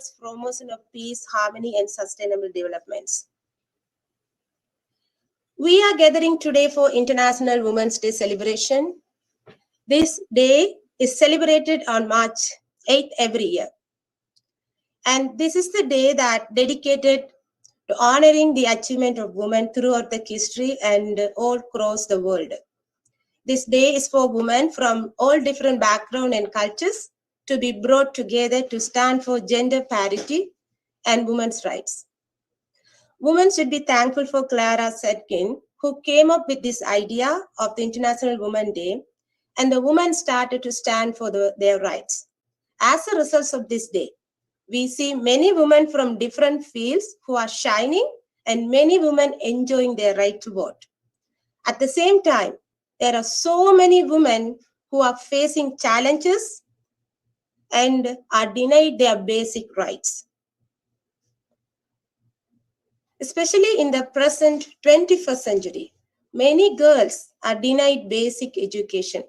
towards promotion of peace, harmony, and sustainable developments. We are gathering today for International Women's Day celebration. This day is celebrated on March 8th every year. And this is the day that dedicated to honoring the achievement of women throughout the history and all across the world. This day is for women from all different backgrounds and cultures to be brought together to stand for gender parity and women's rights. Women should be thankful for Clara Zetkin, who came up with this idea of the International Women's Day, and the women started to stand for their rights. As a result of this day, we see many women from different fields who are shining and many women enjoying their right to vote. At the same time, there are so many women who are facing challenges and are denied their basic rights. Especially in the present 21st century, many girls are denied basic education.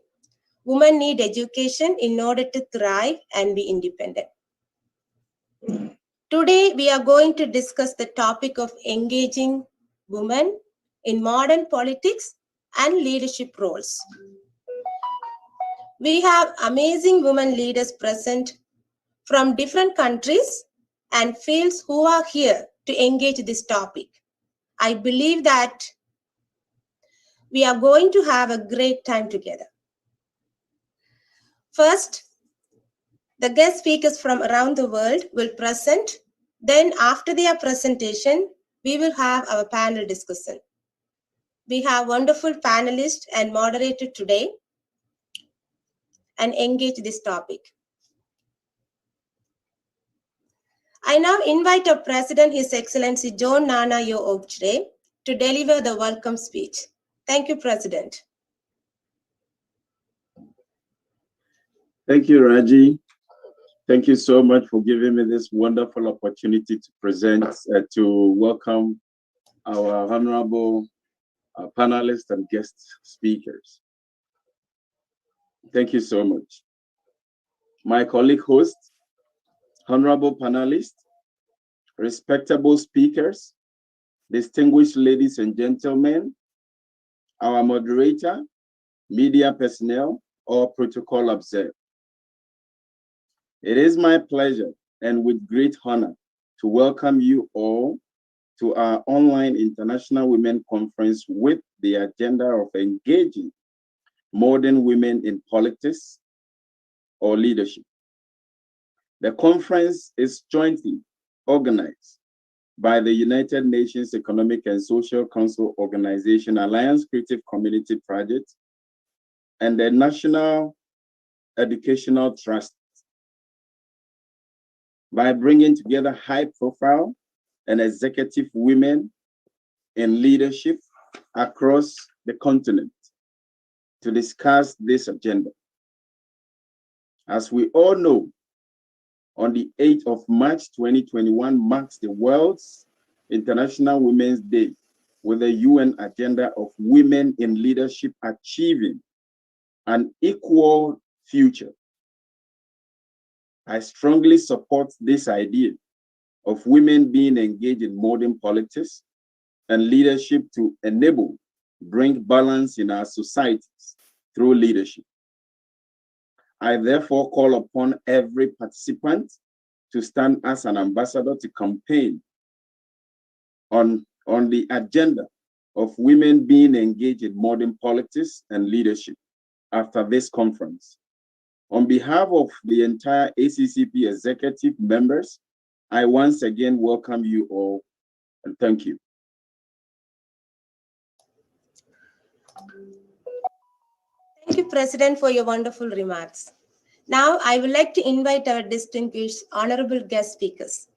Women need education in order to thrive and be independent. Today, we are going to discuss the topic of engaging women in modern politics and leadership roles. We have amazing women leaders present from different countries and fields who are here to engage this topic. I believe that we are going to have a great time together. First, the guest speakers from around the world will present. Then after their presentation, we will have our panel discussion. We have wonderful panelists and moderator today and engage this topic. I now invite our President, His Excellency John Nana Yo-Ogchre, to deliver the welcome speech. Thank you, President. Thank you, Raji. Thank you so much for giving me this wonderful opportunity to present, to welcome our honorable panelists and guest speakers. Thank you so much. My colleague hosts, honorable panelists, respectable speakers, distinguished ladies and gentlemen, our moderator, media personnel, or protocol observers. It is my pleasure and with great honor to welcome you all to our online International Women Conference with the agenda of engaging modern women in politics or leadership. The conference is jointly organized by the United Nations Economic and Social Council Organization Alliance Creative Community Project and the National Educational Trust, by bringing together high-profile and executive women in leadership across the continent to discuss this agenda. As we all know, on the 8th of March 2021 marks the World's International Women's Day with the UN agenda of women in leadership achieving an equal future. I strongly support this idea of women being engaged in modern politics and leadership to bring balance in our societies through leadership. I therefore call upon every participant to stand as an ambassador to campaign on the agenda of women being engaged in modern politics and leadership after this conference. On behalf of the entire ACCP executive members, I once again welcome you all and thank you. Thank you, President, for your wonderful remarks. Now, I would like to invite our distinguished honorable guest speakers.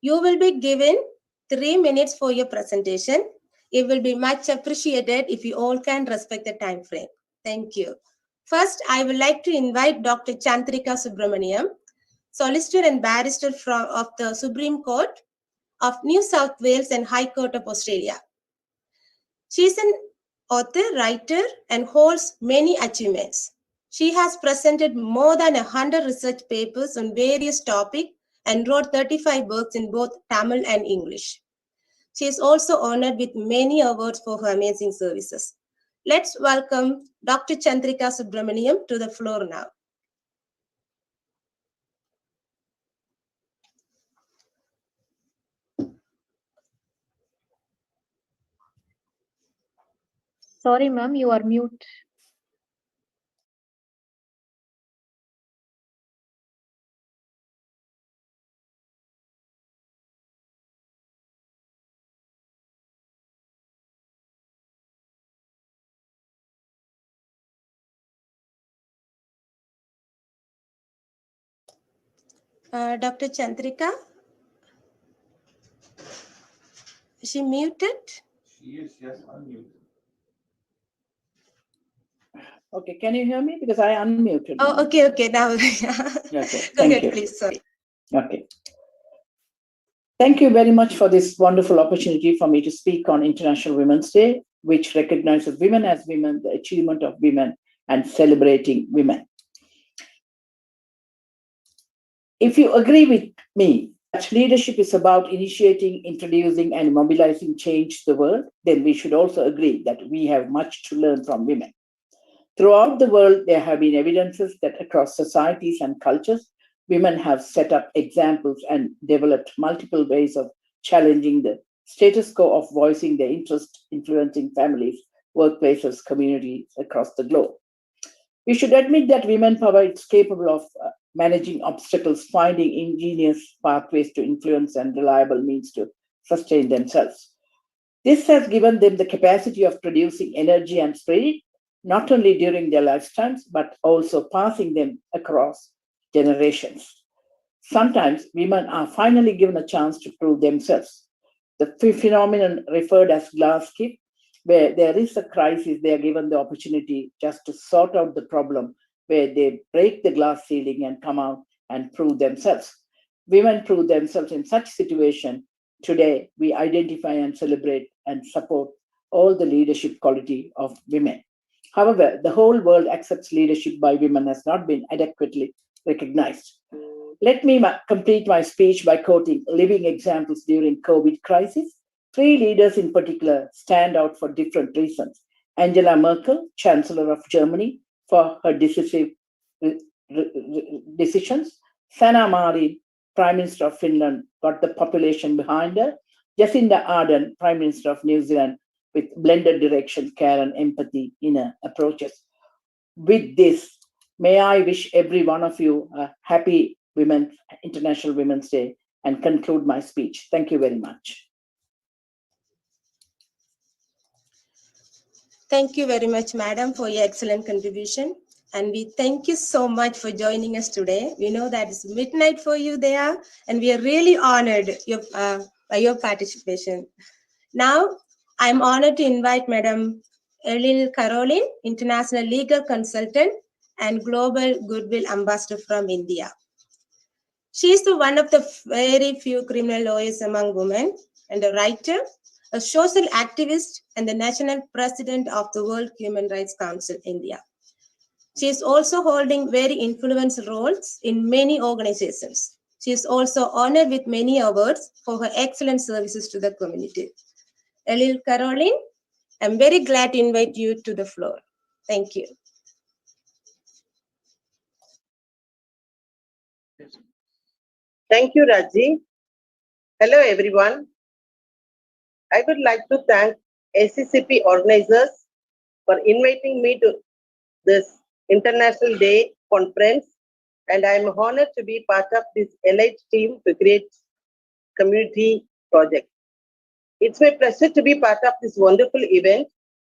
You will be given 3 minutes for your presentation. It will be much appreciated if you all can respect the time frame. Thank you. First, I would like to invite Dr. Chandrika Subramaniam, Solicitor and Barrister of the Supreme Court of New South Wales and High Court of Australia. She is an author, writer, and holds many achievements. She has presented more than 100 research papers on various topics and wrote 35 books in both Tamil and English. She is also honored with many awards for her amazing services. Let's welcome Dr. Chandrika Subramaniam to the floor now. Sorry, ma'am, you are mute. Dr. Chandrika? Is she muted? Yes, unmuted. Okay, can you hear me? Because I unmuted. Oh, okay. Now, Okay, go ahead, you. please. Sorry. Okay. Thank you very much for this wonderful opportunity for me to speak on International Women's Day, which recognizes women as women, the achievement of women, and celebrating women. If you agree with me that leadership is about initiating, introducing, and mobilizing change to the world, then we should also agree that we have much to learn from women. Throughout the world, there have been evidences that across societies and cultures, women have set up examples and developed multiple ways of challenging the status quo of voicing their interest, influencing families, workplaces, communities across the globe. We should admit that women power is capable of managing obstacles, finding ingenious pathways to influence and reliable means to sustain themselves. This has given them the capacity of producing energy and spirit, not only during their lifetimes, but also passing them across generations. Sometimes women are finally given a chance to prove themselves. The phenomenon referred as glass skip, where there is a crisis, they are given the opportunity just to sort out the problem, where they break the glass ceiling and come out and prove themselves. Women prove themselves in such situation. Today, we identify and celebrate and support all the leadership quality of women. However, the whole world accepts leadership by women has not been adequately recognized. Let me complete my speech by quoting living examples during COVID crisis. 3 leaders in particular stand out for different reasons. Angela Merkel, Chancellor of Germany, for her decisive decisions. Sanna Marin, Prime Minister of Finland, got the population behind her. Jacinda Ardern, Prime Minister of New Zealand, with blended direction, care, and empathy in her approaches. With this, may I wish every one of you a happy International Women's Day and conclude my speech. Thank you very much. Thank you very much, madam, for your excellent contribution. And we thank you so much for joining us today. We know that it's midnight for you there, and we are really honored by your participation. Now, I'm honored to invite Madam Elil Caroline, International Legal Consultant and Global Goodwill Ambassador from India. She is one of the very few criminal lawyers among women, and a writer, a social activist, and the national president of the World Human Rights Council, India. She is also holding very influential roles in many organizations. She is also honored with many awards for her excellent services to the community. Elil Caroline, I'm very glad to invite you to the floor. Thank you. Thank you, Raji. Hello, everyone. I would like to thank ACCP organizers for inviting me to this International Day conference, and I am honored to be part of this elite team to create community project. It's my pleasure to be part of this wonderful event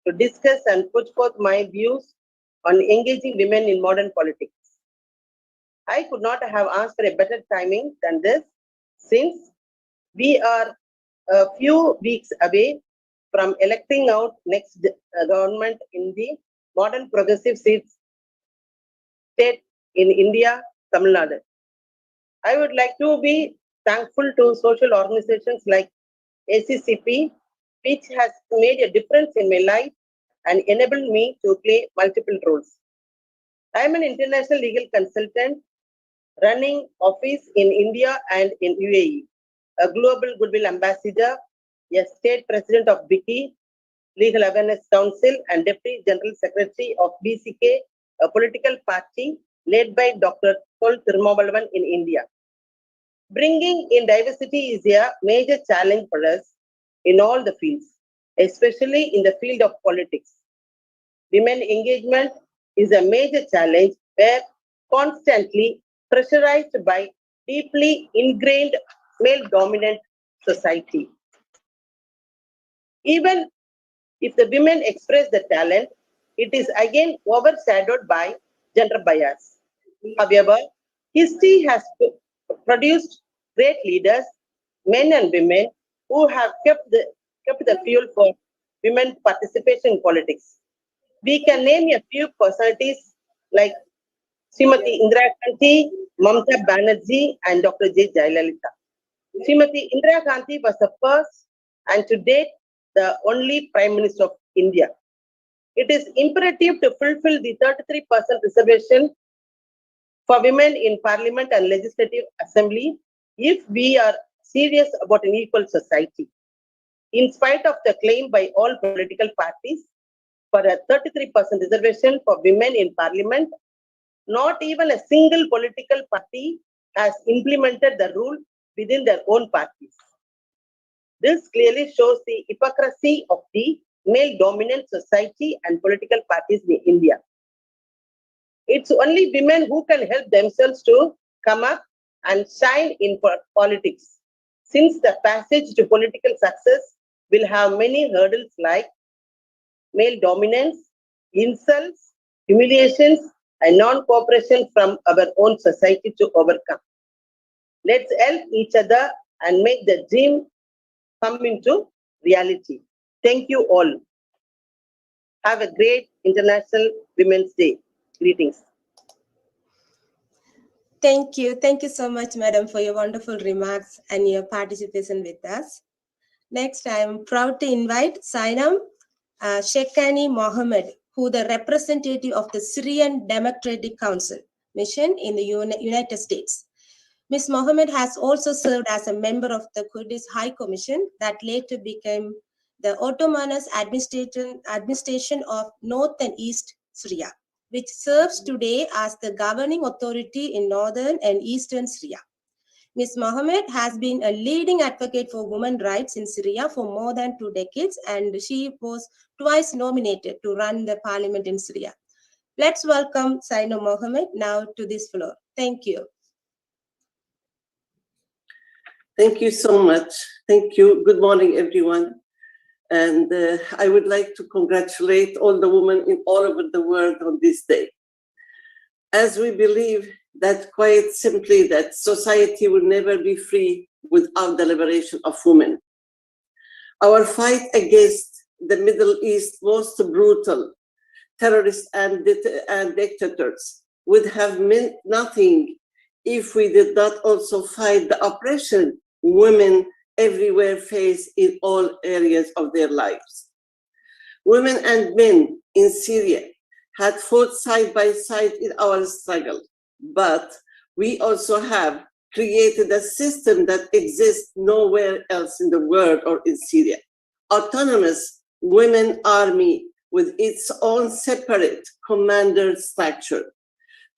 to discuss and put forth my views on engaging women in modern politics. I could not have asked for a better timing than this, since we are a few weeks away from electing out next government in the modern progressive state in India, Tamil Nadu. I would like to be thankful to social organizations like ACCP, which has made a difference in my life and enabled me to play multiple roles. I am an international legal consultant running office in India and in UAE, a global goodwill ambassador, a state president of BICI, Legal Awareness Council, and Deputy General Secretary of BCK, a political party led by Dr. Tol Thirumavalavan in India. Bringing in diversity is a major challenge for us in all the fields, especially in the field of politics. Women engagement is a major challenge where constantly pressurized by deeply ingrained male-dominant society. Even if the women express the talent, it is again overshadowed by gender bias. However, history has produced great leaders, men and women, who have kept the fuel for women participation in politics. We can name a few personalities like Srimati Indira Gandhi, Mamata Banerjee, and Dr. J. Jayalalitha. Srimati Indira Gandhi was the first and to date the only Prime Minister of India. It is imperative to fulfill the 33% reservation for women in Parliament and Legislative Assembly if we are serious about an equal society. In spite of the claim by all political parties for a 33% reservation for women in Parliament, not even a single political party has implemented the rule within their own parties. This clearly shows the hypocrisy of the male-dominant society and political parties in India. It's only women who can help themselves to come up and shine in politics, since the passage to political success will have many hurdles like male dominance, insults, humiliations, and non-cooperation from our own society to overcome. Let's help each other and make the dream come into reality. Thank you all. Have a great International Women's Day. Greetings. Thank you. Thank you so much, Madam, for your wonderful remarks and your participation with us. Next, I am proud to invite Sainam Shekhani Mohammed, who the representative of the Syrian Democratic Council mission in the United States. Ms. Mohammed has also served as a member of the Kurdish High Commission that later became the Autonomous Administration of North and East Syria, which serves today as the governing authority in northern and eastern Syria. Ms. Mohammed has been a leading advocate for women's rights in Syria for more than 2 decades, and she was twice nominated to run the parliament in Syria. Let's welcome Saino Mohammed now to this floor. Thank you. Thank you so much. Thank you. Good morning, everyone. And I would like to congratulate all the women in all over the world on this day. As we believe that quite simply that society will never be free without the liberation of women. Our fight against the Middle East most brutal terrorists and dictators would have meant nothing if we did not also fight the oppression women everywhere face in all areas of their lives. Women and men in Syria had fought side by side in our struggle, but we also have created a system that exists nowhere else in the world or in Syria. Autonomous women army with its own separate commander structure.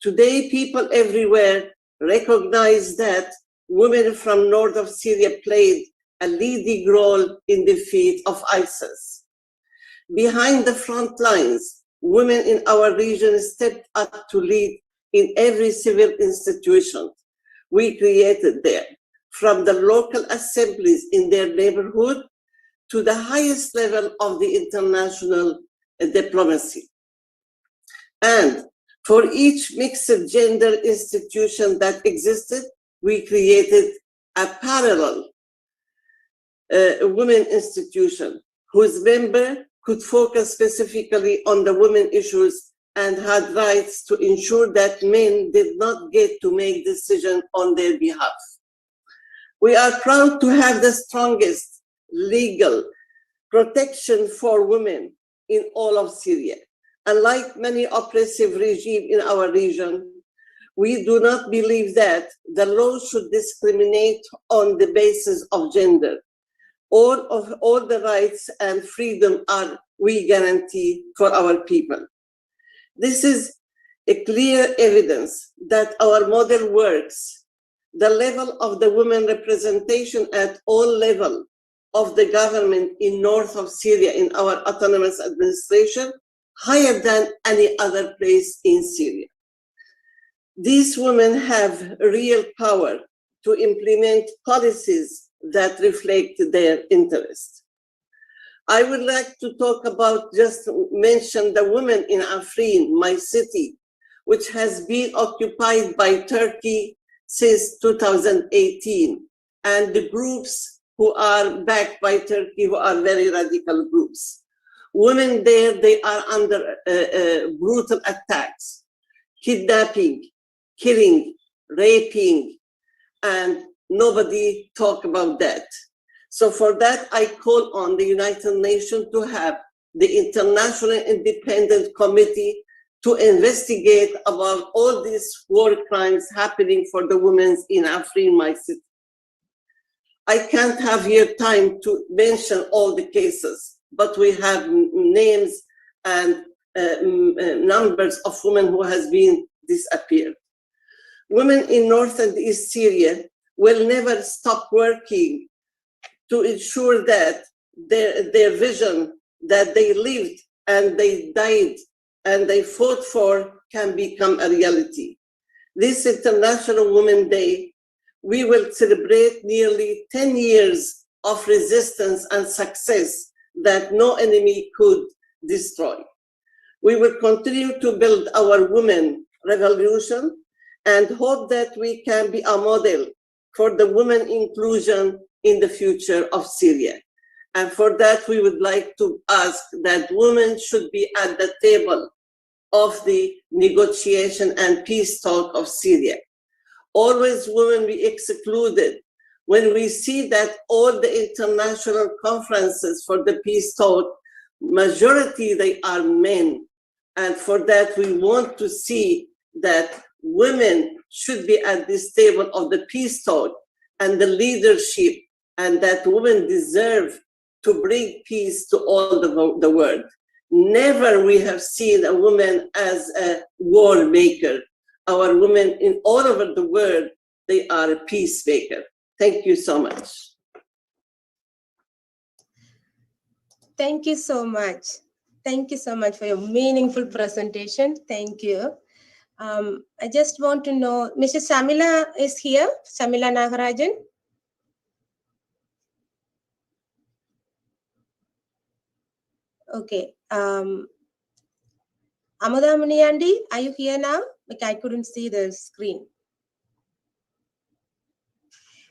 Today, people everywhere recognize that women from north of Syria played a leading role in defeat of ISIS. Behind the front lines, women in our region stepped up to lead in every civil institution we created there, from the local assemblies in their neighborhood to the highest level of the international diplomacy. And for each mixed gender institution that existed, we created a parallel women institution whose member could focus specifically on the women issues and had rights to ensure that men did not get to make decisions on their behalf. We are proud to have the strongest legal protection for women in all of Syria. Unlike many oppressive regimes in our region, we do not believe that the law should discriminate on the basis of gender. All the rights and freedom we guarantee for our people. This is a clear evidence that our model works. The level of the women representation at all levels of the government in north of Syria in our autonomous administration, higher than any other place in Syria. These women have real power to implement policies that reflect their interests. I would like to talk about, just mention the women in Afrin, my city, which has been occupied by Turkey since 2018, and the groups who are backed by Turkey, who are very radical groups. Women there, they are under brutal attacks, kidnapping, killing, raping, and nobody talk about that. So for that, I call on the United Nations to have the International Independent Committee to investigate about all these war crimes happening for the women in Afrin, my city. I can't have here time to mention all the cases, but we have names and numbers of women who has been disappeared. Women in North and East Syria will never stop working to ensure that their vision that they lived and they died and they fought for can become a reality. This International Women's Day, we will celebrate nearly 10 years of resistance and success that no enemy could destroy. We will continue to build our women revolution and hope that we can be a model for the women inclusion in the future of Syria. And for that, we would like to ask that women should be at the table of the negotiation and peace talk of Syria. Always women be excluded. When we see that all the international conferences for the peace talk, majority they are men. And for that, we want to see that women should be at this table of the peace talk and the leadership, and that women deserve to bring peace to all the world. Never we have seen a woman as a war maker. Our women in all over the world, they are a peacemaker. Thank you so much. Thank you so much. Thank you so much for your meaningful presentation. Thank you. I just want to know, Mrs. Samila is here, Samila Nagarajan. Okay. Amada Muniyandi, are you here now? Like I couldn't see the screen.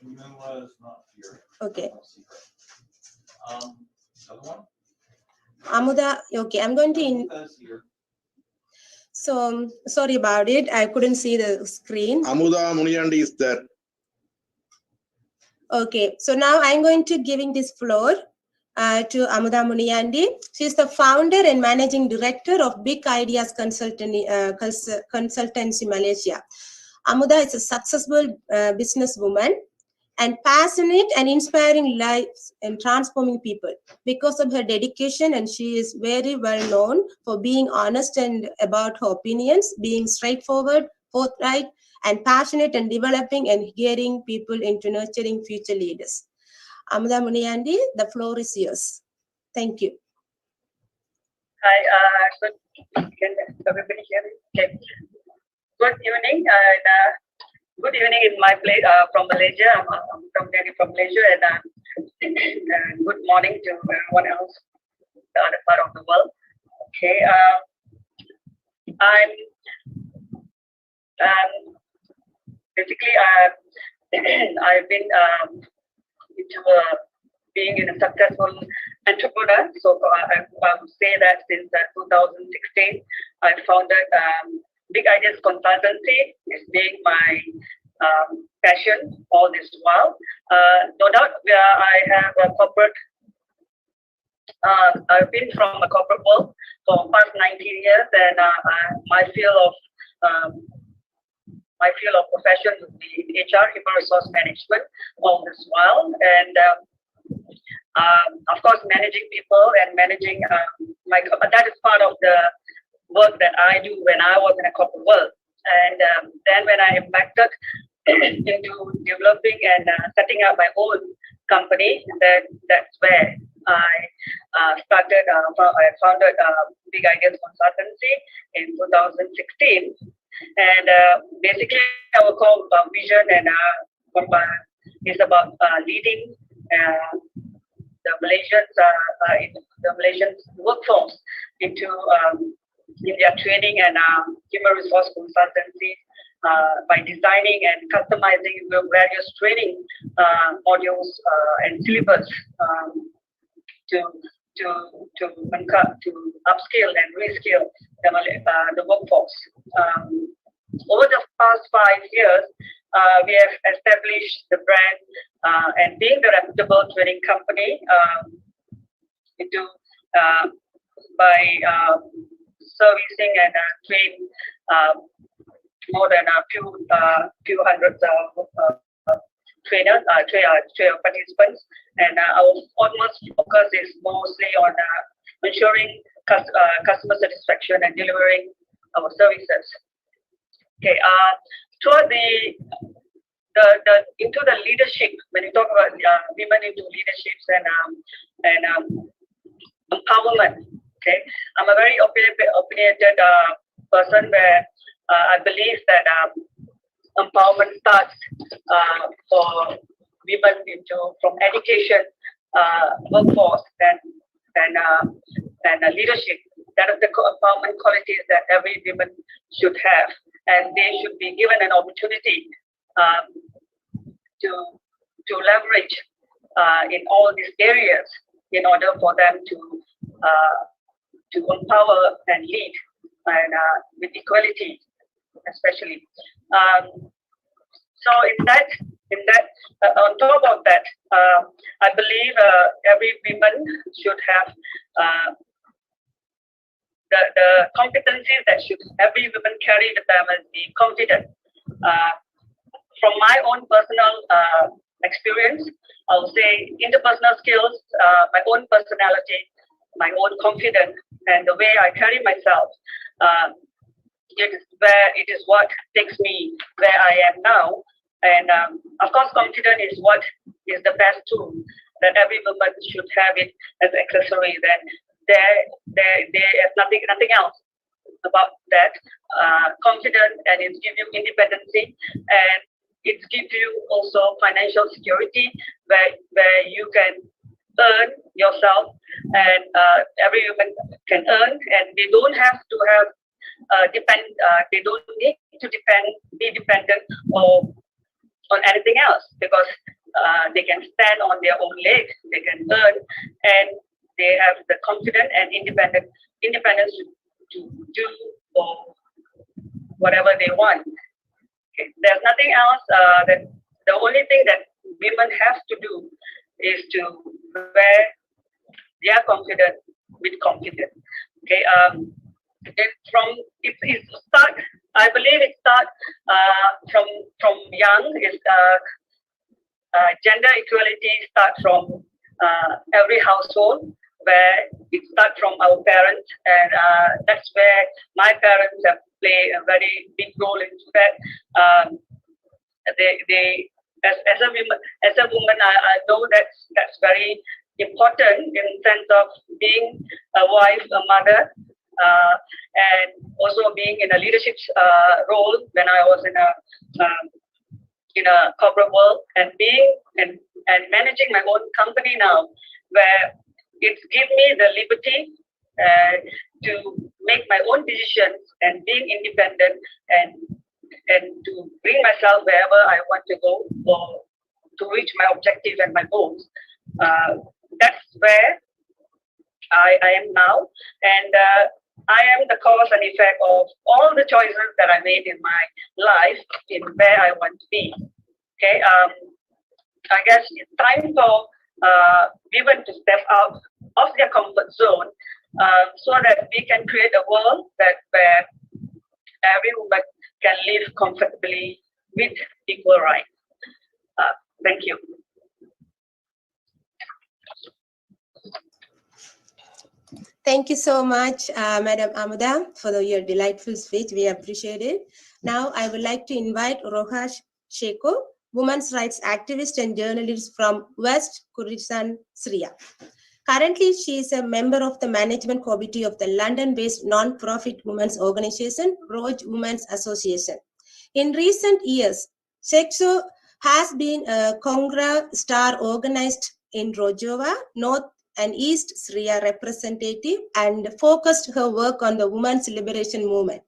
Shamila is not here. Okay. Other one? Amuda, okay, I'm going to. Amuda's here. So sorry about it. I couldn't see the screen. Amuda Muniyandi is there. Okay, so now I'm going to giving this floor to Amuda Muniyandi. She is the founder and managing director of Big Ideas Consultancy Malaysia. Amuda is a successful businesswoman and passionate and inspiring lives and transforming people because of her dedication, and she is very well known for being honest and about her opinions, being straightforward, forthright, and passionate and developing and gearing people into nurturing future leaders. Amuda Muniyandi, the floor is yours. Thank you. Hi, can everybody hear me? Okay. Good evening, and good evening in my place from Malaysia. I'm from Malaysia, and good morning to everyone else, the other part of the world. Okay, I'm basically I've been into being a successful entrepreneur. So I would say that since 2016, I founded Big Ideas Consultancy. It's being my passion all this while. No doubt, I have a corporate. I've been from a corporate world for past 19 years, and my field of my field of profession would be in HR, human resource management, all this while, and of course, managing people and managing that is part of the work that I do when I was in a corporate world. And then when I impacted into developing and setting up my own company, then that's where I started. I founded Big Ideas Consultancy in 2016, and basically our core vision and is about leading the Malaysian workforce into in their training and human resource consultancy by designing and customizing various training modules and syllabus to upskill and reskill the workforce. Over the past 5 years, we have established the brand and being the reputable training company by servicing and train more than a few hundred trainers, participants, and our utmost focus is mostly on ensuring customer satisfaction and delivering our services. Okay, toward the into the leadership, when you talk about women into leaderships and empowerment. Okay, I'm a very opinionated person where I believe that empowerment starts for women from education, workforce, and leadership. That is the empowerment qualities that every woman should have, and they should be given an opportunity to leverage in all these areas in order for them to empower and lead, and with equality, especially. So on top of that, I believe every woman should have the competencies that should every woman carry with them as be confident. From my own personal experience, I will say interpersonal skills, my own personality, my own confidence, and the way I carry myself. It is what takes me where I am now. And of course, confidence is what is the best tool that every woman should have it as accessory. Then there's nothing else about that. Confidence, and it gives you independency, and it gives you also financial security where you can earn yourself, and every woman can earn, and they don't have to have they don't need to be dependent on anything else, because they can stand on their own legs, they can earn, and they have the confidence and independence to do whatever they want. Okay. There's nothing else. That the only thing that women have to do is to wear their confidence with confidence. Okay. I believe it starts from young. Gender equality starts from every household, where it starts from our parents, and that's where my parents have played a very big role into that. They as a woman, I know that's very important in the sense of being a wife, a mother, and also being in a leadership role when I was in a corporate world, and managing my own company now, where it's given me the liberty to make my own decisions and being independent, and to bring myself wherever I want to go, or to reach my objective and my goals. That's where I am now, and I am the cause and effect of all the choices that I made in my life in where I want to be. Okay, I guess it's time for women to step out of their comfort zone, so that we can create a world where every woman can live comfortably with equal rights. Thank you. Thank you so much, Madam Amuda, for your delightful speech. We appreciate it. Now, I would like to invite Rohaj Sheko, women's rights activist and journalist from West Kurdistan, Syria. Currently, she is a member of the management committee of the London-based non-profit women's organization, Roj Women's Association. In recent years, Sheko has been a Congress star organized in Rojava, North and East Syria representative, and focused her work on the women's liberation movement.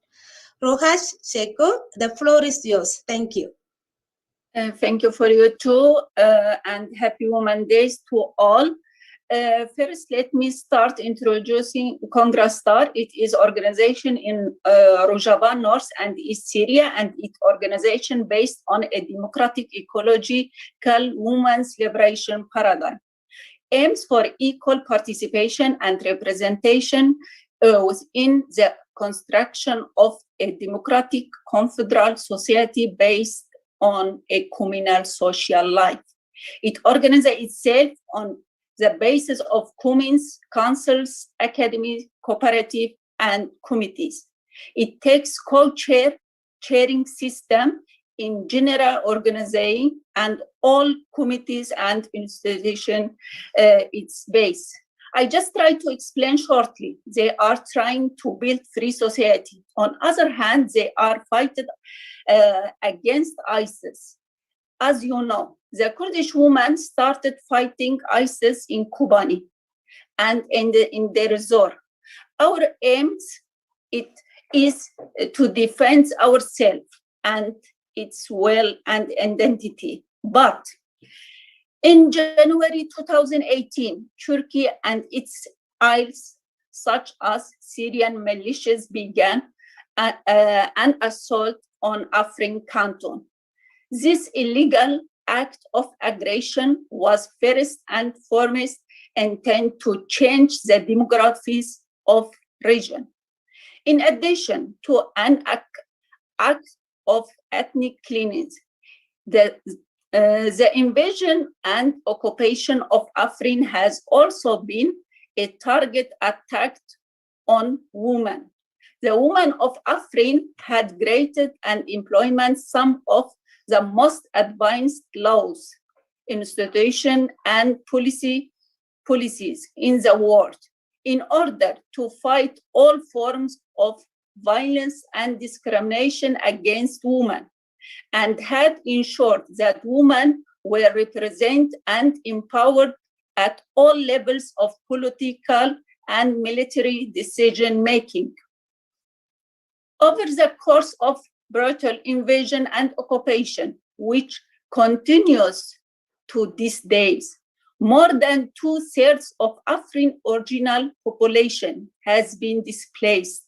Rohaj Sheko, the floor is yours. Thank you. Thank you for you too, and happy Women's Days to all. First, let me start introducing Congress Star. It is organization in Rojava, North and East Syria, and it organization based on a democratic ecological women's liberation paradigm. Aims for equal participation and representation within the construction of a democratic confederal society based on a communal social life. It organizes itself on the basis of communes, councils, academies, cooperative, and committees. It takes co-chairing system in general organizing and all committees and institutions its base. I just try to explain shortly. They are trying to build free society. On other hand, they are fighting against ISIS. As you know, the Kurdish women started fighting ISIS in Kobani and in Deir ez-Zor. Our aims is to defend ourselves and its will and identity. But in January 2018, Turkey and its allies, such as Syrian militias, began an assault on Afrin canton. This illegal act of aggression was first and foremost intended to change the demographics of region. In addition to an act of ethnic cleansing, the invasion and occupation of Afrin has also been a target attack on women. The women of Afrin had created and implemented some of the most advanced laws, institutions, and policies in the world in order to fight all forms of violence and discrimination against women, and had ensured that women were represented and empowered at all levels of political and military decision-making. Over the course of brutal invasion and occupation, which continues to these days, more than 2/3 of Afrin original population has been displaced.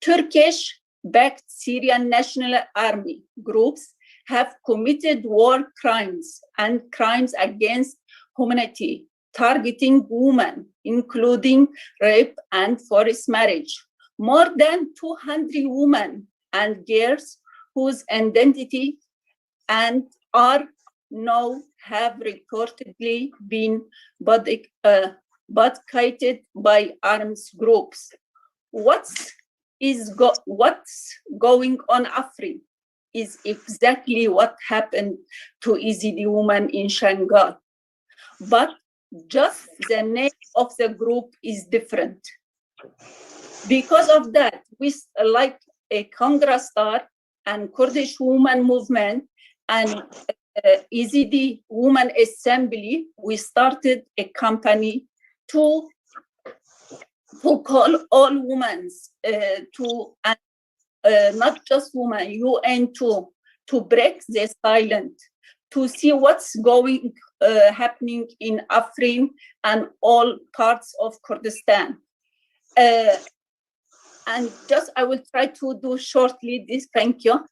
Turkish-backed Syrian National Army groups have committed war crimes and crimes against humanity, targeting women, including rape and forced marriage. More than 200 women and girls whose identity and are now have reportedly been boycotted by arms groups. What's going on Afrin is exactly what happened to Yazidi women in Shanghai. But just the name of the group is different. Because of that, we like a Congress Star and Kurdish Women Movement and Yazidi Women Assembly, we started a campaign to call all women not just women, UN to break their silence, to see what's happening in Afrin and all parts of Kurdistan. And just I will try to do shortly this. Thank you.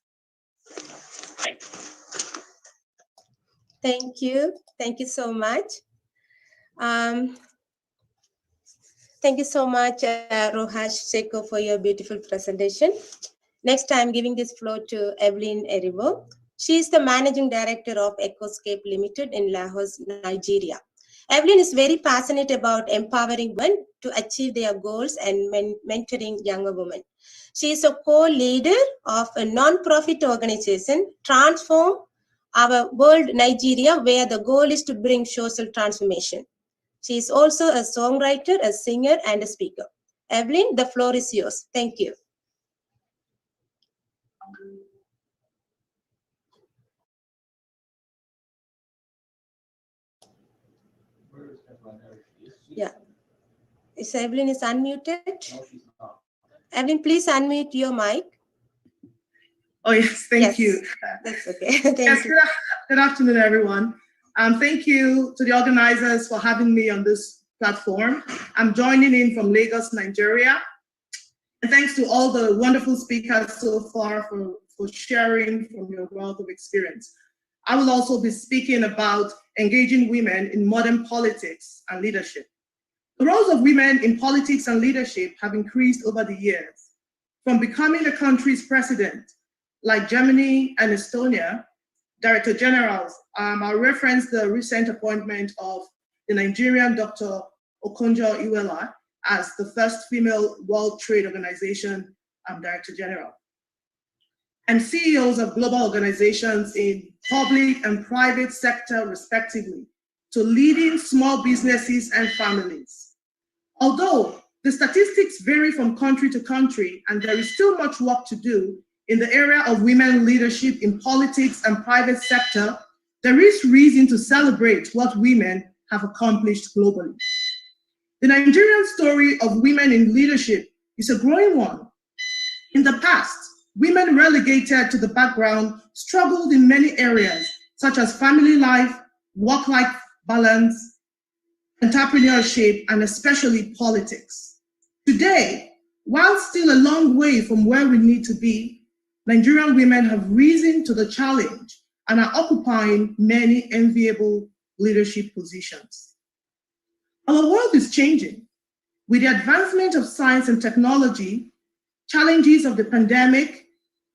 Thank you. Thank you so much. Thank you so much, Rohaj Sheko, for your beautiful presentation. Next, I'm giving this floor to Evelyn Erivo. She is the Managing Director of Ecoscape Limited in Lagos, Nigeria. Evelyn is very passionate about empowering women to achieve their goals and mentoring younger women. She is a co-leader of a non-profit organization, Transform Our World Nigeria, where the goal is to bring social transformation. She is also a songwriter, a singer, and a speaker. Evelyn, the floor is yours. Thank you. Yeah. Is Evelyn is unmuted? No, she's not. Evelyn, please unmute your mic. Oh, yes, thank you. That's okay. Thank Yes, you. good afternoon, everyone. Thank you to the organizers for having me on this platform. I'm joining in from Lagos, Nigeria. And thanks to all the wonderful speakers so far for sharing from your wealth of experience. I will also be speaking about engaging women in modern politics and leadership. The roles of women in politics and leadership have increased over the years. From becoming a country's president, like Germany and Estonia, Director Generals, I'll reference the recent appointment of the Nigerian Dr. Okonjo-Iweala as the first female World Trade Organization Director General, and CEOs of global organizations in public and private sector, respectively, to leading small businesses and families. Although the statistics vary from country to country, and there is still much work to do in the area of women leadership in politics and private sector, there is reason to celebrate what women have accomplished globally. The Nigerian story of women in leadership is a growing one. In the past, women relegated to the background struggled in many areas, such as family life, work-life balance, entrepreneurship, and especially politics. Today, while still a long way from where we need to be, Nigerian women have risen to the challenge and are occupying many enviable leadership positions. Our world is changing. With the advancement of science and technology, challenges of the pandemic,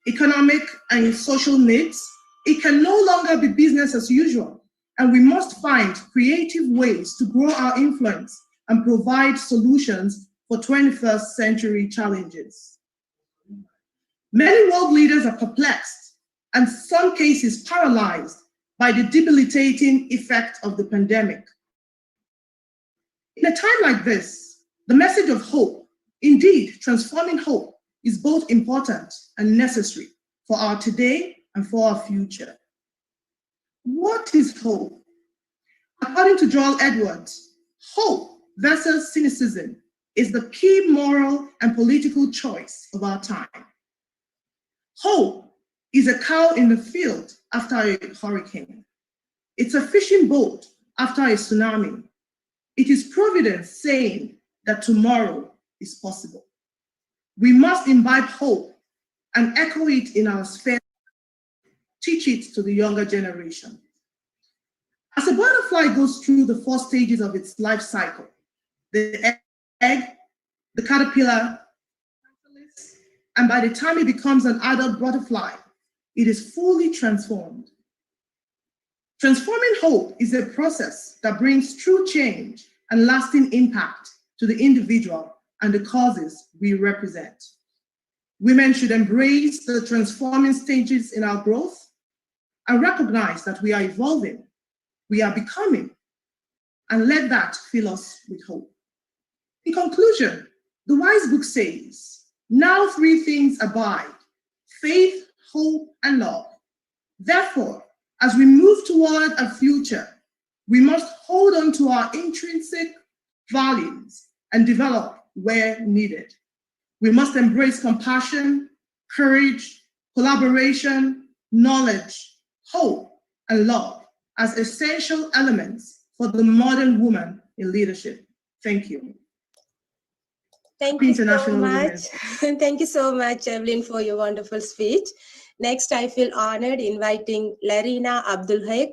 economic and social needs, it can no longer be business as usual, and we must find creative ways to grow our influence and provide solutions for 21st century challenges. Many world leaders are perplexed, and in some cases paralyzed by the debilitating effect of the pandemic. In a time like this, the message of hope, indeed transforming hope, is both important and necessary for our today and for our future. What is hope? According to Joel Edwards, hope versus cynicism is the key moral and political choice of our time. Hope is a cow in the field after a hurricane. It's a fishing boat after a tsunami. It is providence saying that tomorrow is possible. We must imbibe hope and echo it in our sphere, teach it to the younger generation. As a butterfly goes through the 4 stages of its life cycle, the egg, the caterpillar, and by the time it becomes an adult butterfly, it is fully transformed. Transforming hope is a process that brings true change and lasting impact to the individual and the causes we represent. Women should embrace the transforming stages in our growth and recognize that we are evolving, we are becoming, and let that fill us with hope. In conclusion, the wise book says, now 3 things abide: faith, hope, and love. Therefore, as we move toward a future, we must hold on to our intrinsic values and develop where needed. We must embrace compassion, courage, collaboration, knowledge, hope, and love as essential elements for the modern woman in leadership. Thank you. Thank you so much. Thank you so much, Evelyn, for your wonderful speech. Next, I feel honored inviting Larina Abdulhaik,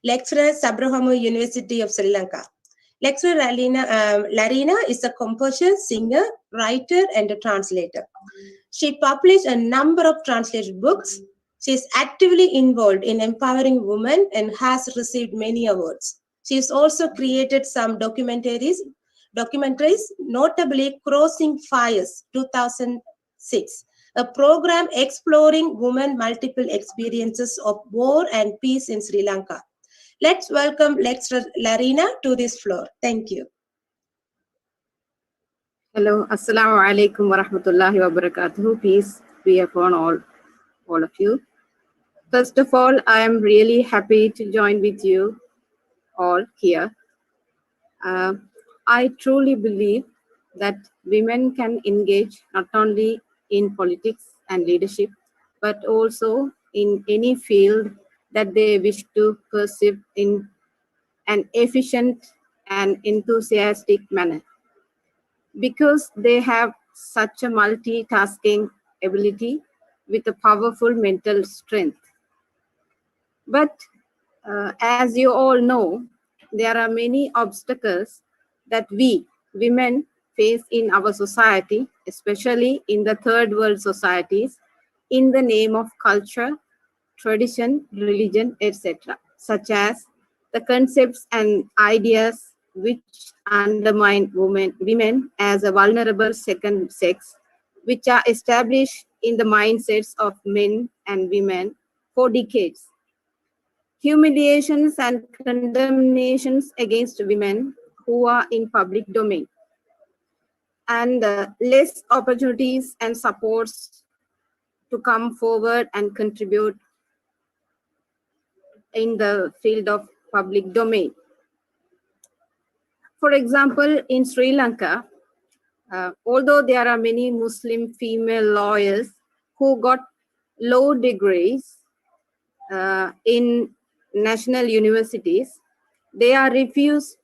lecturer, Sabrahamu University of Sri Lanka. Lecturer Larina is a composer, singer, writer, and a translator. She published a number of translated books. She is actively involved in empowering women and has received many awards. She has also created some documentaries, notably Crossing Fires 2006, a program exploring women multiple experiences of war and peace in Sri Lanka. Let's welcome lecturer Larina to this floor. Thank you. Hello, Assalamu alaikum wa rahmatullahi wa barakatuhu. Peace be upon all of you. First of all, I am really happy to join with you all here. I truly believe that women can engage not only in politics and leadership, but also in any field that they wish to pursue in an efficient and enthusiastic manner, because they have such a multitasking ability with a powerful mental strength. But as you all know, there are many obstacles that we women face in our society, especially in the third world societies, in the name of culture, tradition, religion, etc., such as the concepts and ideas which undermine women as a vulnerable second sex, which are established in the mindsets of men and women for decades. Humiliations and condemnations against women who are in public domain, and less opportunities and supports to come forward and contribute in the field of public domain. For example, in Sri Lanka, although there are many Muslim female lawyers who got law degrees in national universities, they are refused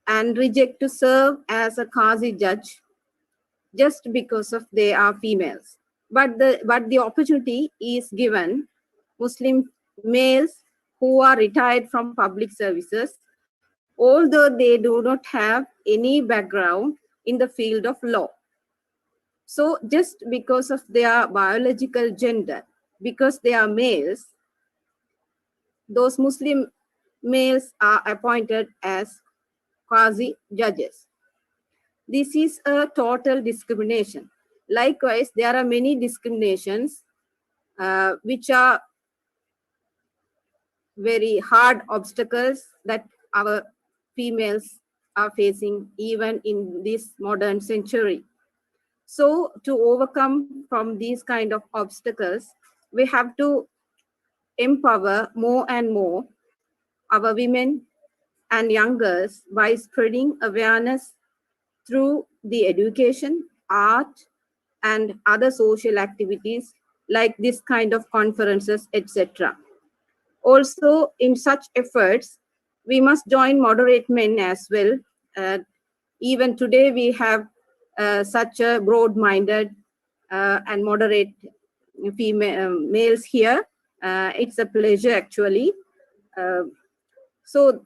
and reject to serve as a Qazi judge just because of they are females. But the opportunity is given Muslim males who are retired from public services, although they do not have any background in the field of law. So just because of their biological gender, because they are males, those Muslim males are appointed as Qazi judges. This is a total discrimination. Likewise, there are many discriminations which are very hard obstacles that our females are facing even in this modern century. So to overcome from these kind of obstacles, we have to empower more and more our women and young girls by spreading awareness through the education, art, and other social activities like this kind of conferences, etc. Also, in such efforts, we must join moderate men as well. Even today, we have such a broad-minded and moderate female males here. It's a pleasure, actually. So,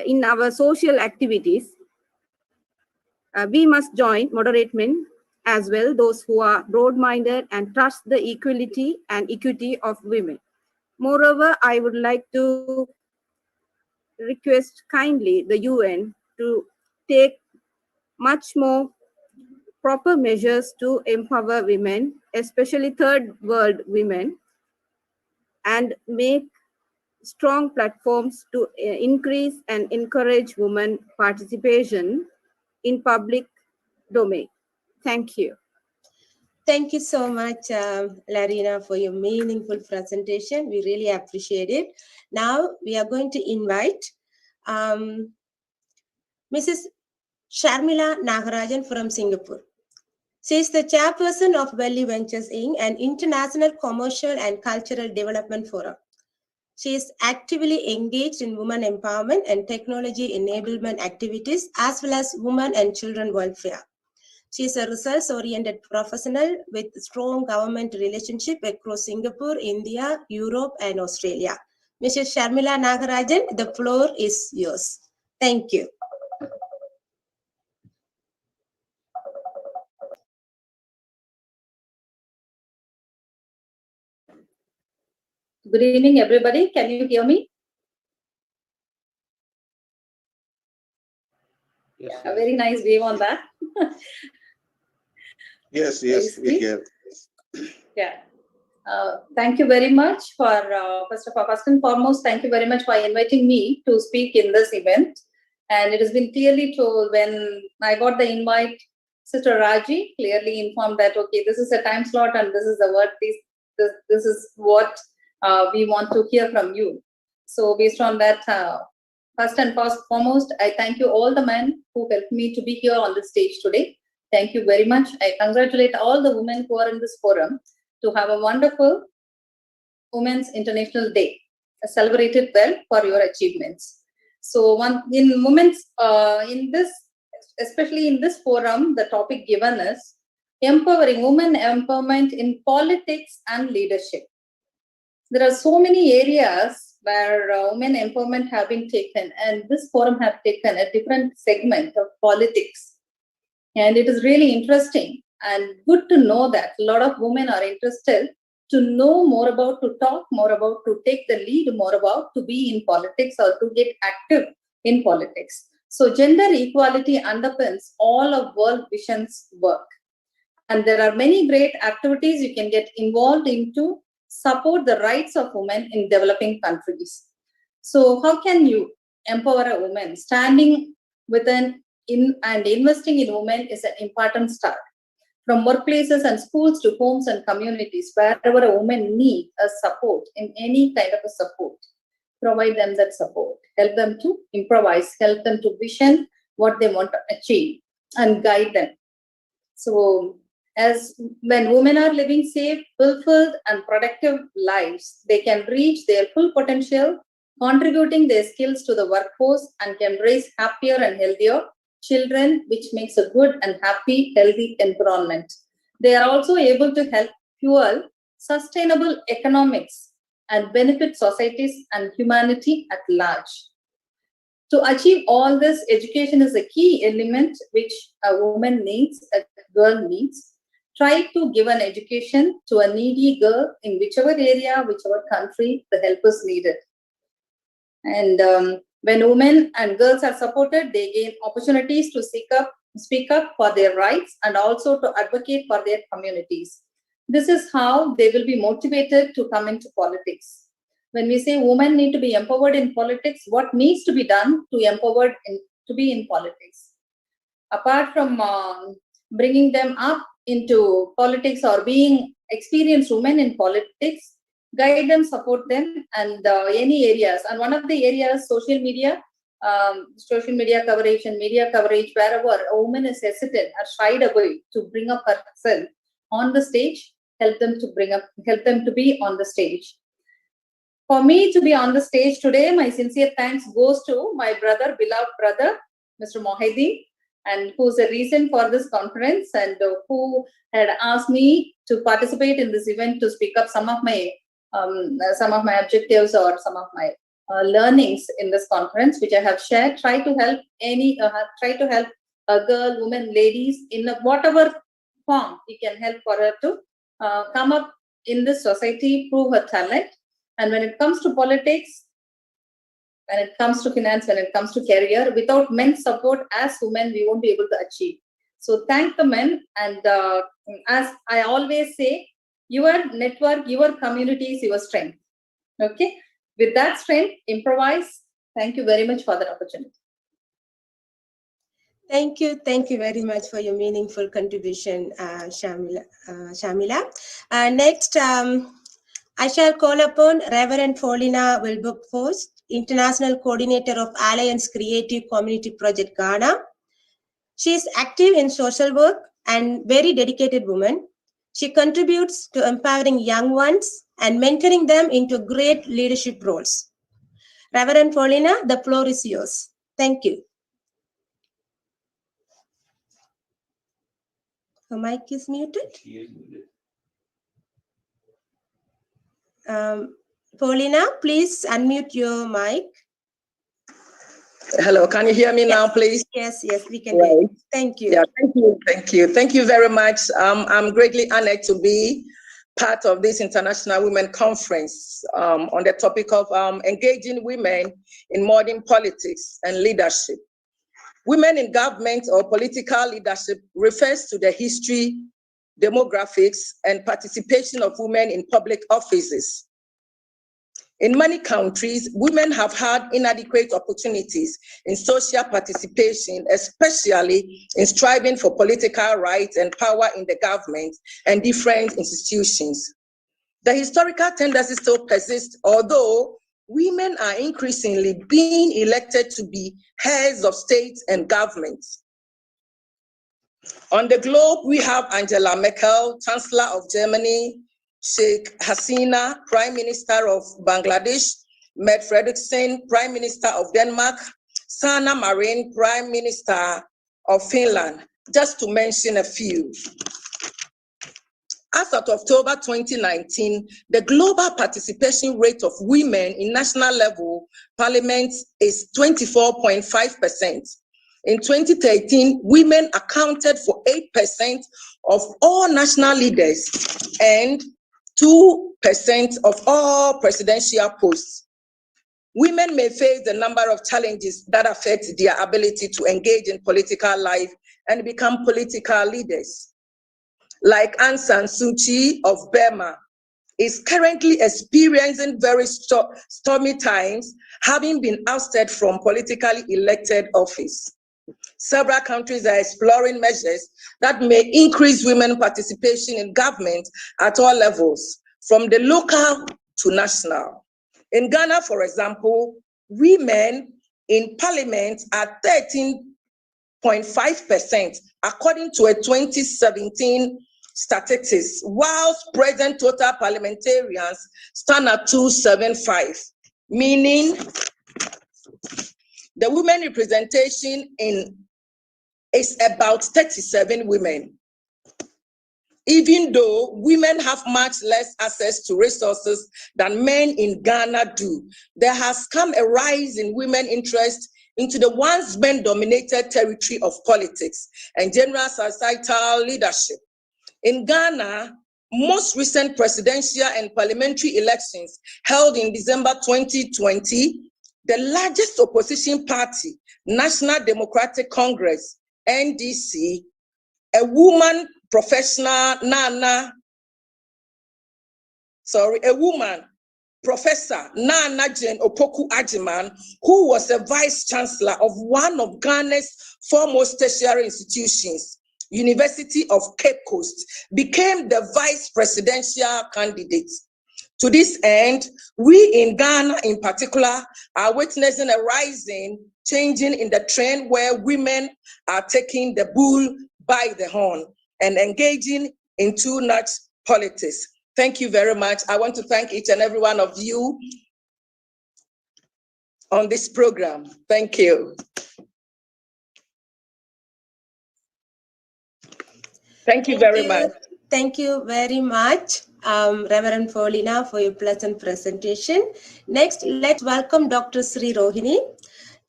in our social activities, we must join moderate men as well, those who are broad-minded and trust the equality and equity of women. Moreover, I would like to request kindly the UN to take much more proper measures to empower women, especially third world women, and make strong platforms to increase and encourage women participation in public domain. Thank you. Thank you so much, Larina, for your meaningful presentation. We really appreciate it. Now we are going to invite Mrs. Sharmila Nagarajan from Singapore. She is the chairperson of Valley Ventures Inc., an international commercial and cultural development forum. She is actively engaged in women empowerment and technology enablement activities, as well as women and children welfare. She is a results-oriented professional with strong government relationship across Singapore, India, Europe, and Australia. Mrs. Sharmila Nagarajan, the floor is yours. Thank you. Good evening, everybody. Can you hear me? Yes, A very nice wave on that. yes, Yes, we can. Yeah. Thank you very much for, first and foremost, thank you very much for inviting me to speak in this event. And it has been clearly told when I got the invite, Sister Raji clearly informed that, okay, this is a time slot and this is the word, this is what we want to hear from you. So based on that, first and foremost, I thank you all the men who helped me to be here on the stage today. Thank you very much. I congratulate all the women who are in this forum to have a wonderful Women's International Day. Celebrated well for your achievements. So in women's, in this, especially in this forum, the topic given is empowering women empowerment in politics and leadership. There are so many areas where women empowerment have been taken, and this forum have taken a different segment of politics. And it is really interesting and good to know that a lot of women are interested to know more about, to talk more about, to take the lead more about, to be in politics or to get active in politics. So gender equality underpins all of World Vision's work. And there are many great activities you can get involved in to support the rights of women in developing countries. So how can you empower a woman? Standing within and investing in women is an important start. From workplaces and schools to homes and communities, wherever a woman needs a support, in any kind of a support, provide them that support. Help them to improvise, help them to vision what they want to achieve and guide them. So as when women are living safe, fulfilled and productive lives, they can reach their full potential, contributing their skills to the workforce and can raise happier and healthier children, which makes a good and happy, healthy environment. They are also able to help fuel sustainable economics and benefit societies and humanity at large. To achieve all this, education is a key element which a woman needs, a girl needs. Try to give an education to a needy girl in whichever area, whichever country the help is needed. And when women and girls are supported, they gain opportunities to speak up for their rights and also to advocate for their communities. This is how they will be motivated to come into politics. When we say women need to be empowered in politics, what needs to be done to empower to be in politics? Apart from bringing them up into politics or being experienced women in politics, guide them, support them, and any areas. And one of the areas, social media coverage and media coverage, wherever a woman is hesitant or shied away to bring up herself on the stage, help them to be on the stage. For me to be on the stage today, my sincere thanks goes to my brother, beloved brother, Mr. Mohideen, and who's the reason for this conference and who had asked me to participate in this event to speak up some of my objectives or some of my learnings in this conference, which I have shared. Try to help a girl, woman, ladies in whatever form you can help for her to come up in this society, prove her talent. And when it comes to politics, when it comes to finance, when it comes to career, without men's support as women, we won't be able to achieve. So thank the men. And as I always say, your network, your community is your strength. Okay. With that strength, improvise. Thank you very much for the opportunity. Thank you very much for your meaningful contribution, Shamila. Next, I shall call upon Reverend Paulina Wilberforce, International Coordinator of Alliance Creative Community Project Ghana. She is active in social work and very dedicated woman. She contributes to empowering young ones and mentoring them into great leadership roles. Reverend Paulina, the floor is yours. Thank you. Her mic is muted. Paulina, please unmute your mic. Hello, can you hear me now, please? Yes, we can hear you. Thank you. Yeah, thank you very much. I'm greatly honored to be part of this International Women Conference on the topic of engaging women in modern politics and leadership. Women in government or political leadership refers to the history, demographics, and participation of women in public offices. In many countries, women have had inadequate opportunities in social participation, especially in striving for political rights and power in the government and different institutions. The historical tendency still persists, although women are increasingly being elected to be heads of states and governments. On the globe, we have Angela Merkel, Chancellor of Germany, Sheikh Hasina, Prime Minister of Bangladesh, Mette Frederiksen, Prime Minister of Denmark, Sanna Marin, Prime Minister of Finland, just to mention a few. As of October 2019, the global participation rate of women in national level parliaments is 24.5%. In 2013, women accounted for 8% of all national leaders and 2% of all presidential posts. Women may face a number of challenges that affect their ability to engage in political life and become political leaders. Like Aung San Suu Kyi of Burma is currently experiencing very stormy times, having been ousted from politically elected office. Several countries are exploring measures that may increase women participation in government at all levels, from the local to national. In Ghana, for example, women in parliament are 13.5%, according to a 2017 statistics, whilst present total parliamentarians stand at 275, meaning the women representation is about 37 women. Even though women have much less access to resources than men in Ghana do, there has come a rise in women interest into the once men-dominated territory of politics and general societal leadership. In Ghana, most recent presidential and parliamentary elections held in December 2020, the largest opposition party, National Democratic Congress, NDC, a woman professional, a woman, Professor Nana Jane Opoku Ajiman, who was a vice chancellor of one of Ghana's foremost tertiary institutions, University of Cape Coast, became the vice presidential candidate. To this end, we in Ghana in particular are witnessing a rising, changing in the trend where women are taking the bull by the horn and engaging in too-much politics. Thank you very much. I want to thank each and every one of you on this program. Thank you. Thank you very much. Thank you very much, Reverend Paulina, for your pleasant presentation. Next, let's welcome Dr. Sri Rohini,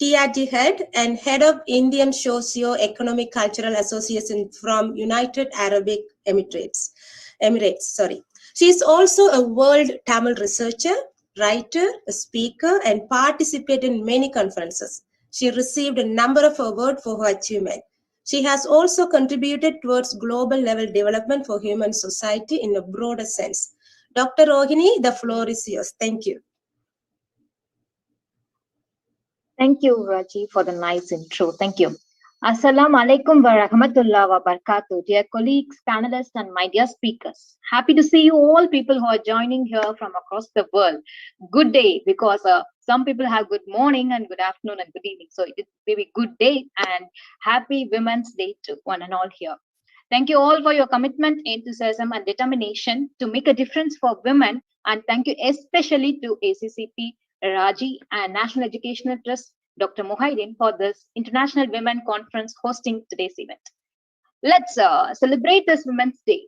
TRG Head and Head of Indian Socio-Economic Cultural Association from United Arab Emirates. She is also a world Tamil researcher, writer, a speaker, and participated in many conferences. She received a number of awards for her achievement. She has also contributed towards global level development for human society in a broader sense. Dr. Rohini, the floor is yours. Thank you. Thank you, Raji, for the nice intro. Thank you. Assalamu alaikum wa rahmatullah wa barakatuh, dear colleagues, panelists, and my dear speakers. Happy to see you all people who are joining here from across the world. Good day, because some people have good morning and good afternoon and good evening. So it may be good day and happy Women's Day to one and all here. Thank you all for your commitment, enthusiasm, and determination to make a difference for women. And thank you especially to ACCP, Raji, and National Educational Trust, Dr. Muhyiddin, for this International Women Conference hosting today's event. Let's celebrate this Women's Day.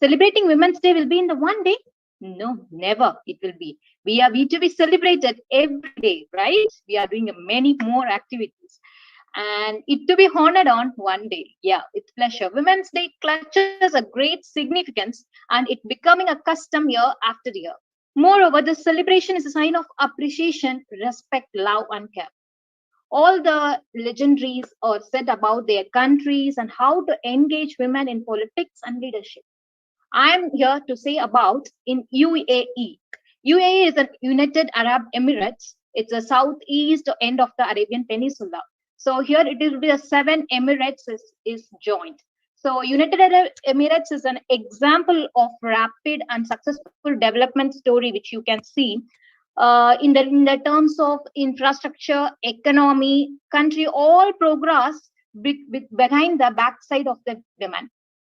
Celebrating Women's Day will be in the one day? No, never it will be. We to be celebrated every day, right? We are doing many more activities. and it to be honored on one day. Yeah, it's pleasure. Women's Day clutches a great significance and it becoming a custom year after year. Moreover, the celebration is a sign of appreciation, respect, love, and care. All the legendaries are said about their countries and how to engage women in politics and leadership. I'm here to say about in UAE. UAE is a United Arab Emirates. It's a southeast end of the Arabian Peninsula. So here it will be a 7 Emirates is joined. So United Arab Emirates is an example of rapid and successful development story, which you can see in the terms of infrastructure, economy, country, all progress behind the backside of the women.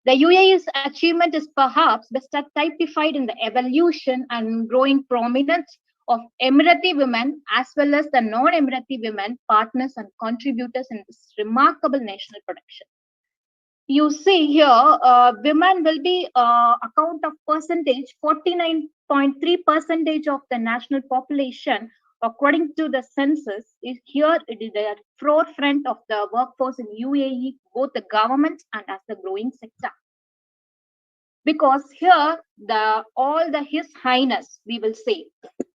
The UAE's achievement is perhaps best typified in the evolution and growing prominence of Emirati women as well as the non-Emirati women partners and contributors in this remarkable national production. You see here, women will be account of percentage 49.3% of the national population according to the census. Is here it is the forefront of the workforce in UAE, both the government and as the growing sector. Because here all the His Highness, we will say,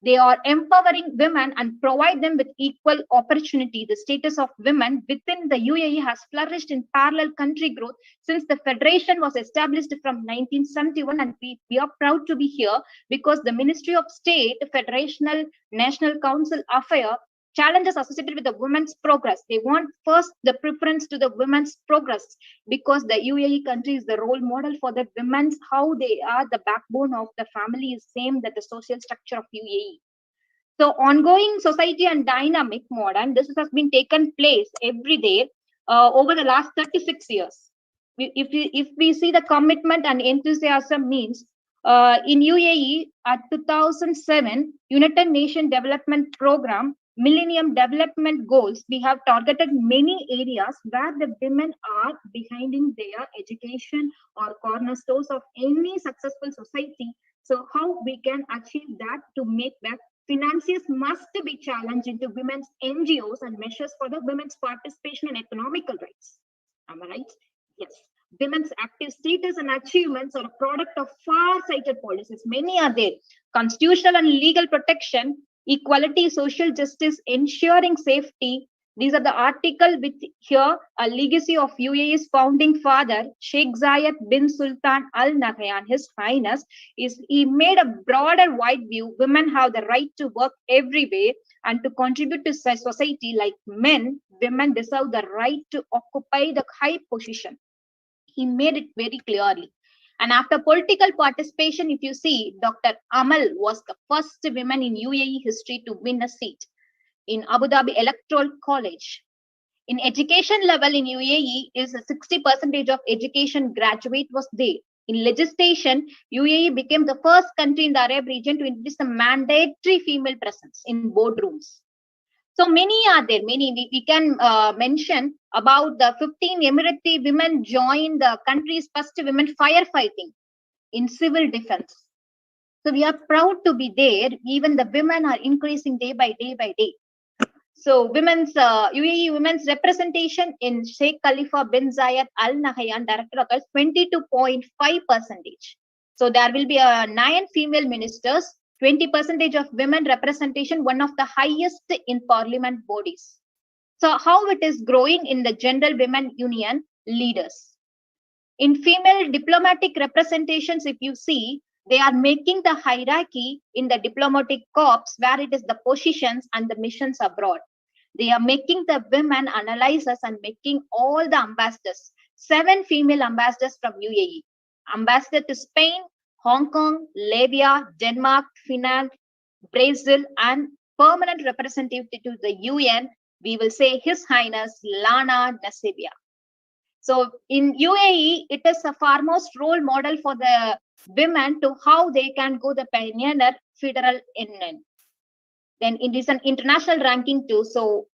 they are empowering women and provide them with equal opportunity. The status of women within the UAE has flourished in parallel country growth since the federation was established from 1971, and we are proud to be here because the Ministry of State, Federational National Council Affair challenges associated with the women's progress. They want first the preference to the women's progress because the UAE country is the role model for the women's, how they are the backbone of the family is same that the social structure of UAE. So ongoing society and dynamic modern, this has been taken place every day over the last 36 years. If we see the commitment and enthusiasm means in UAE at 2007 United Nations Development Program Millennium Development Goals, we have targeted many areas where the women are behind in their education or cornerstones of any successful society. So how we can achieve that to make that financiers must be challenged into women's NGOs and measures for the women's participation in economical rights. Am I right? Yes. Women's active status and achievements are a product of far-sighted policies. Many are there. Constitutional and legal protection, equality, social justice, ensuring safety. These are the article with here a legacy of UAE's founding father, Sheikh Zayed bin Sultan Al Nahyan, His Highness, is he made a broader wide view. Women have the right to work every way and to contribute to society like men. Women deserve the right to occupy the high position. He made it very clearly. And after political participation, if you see, Dr. Amal was the first woman in UAE history to win a seat in Abu Dhabi Electoral College. In education level in UAE, is a 60% of education graduate was there. In legislation, UAE became the first country in the Arab region to introduce a mandatory female presence in boardrooms. So many are there, many. We can mention about the 15 Emirati women joined the country's first women firefighting in civil defense. So we are proud to be there. Even the women are increasing day by day by day. So women's UAE women's representation in Sheikh Khalifa bin Zayed Al Nahyan Director of 22.5%. So there will be 9 female ministers, 20% of women representation, one of the highest in parliament bodies. So how it is growing in the General Women Union leaders. In female diplomatic representations, if you see, they are making the hierarchy in the diplomatic corps where it is the positions and the missions abroad. They are making the women analyzers and making all the ambassadors, 7 female ambassadors from UAE, ambassador to Spain, Hong Kong, Libya, Denmark, Finland, Brazil, and permanent representative to the UN, we will say His Highness Lana Nasibia. So in UAE, it is a foremost role model for the women to how they can go the pioneer federal union. Then it is an international ranking too. So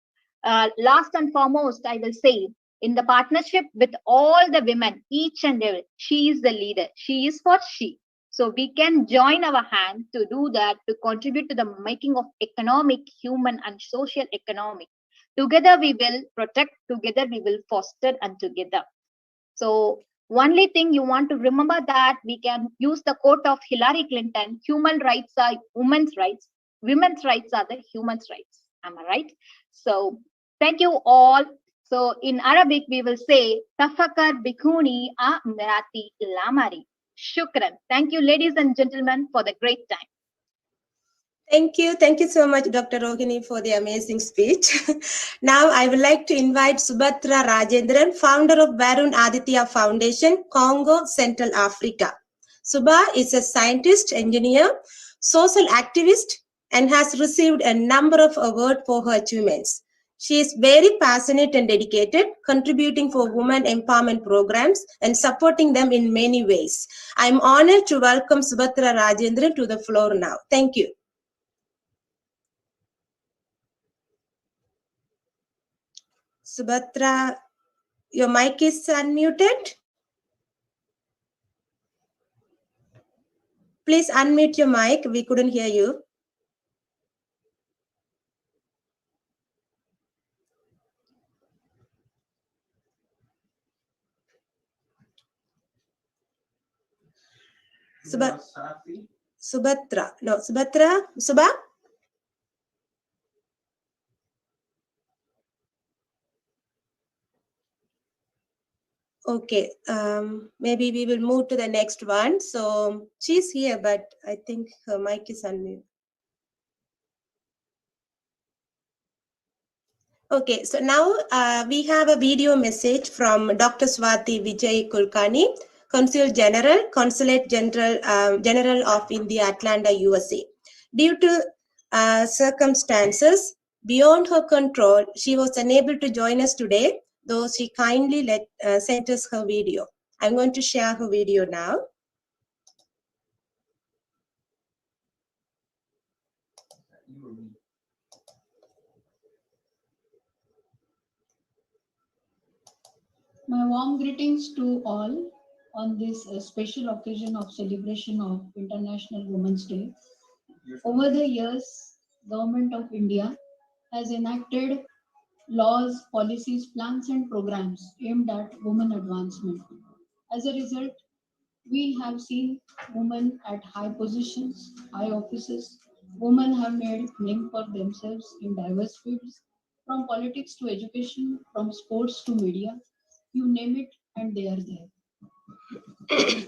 last and foremost, I will say, in the partnership with all the women, each and every, she is the leader. She is for she. So we can join our hand to do that, to contribute to the making of economic, human, and social economic. Together we will protect, together we will foster, and together. So only thing you want to remember that we can use the quote of Hillary Clinton, human rights are women's rights, women's rights are the human's rights. Am I right? So thank you all. So in Arabic, we will say, Tafakar Bikuni a Mirati Lamari. Shukran. Thank you, ladies and gentlemen, for the great time. Thank you. Thank you so much, Dr. Rohini, for the amazing speech. Now, I would like to invite Subhatra Rajendran, founder of Varun Aditya Foundation, Congo, Central Africa. Subha is a scientist, engineer, social activist, and has received a number of awards for her achievements. She is very passionate and dedicated, contributing for women empowerment programs and supporting them in many ways. I am honored to welcome Subhatra Rajendran to the floor now. Thank you. Subhatra, your mic is unmuted. Please unmute your mic. We couldn't hear you. Subhatra. No, Subhatra. Subha? Okay. Maybe we will move to the next one. So she's here, but I think her mic is unmuted. Okay, so now we have a video message from Dr. Swati Vijay Kulkarni, Consulate General of India, Atlanta, USA. Due to circumstances beyond her control, she was unable to join us today, though she kindly sent us her video. I'm going to share her video now. My warm greetings to all on this special occasion of celebration of International Women's Day. Over the years, Government of India has enacted laws, policies, plans and programs aimed at women advancement. As a result, we have seen women at high positions, high offices. Women have made name for themselves in diverse fields, from politics to education, from sports to media. You name it, and they are there.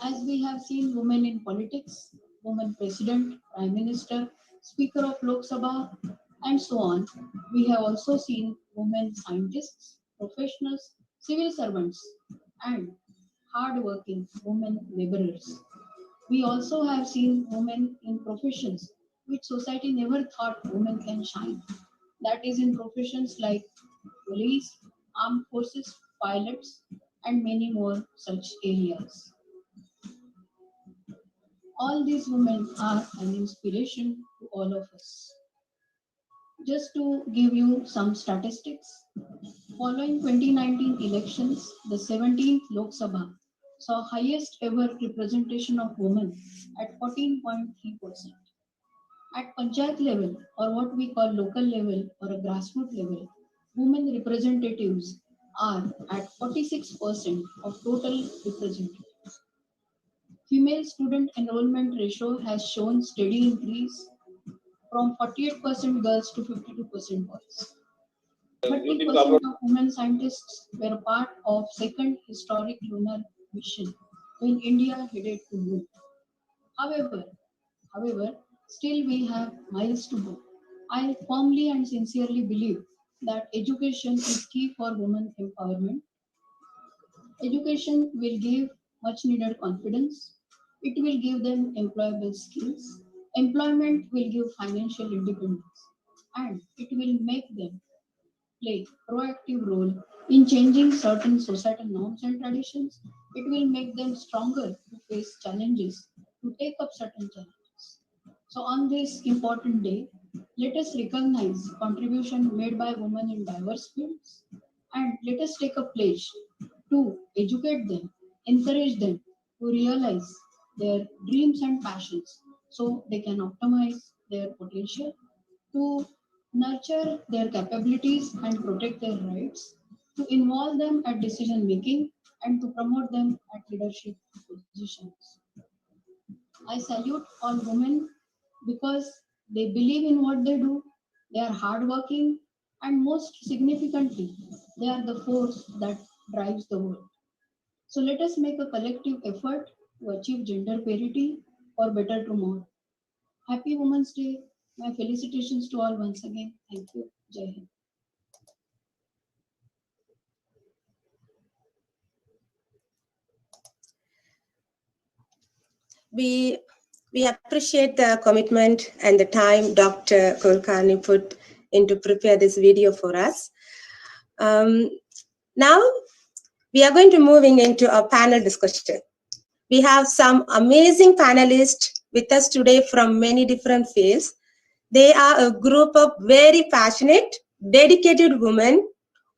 As we have seen women in politics, women president, prime minister, speaker of Lok Sabha, and so on, we have also seen women scientists, professionals, civil servants, and hard-working women laborers. We also have seen women in professions which society never thought women can shine. That is in professions like police, armed forces, pilots, and many more such areas. All these women are an inspiration to all of us. Just to give you some statistics, following 2019 elections, the 17th Lok Sabha saw highest ever representation of women at 14.3%. At Panchayat level, or what we call local level or a grassroots level, women representatives are at 46% of total representatives. Female student enrollment ratio has shown steady increase from 48% girls to 52% boys. 30% of women scientists were part of second historic lunar mission when India headed to moon. However, still we have miles to go. I firmly and sincerely believe that education is key for women empowerment. Education will give much needed confidence. It will give them employable skills. Employment will give financial independence. And it will make them play a proactive role in changing certain societal norms and traditions. It will make them stronger to face challenges, to take up certain challenges. So on this important day, let us recognize contribution made by women in diverse fields, and let us take a pledge to educate them, encourage them to realize their dreams and passions so they can optimize their potential, to nurture their capabilities and protect their rights, to involve them at decision making, and to promote them at leadership positions. I salute all women because they believe in what they do, they are hardworking, and most significantly, they are the force that drives the world. So let us make a collective effort to achieve gender parity for better tomorrow. Happy Women's Day. My felicitations to all once again. Thank you. Jai Hind. We appreciate the commitment and the time Dr. Kulkarni put in to prepare this video for us. Now, we are going to moving into our panel discussion. We have some amazing panelists with us today from many different fields. They are a group of very passionate, dedicated women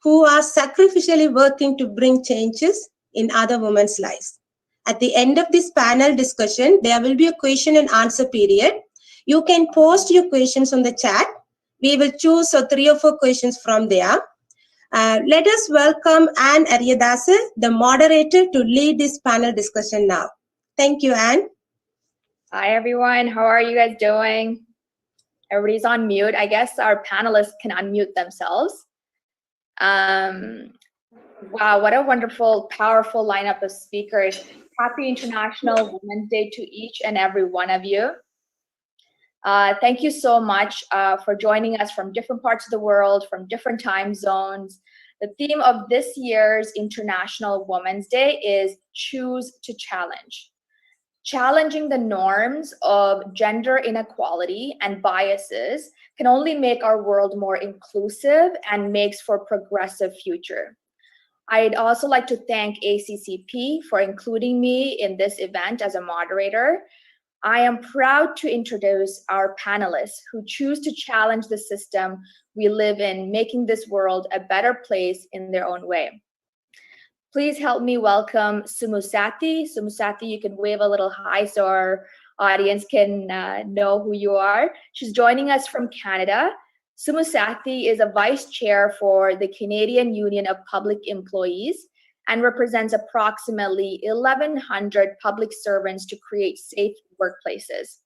who are sacrificially working to bring changes in other women's lives. At the end of this panel discussion, there will be a question and answer period. You can post your questions on the chat. We will choose 3 or 4 questions from there. Let us welcome Anne Aryadasa, the moderator, to lead this panel discussion now. Thank you, Anne. Hi, everyone. How are you guys doing? Everybody's on mute. I guess our panelists can unmute themselves. Wow, what a wonderful, powerful lineup of speakers. Happy International Women's Day to each and every one of you. Thank you so much for joining us from different parts of the world, from different time zones. The theme of this year's International Women's Day is Choose to Challenge. Challenging the norms of gender inequality and biases can only make our world more inclusive and makes for a progressive future. I'd also like to thank ACCP for including me in this event as a moderator. I am proud to introduce our panelists who choose to challenge the system we live in, making this world a better place in their own way. Please help me welcome Sumusati. Sumusati, you can wave a little hi so our audience can know who you are. She's joining us from Canada. Sumusati is a vice chair for the Canadian Union of Public Employees and represents approximately 1,100 public servants to create safe workplaces.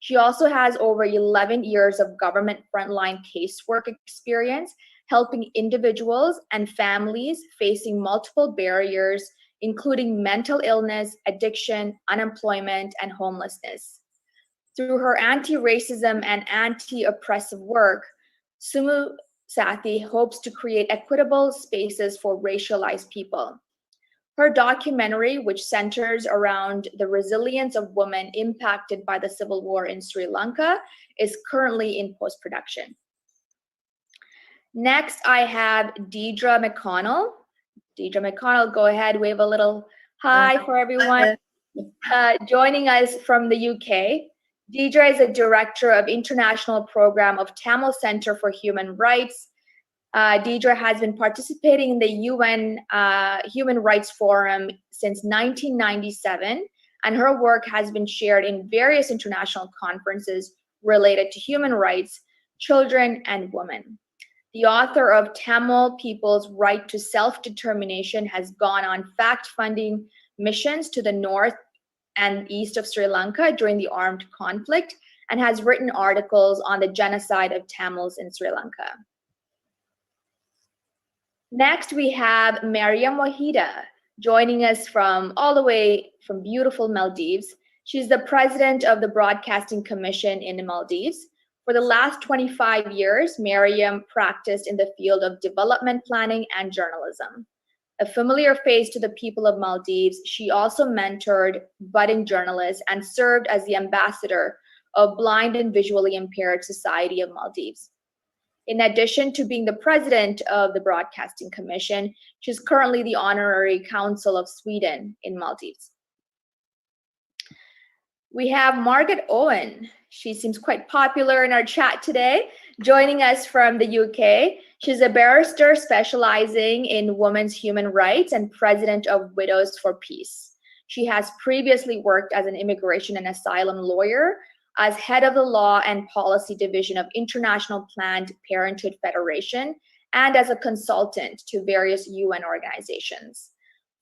She also has over 11 years of government frontline casework experience, helping individuals and families facing multiple barriers, including mental illness, addiction, unemployment, and homelessness. Through her anti-racism and anti-oppressive work, Sumusati hopes to create equitable spaces for racialized people. Her documentary, which centers around the resilience of women impacted by the civil war in Sri Lanka, is currently in post-production. Next, I have Deidre McConnell. Deidre McConnell, go ahead, wave a little hi for everyone. Joining us from the UK, Deidre is a director of International Program of Tamil Center for Human Rights. Deidre has been participating in the UN Human Rights Forum since 1997, and her work has been shared in various international conferences related to human rights, children, and women. The author of Tamil People's Right to Self-Determination has gone on fact-finding missions to the north and east of Sri Lanka during the armed conflict and has written articles on the genocide of Tamils in Sri Lanka. Next, we have Mariam Wahida joining us from all the way from beautiful Maldives. She's the president of the Broadcasting Commission in the Maldives. For the last 25 years, Mariam practiced in the field of development planning and journalism. A familiar face to the people of Maldives, she also mentored budding journalists and served as the ambassador of Blind and Visually Impaired Society of Maldives. In addition to being the president of the Broadcasting Commission, she's currently the honorary council of Sweden in Maldives. We have Margaret Owen. She seems quite popular in our chat today, joining us from the UK. She's a barrister specializing in women's human rights and president of Widows for Peace. She has previously worked as an immigration and asylum lawyer, as head of the Law and Policy Division of International Planned Parenthood Federation and as a consultant to various UN organizations.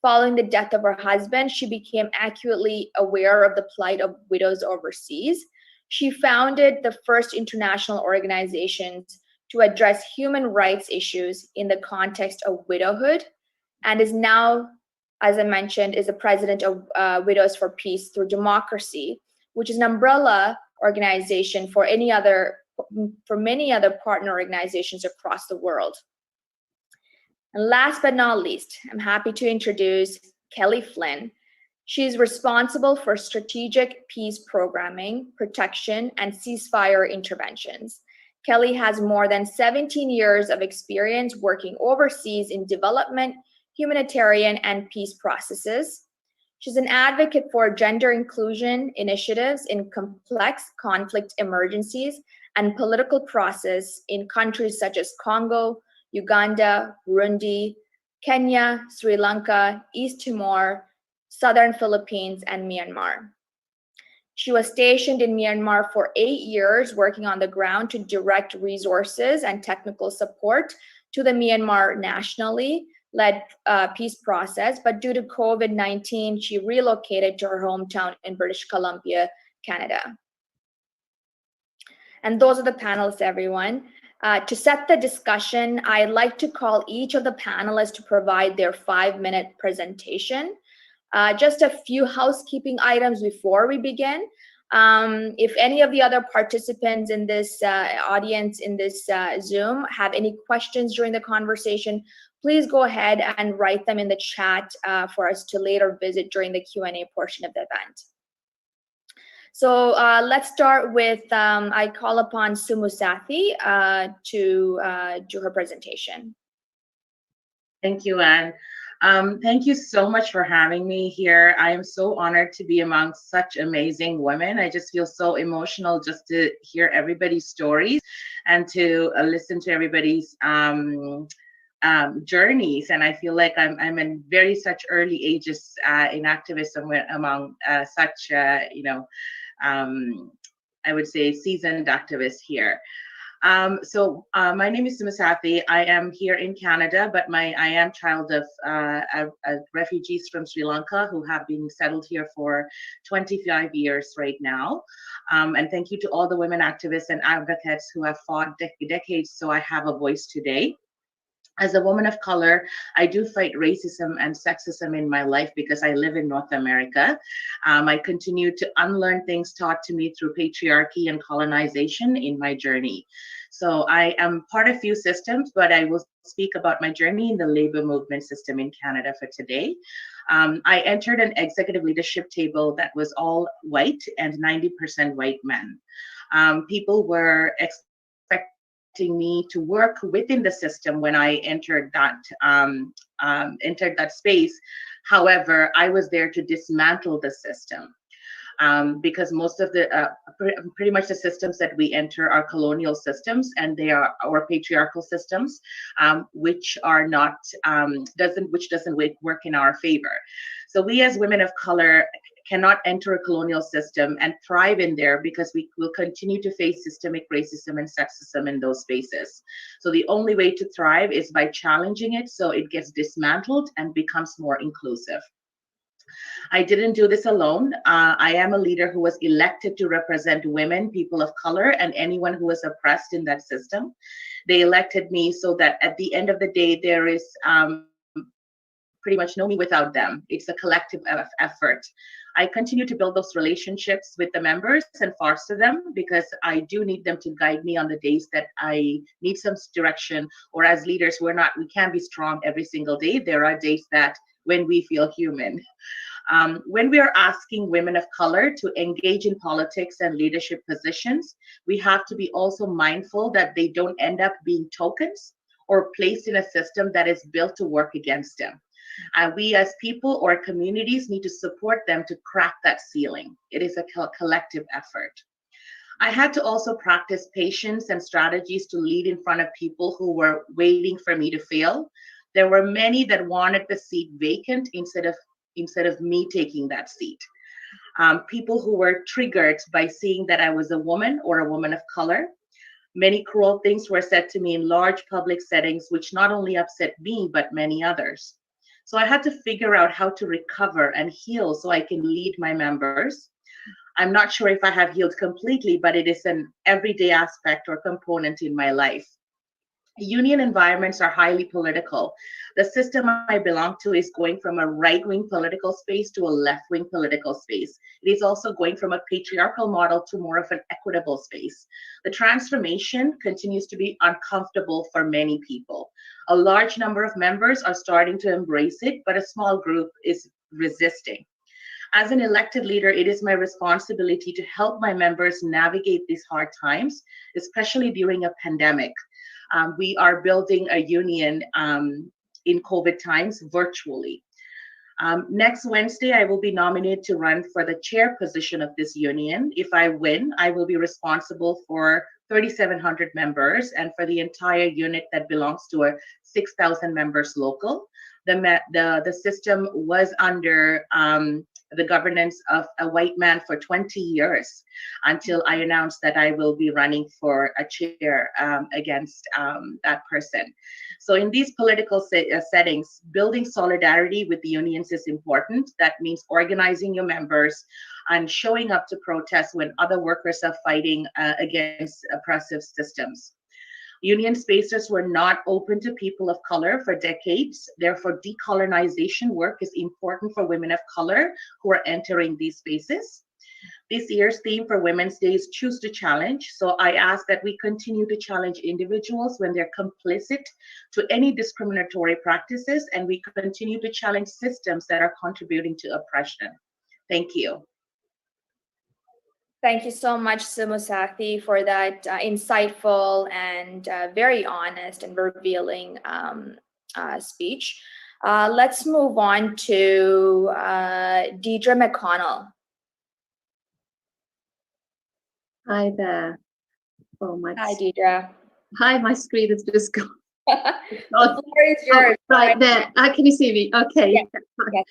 Following the death of her husband, she became acutely aware of the plight of widows overseas. She founded the first international organizations to address human rights issues in the context of widowhood, and is now, as I mentioned, is the president of Widows for Peace Through Democracy, which is an umbrella organization for many other partner organizations across the world. And last but not least, I'm happy to introduce Kelly Flynn. She's responsible for strategic peace programming, protection, and ceasefire interventions. Kelly has more than 17 years of experience working overseas in development, humanitarian, and peace processes. She's an advocate for gender inclusion initiatives in complex conflict emergencies and political process in countries such as Congo, Uganda, Burundi, Kenya, Sri Lanka, East Timor, Southern Philippines, and Myanmar. She was stationed in Myanmar for 8 years, working on the ground to direct resources and technical support to the Myanmar nationally led peace process, but due to COVID-19, she relocated to her hometown in British Columbia, Canada. And those are the panelists, everyone. To set the discussion, I'd like to call each of the panelists to provide their 5-minute presentation. Just a few housekeeping items before we begin. If any of the other participants in this audience in this Zoom have any questions during the conversation, please go ahead and write them in the chat for us to later visit during the Q&A portion of the event. So let's start with, I call upon Sumu Sathi to do her presentation. Thank you, Anne. Thank you so much for having me here. I am so honored to be among such amazing women. I just feel so emotional just to hear everybody's stories and to listen to everybody's journeys. And I feel like I'm in very such early ages in activism among such, I would say seasoned activists here. So my name is Sumu Sathi. I am here in Canada, but I am child of refugees from Sri Lanka who have been settled here for 25 years right now. And thank you to all the women activists and advocates who have fought decades so I have a voice today. As a woman of color, I do fight racism and sexism in my life because I live in North America. I continue to unlearn things taught to me through patriarchy and colonization in my journey. So I am part of few systems, but I will speak about my journey in the labor movement system in Canada for today. I entered an executive leadership table that was all white and 90% white men. People were expecting me to work within the system when I entered that space. However, I was there to dismantle the system because most of the pretty much the systems that we enter are colonial systems, and they are our patriarchal systems, which are not which doesn't work in our favor. So we as women of color cannot enter a colonial system and thrive in there because we will continue to face systemic racism and sexism in those spaces. So the only way to thrive is by challenging it so it gets dismantled and becomes more inclusive. I didn't do this alone. I am a leader who was elected to represent women, people of color, and anyone who was oppressed in that system. They elected me so that at the end of the day, there is pretty much no me without them. It's a collective effort. I continue to build those relationships with the members and foster them because I do need them to guide me on the days that I need some direction, or as leaders, we can't be strong every single day. There are days that when we feel human. When we are asking women of color to engage in politics and leadership positions, we have to be also mindful that they don't end up being tokens or placed in a system that is built to work against them. We as people or communities need to support them to crack that ceiling. It is a collective effort. I had to also practice patience and strategies to lead in front of people who were waiting for me to fail. There were many that wanted the seat vacant instead of me taking that seat. People who were triggered by seeing that I was a woman or a woman of color. Many cruel things were said to me in large public settings, which not only upset me, but many others. So I had to figure out how to recover and heal so I can lead my members. I'm not sure if I have healed completely, but it is an everyday aspect or component in my life. Union environments are highly political. The system I belong to is going from a right-wing political space to a left-wing political space. It is also going from a patriarchal model to more of an equitable space. The transformation continues to be uncomfortable for many people. A large number of members are starting to embrace it, but a small group is resisting. As an elected leader, it is my responsibility to help my members navigate these hard times, especially during a pandemic. We are building a union in COVID times virtually. Next Wednesday, I will be nominated to run for the chair position of this union. If I win, I will be responsible for 3,700 members and for the entire unit that belongs to a 6,000 members local. The system was under the governance of a white man for 20 years until I announced that I will be running for a chair against that person. So in these political settings, building solidarity with the unions is important. That means organizing your members and showing up to protest when other workers are fighting against oppressive systems. Union spaces were not open to people of color for decades. Therefore, decolonization work is important for women of color who are entering these spaces. This year's theme for Women's Day is Choose to Challenge. So I ask that we continue to challenge individuals when they're complicit to any discriminatory practices, and we continue to challenge systems that are contributing to oppression. Thank you. Thank you so much, Sumusakthi, for that insightful and very honest and revealing speech. Let's move on to Deidre McConnell. Hi there. Oh my. Hi, Deidre. Hi, my screen has just gone. The floor is yours. Right there. Can you see me? Okay. Yes,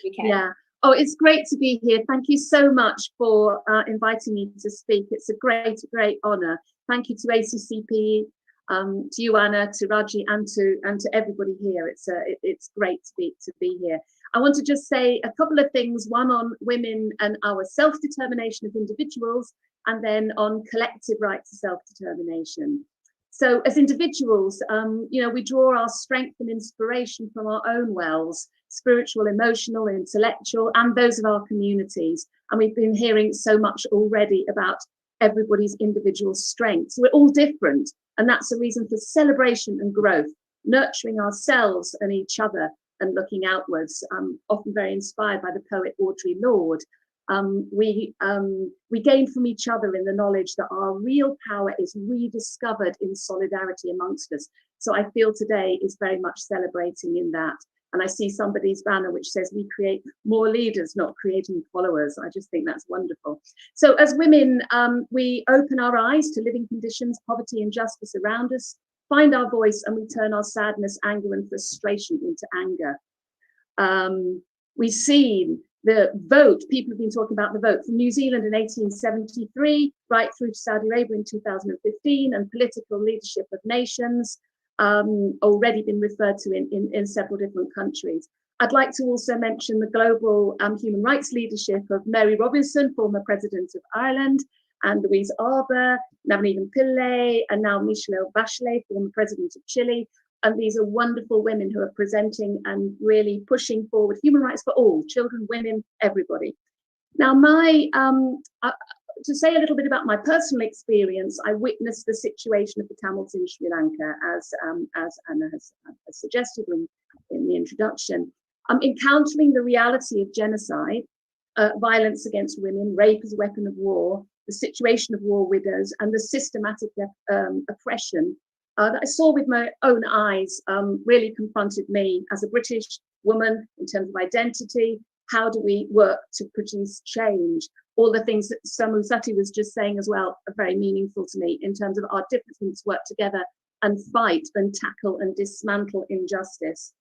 we can. Yeah. Oh, it's great to be here. Thank you so much for inviting me to speak. It's a great honor. Thank you to ACCP, to you, Anna, to Raji, and to everybody here. It's great to be here. I want to just say a couple of things. One on women and our self-determination of individuals, and then on collective right to self-determination. So as individuals, we draw our strength and inspiration from our own wells, spiritual, emotional, intellectual, and those of our communities. And we've been hearing so much already about everybody's individual strengths. We're all different, and that's a reason for celebration and growth, nurturing ourselves and each other and looking outwards. I'm often very inspired by the poet Audre Lorde. We gain from each other in the knowledge that our real power is rediscovered in solidarity amongst us. So I feel today is very much celebrating in that. And I see somebody's banner which says we create more leaders, not creating followers. I just think that's wonderful. So as women, we open our eyes to living conditions, poverty, injustice around us, find our voice, and we turn our sadness, anger, and frustration into anger. We've seen the vote, people have been talking about the vote from New Zealand in 1873, right through to Saudi Arabia in 2015, and political leadership of nations, already been referred to in several different countries. I'd like to also mention the global human rights leadership of Mary Robinson, former President of Ireland, and Louise Arbour, Navneet Pillay, and now Michelle Bachelet, former President of Chile. And these are wonderful women who are presenting and really pushing forward human rights for all, children, women, everybody. Now, to say a little bit about my personal experience, I witnessed the situation of the Tamils in Sri Lanka, as Anna has suggested in the introduction. Encountering the reality of genocide, violence against women, rape as a weapon of war, the situation of war widows, and the systematic oppression that I saw with my own eyes really confronted me as a British woman in terms of identity. How do we work to produce change? All the things that Sumusakthi was just saying as well are very meaningful to me in terms of our differences work together and fight and tackle and dismantle injustice.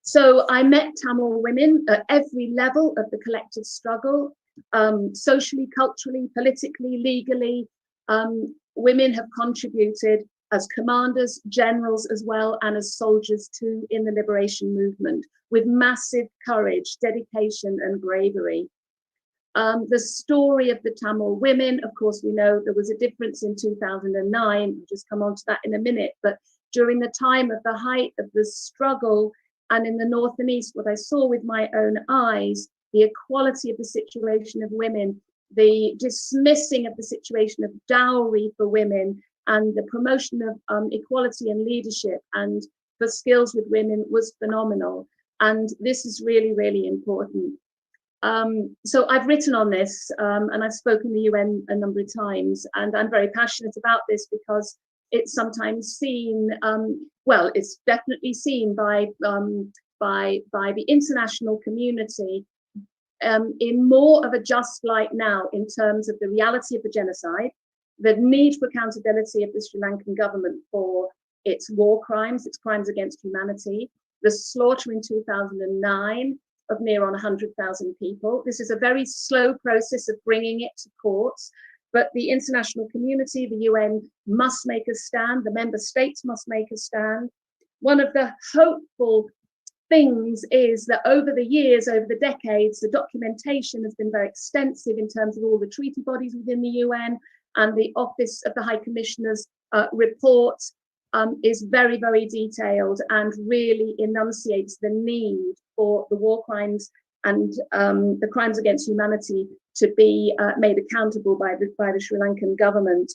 So I met Tamil women at every level of the collective struggle, socially, culturally, politically, legally. Women have contributed as commanders, generals as well, and as soldiers too in the liberation movement with massive courage, dedication, and bravery. The story of the Tamil women, of course, we know there was a difference in 2009. We'll just come on to that in a minute. But during the time of the height of the struggle, and in the North and East, what I saw with my own eyes, the equality of the situation of women, the dismissing of the situation of dowry for women, and the promotion of equality and leadership and for skills with women was phenomenal. And this is really, really important. So I've written on this and I've spoken to the UN a number of times, and I'm very passionate about this because it's sometimes seen, well, it's definitely seen by the international community in more of a just light now in terms of the reality of the genocide, the need for accountability of the Sri Lankan government for its war crimes, its crimes against humanity, the slaughter in 2009 of near on 100,000 people. This is a very slow process of bringing it to courts, but the international community, the UN, must make a stand, the member states must make a stand. One of the hopeful things is that over the years, over the decades, the documentation has been very extensive in terms of all the treaty bodies within the UN, and the Office of the High Commissioner's report is very, very detailed and really enunciates the need for the war crimes and the crimes against humanity to be made accountable by the Sri Lankan government.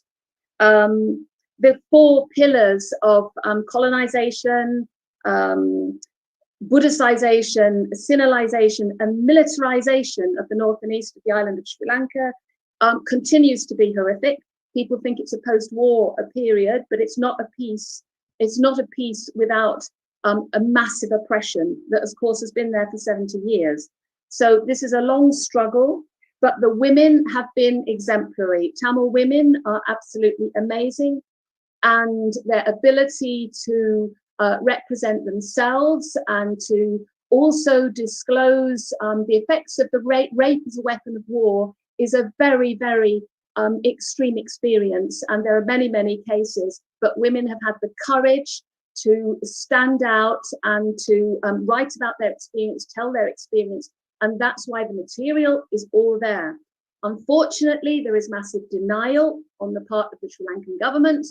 The 4 pillars of colonization, Buddhicization, Sinhalization, and militarization of the north and east of the island of Sri Lanka continues to be horrific. People think it's a post-war period, but it's not a peace. It's not a peace without a massive oppression that, of course, has been there for 70 years. So this is a long struggle, but the women have been exemplary. Tamil women are absolutely amazing, and their ability to represent themselves and to also disclose the effects of the rape as a weapon of war is a very, very extreme experience. And there are many, many cases, but women have had the courage to stand out and to write about their experience, tell their experience. And that's why the material is all there. Unfortunately, there is massive denial on the part of the Sri Lankan government.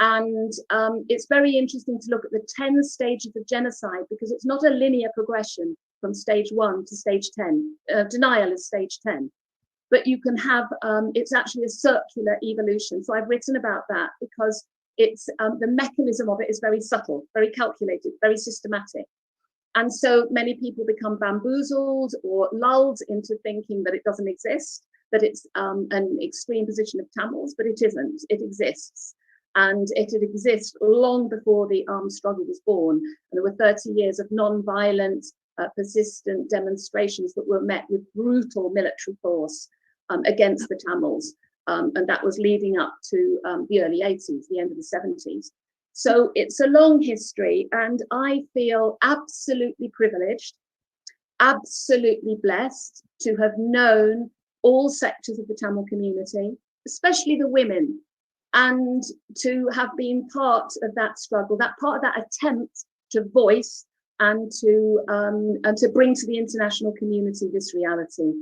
And it's very interesting to look at the 10 stages of genocide, because it's not a linear progression from stage 1 to stage 10. Denial is stage 10. But you can have, it's actually a circular evolution. So I've written about that because it's the mechanism of it is very subtle, very calculated, very systematic. And so many people become bamboozled or lulled into thinking that it doesn't exist, that it's an extreme position of Tamils, but it isn't, it exists. And it had existed long before the armed struggle was born. And there were 30 years of non-violent, persistent demonstrations that were met with brutal military force against the Tamils. And that was leading up to the early 80s, the end of the 70s. So it's a long history, and I feel absolutely privileged, absolutely blessed to have known all sectors of the Tamil community, especially the women, and to have been part of that struggle, that part of that attempt to voice and to bring to the international community this reality.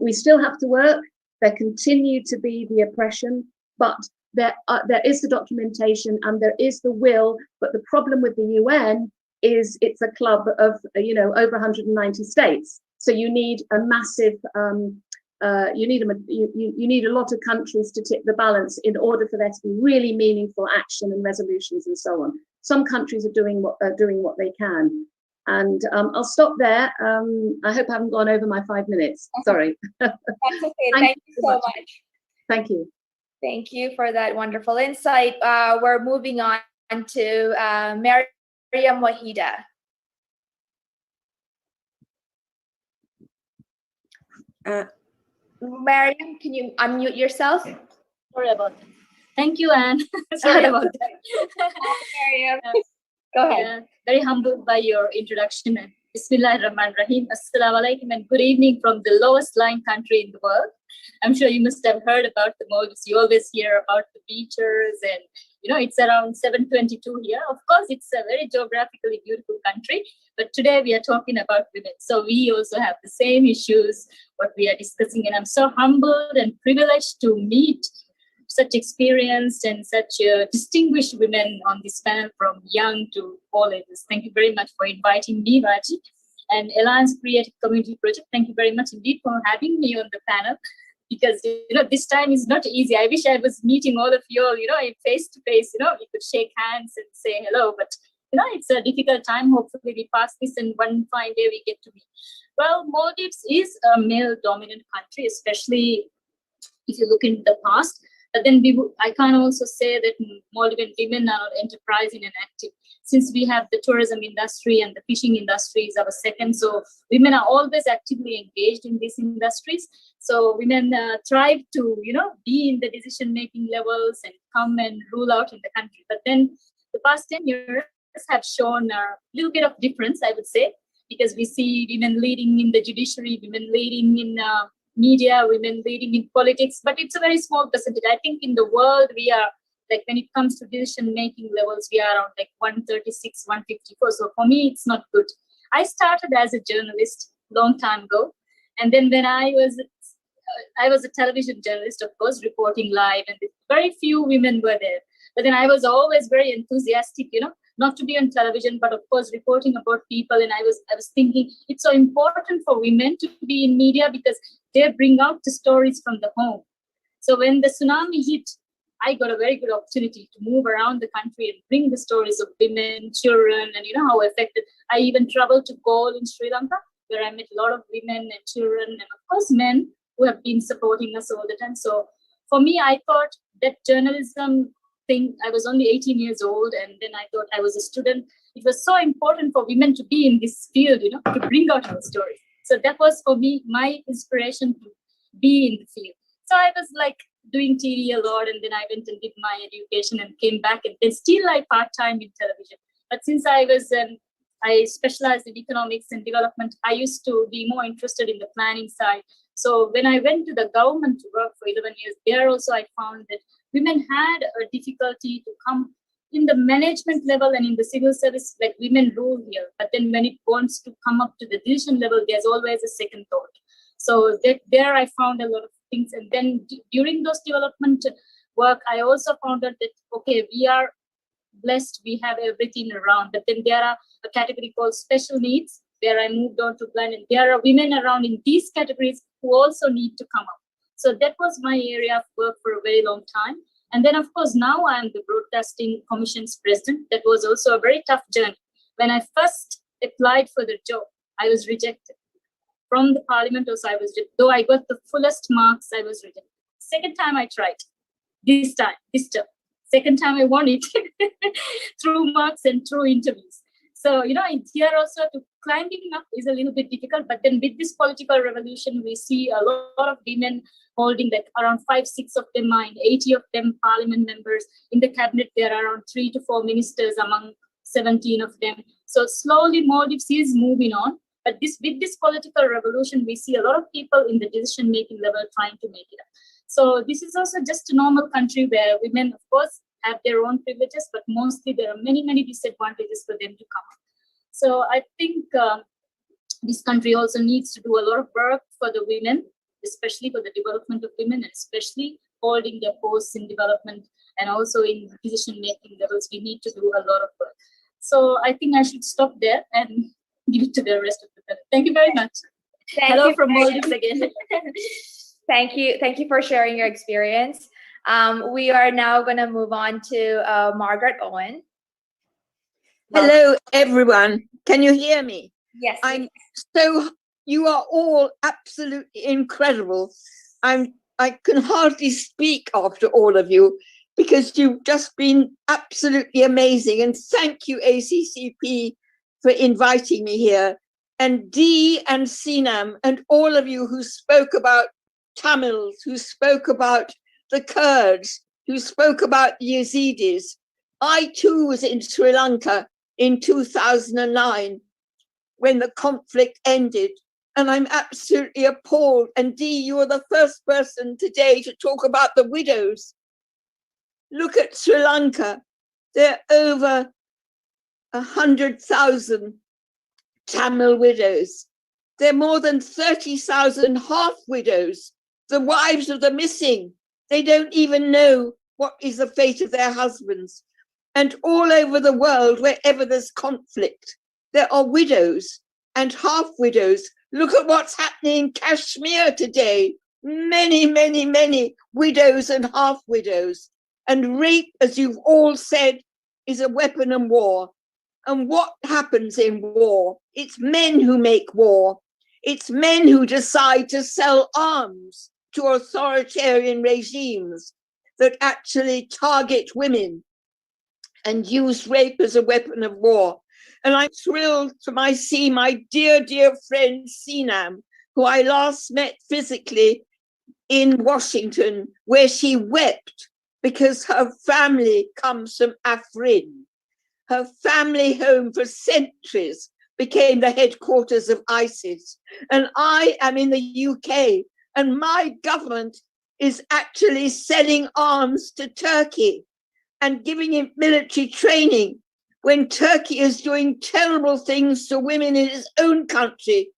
We still have to work. There continue to be the oppression, but there is the documentation and there is the will. But the problem with the UN is it's a club of over 190 states. So you need a massive you need a lot of countries to tip the balance in order for there to be really meaningful action and resolutions and so on. Some countries are doing what they can. And I'll stop there. I hope I haven't gone over my 5 minutes. Sorry. That's okay. Thank you so much. Thank you. Thank you for that wonderful insight. We're moving on to Mariam Wahida. Mariam, can you unmute yourself? Sorry about that. Thank you, Anne. Sorry about that. Mariam, go ahead. Very humbled by your introduction. Bismillahirrahmanirrahim. Assalamu alaikum and good evening from the lowest lying country in the world. I'm sure you must have heard about the Maldives. You always hear about the beaches and, it's around 7:22 here. Of course, it's a very geographically beautiful country, but today we are talking about women. So we also have the same issues, what we are discussing. And I'm so humbled and privileged to meet such experienced and such distinguished women on this panel from young to all ages. Thank you very much for inviting me, Raji. And Alliance Creative Community Project, thank you very much indeed for having me on the panel, because, this time is not easy. I wish I was meeting all of you all, face to face, we could shake hands and say hello, but, it's a difficult time. Hopefully we pass this and one fine day we get to meet. Well, Maldives is a male-dominant country, especially if you look in the past. But then I can also say that Maldivian women are enterprising and active. Since we have the tourism industry and the fishing industry is our second, so women are always actively engaged in these industries. So women thrive to, be in the decision-making levels and come and rule out in the country. But then the past 10 years have shown a little bit of difference, I would say, because we see women leading in the judiciary, women leading in media, women leading in politics, but it's a very small percentage. I think in the world, we are, like, when it comes to decision-making levels, we are around like 136, 154. So for me, it's not good. I started as a journalist long time ago. And then when I was a television journalist, of course, reporting live, and very few women were there. But then I was always very enthusiastic, not to be on television, but of course, reporting about people. And I was thinking it's so important for women to be in media because they bring out the stories from the home. So when the tsunami hit, I got a very good opportunity to move around the country and bring the stories of women, children, and how affected. I even traveled to Galle in Sri Lanka, where I met a lot of women and children, and of course, men who have been supporting us all the time. So for me, I thought that journalism thing, I was only 18 years old, and then I thought I was a student. It was so important for women to be in this field, to bring out our stories. So that was for me, my inspiration to be in the field. So I was like doing TV a lot, and then I went and did my education and came back, and then still I part-time in television. But since I specialized in economics and development, I used to be more interested in the planning side. So when I went to the government to work for 11 years, there also I found that women had a difficulty to come in the management level and in the civil service, like women rule here. But then when it wants to come up to the decision level, there's always a second thought. So there I found a lot of things. And then during those development work, I also found out that, okay, we are blessed, we have everything around. But then there are a category called special needs, where I moved on to plan. And there are women around in these categories who also need to come up. So that was my area of work for a very long time. And then, of course, now I'm the Broadcasting Commission's president. That was also a very tough journey. When I first applied for the job, I was rejected. From the parliament also, I was rejected. Though I got the fullest marks, I was rejected. Second time I tried. This term. Second time I won it through marks and through interviews. So, here also to climbing up is a little bit difficult, but then with this political revolution, we see a lot of women holding, like around 5-6 of them are in 80 of them parliament members. In the cabinet, there are around 3 to 4 ministers among 17 of them. So slowly Maldives is moving on, but with this political revolution, we see a lot of people in the decision-making level trying to make it up. So this is also just a normal country where women, of course, have their own privileges, but mostly there are many, many disadvantages for them to come up. So I think this country also needs to do a lot of work for the women, especially for the development of women, and especially holding their posts in development and also in decision-making levels. We need to do a lot of work. So I think I should stop there and give it to the rest of the panel. Thank you very much. Hello from Maldives again. Thank you for sharing your experience. We are now going to move on to Margaret Owen. Hello, everyone. Can you hear me? Yes. You are all absolutely incredible. I can hardly speak after all of you because you've just been absolutely amazing. And thank you, ACCP, for inviting me here. And Dee and Sinam and all of you who spoke about Tamils, who spoke about the Kurds, who spoke about Yazidis. I too was in Sri Lanka in 2009. when the conflict ended. And I'm absolutely appalled. And Dee, you are the first person today to talk about the widows. Look at Sri Lanka. There are over 100,000 Tamil widows. There are more than 30,000 half widows, the wives of the missing. They don't even know what is the fate of their husbands. And all over the world, wherever there's conflict, there are widows and half widows. Look at what's happening in Kashmir today. Many, many, many widows and half widows. And rape, as you've all said, is a weapon of war. And what happens in war? It's men who make war. It's men who decide to sell arms to authoritarian regimes that actually target women and use rape as a weapon of war. And I'm thrilled to see my dear, dear friend Sinam, who I last met physically in Washington, where she wept because her family comes from Afrin. Her family home for centuries became the headquarters of ISIS. And I am in the UK, and my government is actually selling arms to Turkey and giving it military training when Turkey is doing terrible things to women in its own country.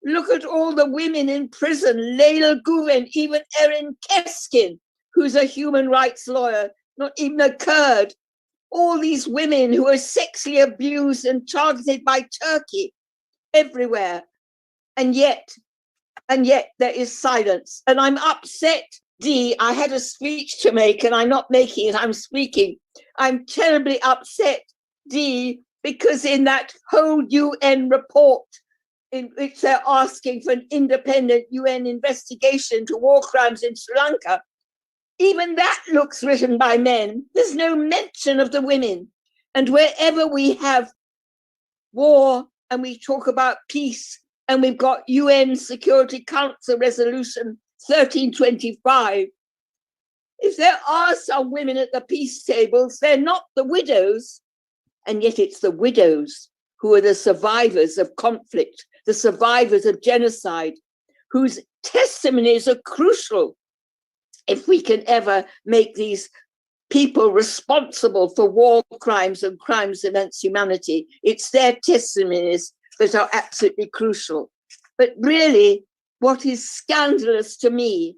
Look at all the women in prison, Leyla Guven, even Erin Keskin, who's a human rights lawyer, not even a Kurd. All these women who are sexually abused and targeted by Turkey everywhere. And yet there is silence. And I'm upset, Dee. I had a speech to make and I'm not making it, I'm speaking. I'm terribly upset, Dee, because in that whole UN report in which they're asking for an independent UN investigation to war crimes in Sri Lanka, even that looks written by men. There's no mention of the women. And wherever we have war and we talk about peace, and we've got UN Security Council Resolution 1325, if there are some women at the peace tables, they're not the widows. And yet it's the widows who are the survivors of conflict, the survivors of genocide, whose testimonies are crucial if we can ever make these people responsible for war crimes and crimes against humanity. It's their testimonies that are absolutely crucial. But really, what is scandalous to me,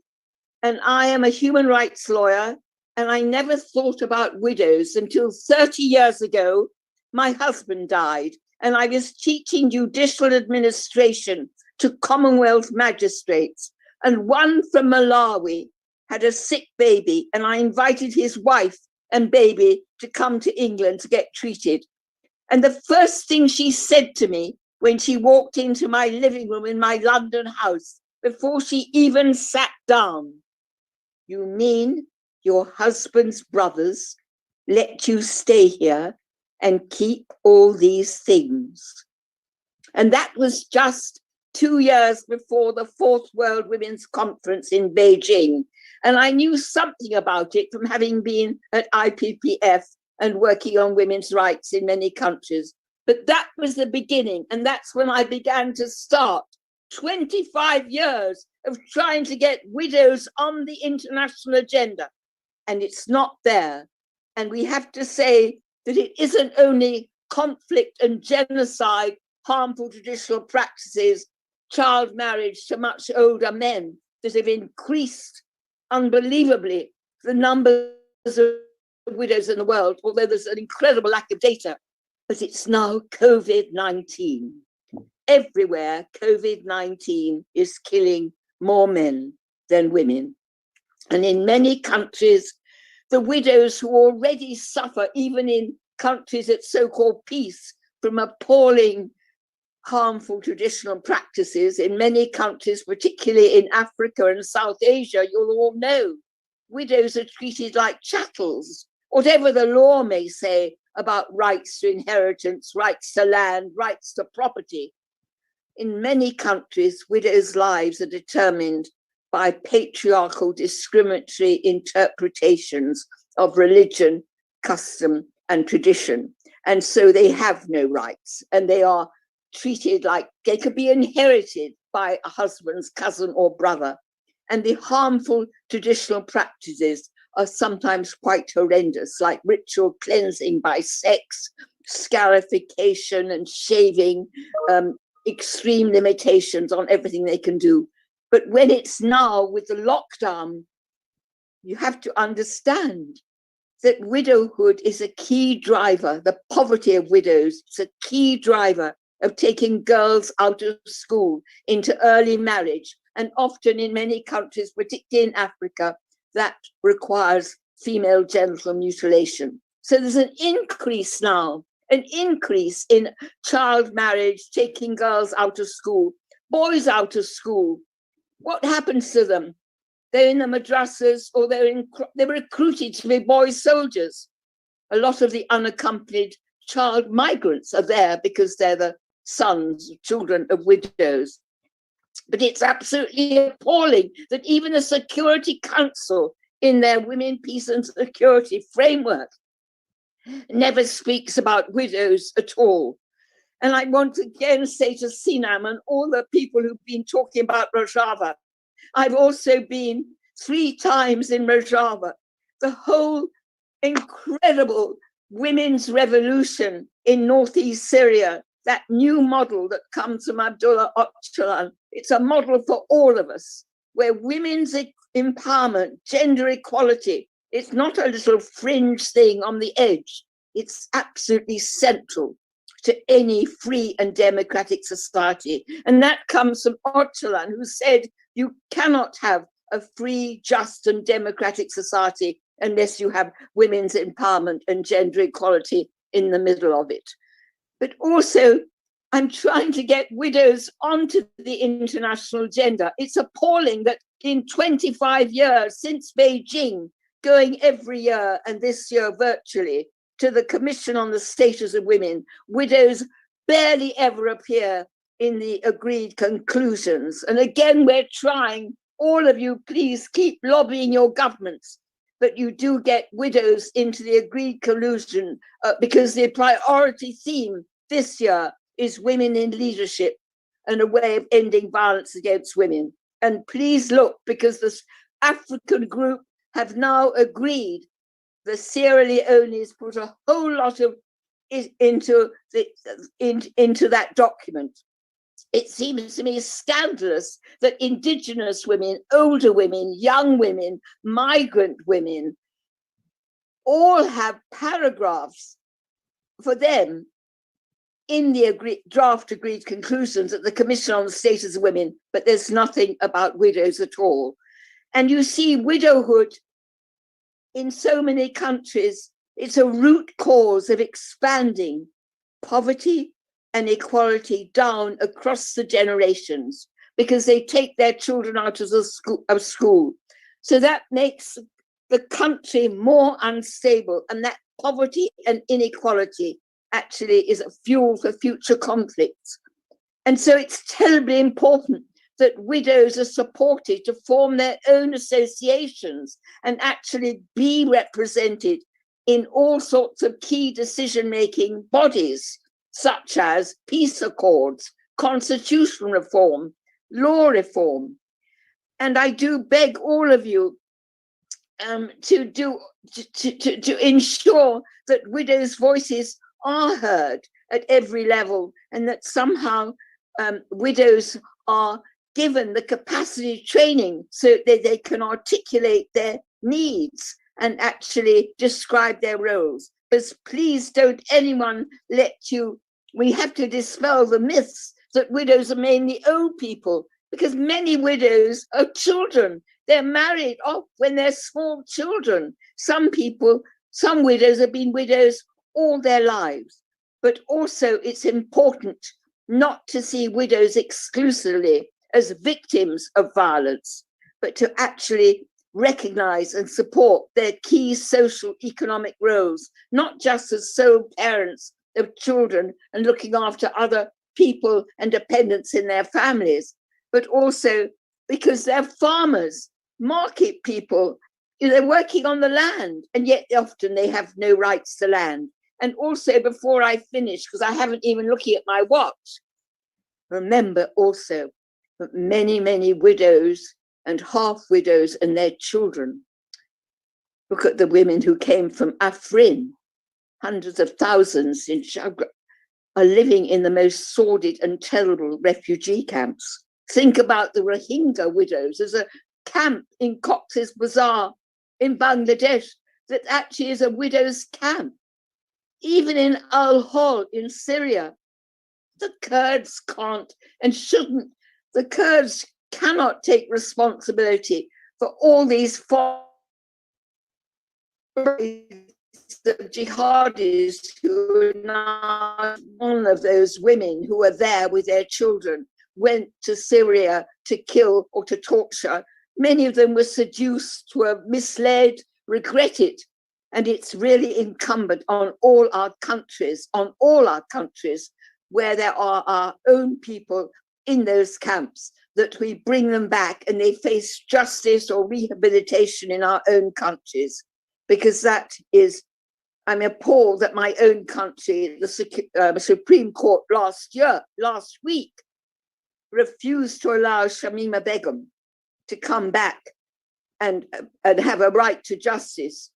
and I am a human rights lawyer, and I never thought about widows until 30 years ago, my husband died, and I was teaching judicial administration to Commonwealth magistrates, and one from Malawi had a sick baby, and I invited his wife and baby to come to England to get treated. And the first thing she said to me when she walked into my living room in my London house, before she even sat down, "You mean your husband's brothers let you stay here and keep all these things?" And that was just 2 years before the Fourth World Women's Conference in Beijing. And I knew something about it from having been at IPPF and working on women's rights in many countries. But that was the beginning. And that's when I began to start 25 years of trying to get widows on the international agenda. And it's not there. And we have to say that it isn't only conflict and genocide, harmful traditional practices, child marriage to much older men that have increased unbelievably the numbers of widows in the world, although there's an incredible lack of data. But it's now COVID-19. Everywhere, COVID-19 is killing more men than women. And in many countries, the widows who already suffer, even in countries at so-called peace, from appalling harmful traditional practices in many countries, particularly in Africa and South Asia, you'll all know, widows are treated like chattels, whatever the law may say about rights to inheritance, rights to land, rights to property. In many countries, widows' lives are determined by patriarchal discriminatory interpretations of religion, custom, and tradition. And so they have no rights, and they are treated like they could be inherited by a husband's cousin or brother. And the harmful traditional practices are sometimes quite horrendous, like ritual cleansing by sex, scarification and shaving, extreme limitations on everything they can do. But when it's now with the lockdown, you have to understand that widowhood is a key driver. The poverty of widows is a key driver of taking girls out of school into early marriage. And often in many countries, particularly in Africa, that requires female genital mutilation. So there's an increase now, an increase in child marriage, taking girls out of school, boys out of school. What happens to them? They're in the madrasas, or they're recruited to be boy soldiers. A lot of the unaccompanied child migrants are there because they're the sons, children of widows. But it's absolutely appalling that even the Security Council, in their Women, Peace and Security framework, never speaks about widows at all. And I want to again say to Sinam and all the people who've been talking about Rojava, I've also been 3 times in Rojava. The whole incredible women's revolution in northeast Syria, that new model that comes from Abdullah Öcalan, it's a model for all of us, where women's empowerment, gender equality, it's not a little fringe thing on the edge. It's absolutely central to any free and democratic society. And that comes from Öcalan, who said, you cannot have a free, just and democratic society unless you have women's empowerment and gender equality in the middle of it. But also, I'm trying to get widows onto the international agenda. It's appalling that in 25 years since Beijing, going every year and this year virtually to the Commission on the Status of Women, widows barely ever appear in the agreed conclusions. And again, we're trying, all of you, please keep lobbying your governments that you do get widows into the agreed conclusion, because the priority theme this year is women in leadership and a way of ending violence against women. And please look, because this African group have now agreed, the Sierra Leone's put a whole lot of into that document. It seems to me scandalous that indigenous women, older women, young women, migrant women, all have paragraphs for them in the draft agreed conclusions at the Commission on the Status of Women, but there's nothing about widows at all. And you see widowhood in so many countries, it's a root cause of expanding poverty and equality down across the generations, because they take their children out of school. So that makes the country more unstable, and that poverty and inequality actually is a fuel for future conflicts. And so it's terribly important that widows are supported to form their own associations and actually be represented in all sorts of key decision-making bodies, such as peace accords, constitutional reform, law reform. And I do beg all of you to ensure that widows' voices are heard at every level, and that somehow widows are given the capacity training so that they can articulate their needs and actually describe their roles. But please don't anyone let you, we have to dispel the myths that widows are mainly old people, because many widows are children. They're married off when they're small children. Some widows have been widows all their lives. But also it's important not to see widows exclusively as victims of violence, but to actually recognize and support their key social economic roles, not just as sole parents of children and looking after other people and dependents in their families, but also because they're farmers, market people, they're working on the land, and yet often they have no rights to land. And also, before I finish, because I haven't even looking at my watch, remember also that many, many widows and half widows and their children. Look at the women who came from Afrin, hundreds of thousands in Shagra, are living in the most sordid and terrible refugee camps. Think about the Rohingya widows. There's a camp in Cox's Bazar in Bangladesh that actually is a widow's camp. Even in Al-Hol in Syria, the Kurds can't and shouldn't. The Kurds cannot take responsibility for all these jihadis who are now one of those women who are there with their children, went to Syria to kill or to torture. Many of them were seduced, were misled, regret it. And it's really incumbent on all our countries, where there are our own people in those camps, that we bring them back and they face justice or rehabilitation in our own countries. Because that is, I'm appalled that my own country, the Supreme Court last week, refused to allow Shamima Begum to come back and have a right to justice.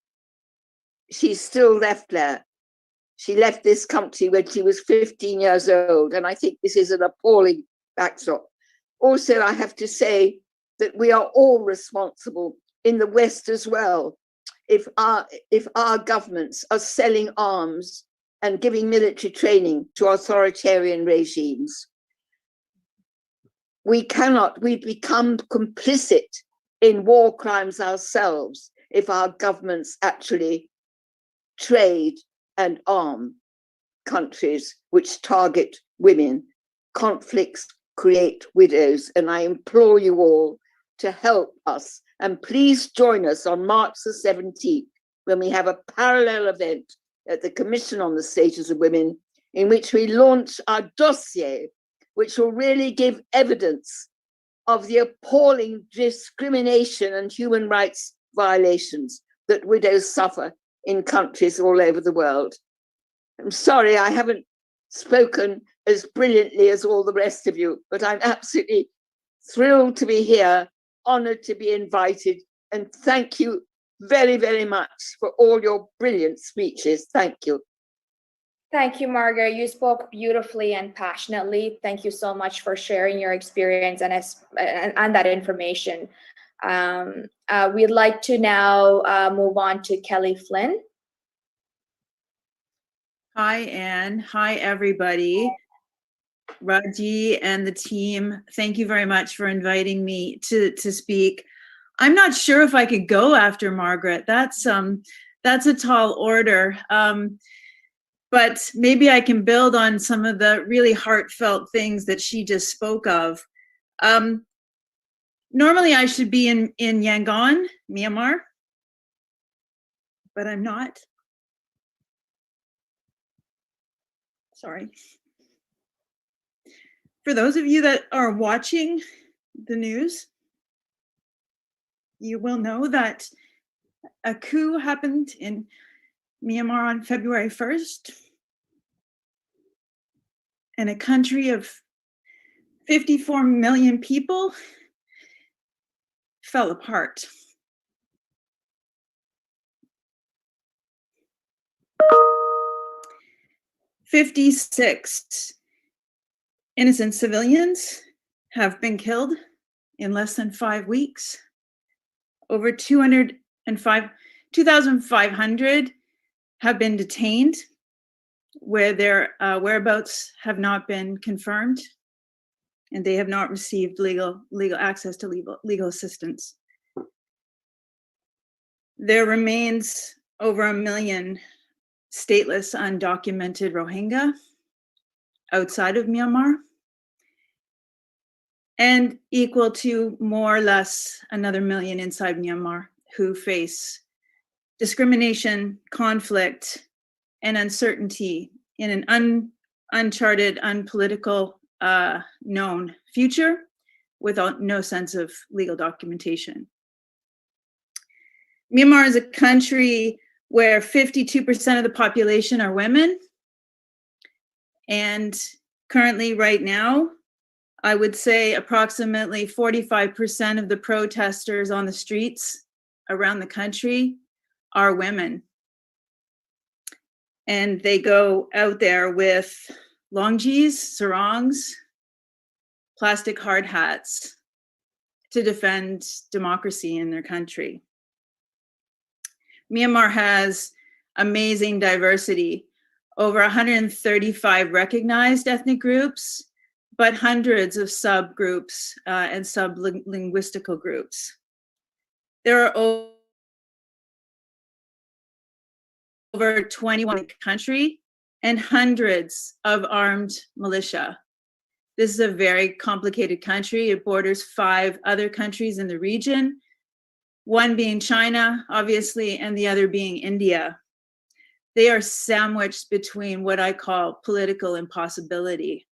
She's still left there. She left this country when she was 15 years old, and I think this is an appalling backdrop. Also, I have to say that we are all responsible in the West as well. If our governments are selling arms and giving military training to authoritarian regimes, we become complicit in war crimes ourselves if our governments actually trade and arm countries which target women. Conflicts create widows, and I implore you all to help us. And please join us on March the 17th, when we have a parallel event at the Commission on the Status of Women, in which we launch our dossier, which will really give evidence of the appalling discrimination and human rights violations that widows suffer in countries all over the world. I'm sorry I haven't spoken as brilliantly as all the rest of you, but I'm absolutely thrilled to be here, honored to be invited, and thank you very, very much for all your brilliant speeches. Thank you. Thank you, Margaret. You spoke beautifully and passionately. Thank you so much for sharing your experience and that information. We'd like to now move on to Kelly Flynn. Hi, Anne. Hi, everybody. Raji and the team, thank you very much for inviting me to speak. I'm not sure if I could go after Margaret. That's a tall order. But maybe I can build on some of the really heartfelt things that she just spoke of. Normally I should be in Yangon, Myanmar, but I'm not. Sorry. For those of you that are watching the news, you will know that a coup happened in Myanmar on February 1st, and a country of 54 million people fell apart. "56 innocent civilians have been killed in less than 5 weeks. Over 2,500 have been detained, where their whereabouts have not been confirmed, and they have not received legal access to legal assistance. There remains over 1 million stateless, undocumented Rohingya outside of Myanmar, and equal to more or less another 1 million inside Myanmar who face discrimination, conflict, and uncertainty in an uncharted, unpolitical, known future without no sense of legal documentation. Myanmar is a country where 52% of the population are women. And currently, right now, I would say approximately 45% of the protesters on the streets around the country are women. And they go out there with longies, sarongs, plastic hard hats to defend democracy in their country. Myanmar has amazing diversity, over 135 recognized ethnic groups, but hundreds of subgroups and sub-linguistical groups. There are over 21 in the country and hundreds of armed militia. This is a very complicated country. It borders 5 other countries in the region, one being China, obviously, and the other being India. They are sandwiched between what I call political impossibility.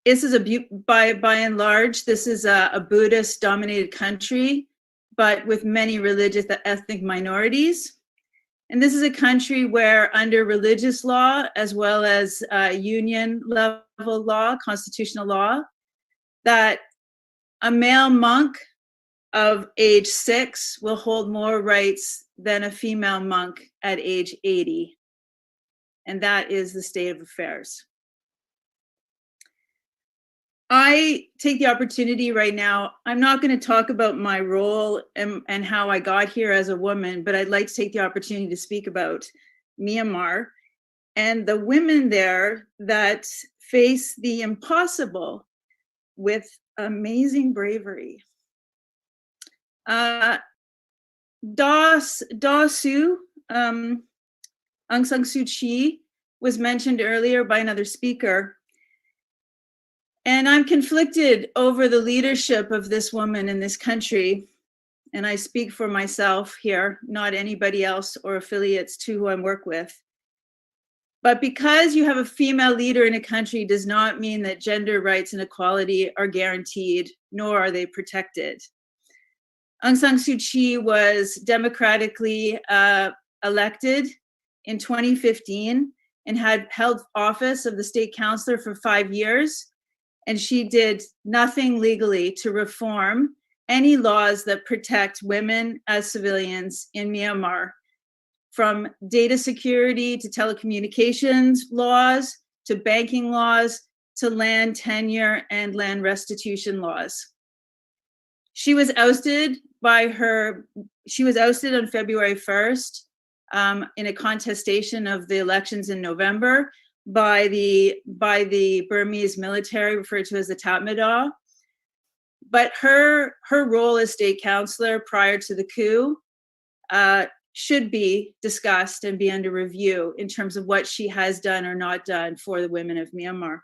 This is by and large, this is a Buddhist-dominated country, but with many religious ethnic minorities. And this is a country where under religious law, as well as union level law, constitutional law, that a male monk of age 6 will hold more rights than a female monk at age 80. And that is the state of affairs. I take the opportunity right now, I'm not going to talk about my role and how I got here as a woman, but I'd like to take the opportunity to speak about Myanmar and the women there that face the impossible with amazing bravery. Aung San Suu Kyi was mentioned earlier by another speaker. And I'm conflicted over the leadership of this woman in this country. And I speak for myself here, not anybody else or affiliates to who I work with. But because you have a female leader in a country does not mean that gender rights and equality are guaranteed, nor are they protected. Aung San Suu Kyi was democratically elected in 2015 and had held office of the state councilor for 5 years. And she did nothing legally to reform any laws that protect women as civilians in Myanmar, from data security to telecommunications laws, to banking laws, to land tenure and land restitution laws. She was ousted on February 1st in a contestation of the elections in November by the Burmese military, referred to as the Tatmadaw. But her role as state councilor prior to the coup should be discussed and be under review in terms of what she has done or not done for the women of Myanmar.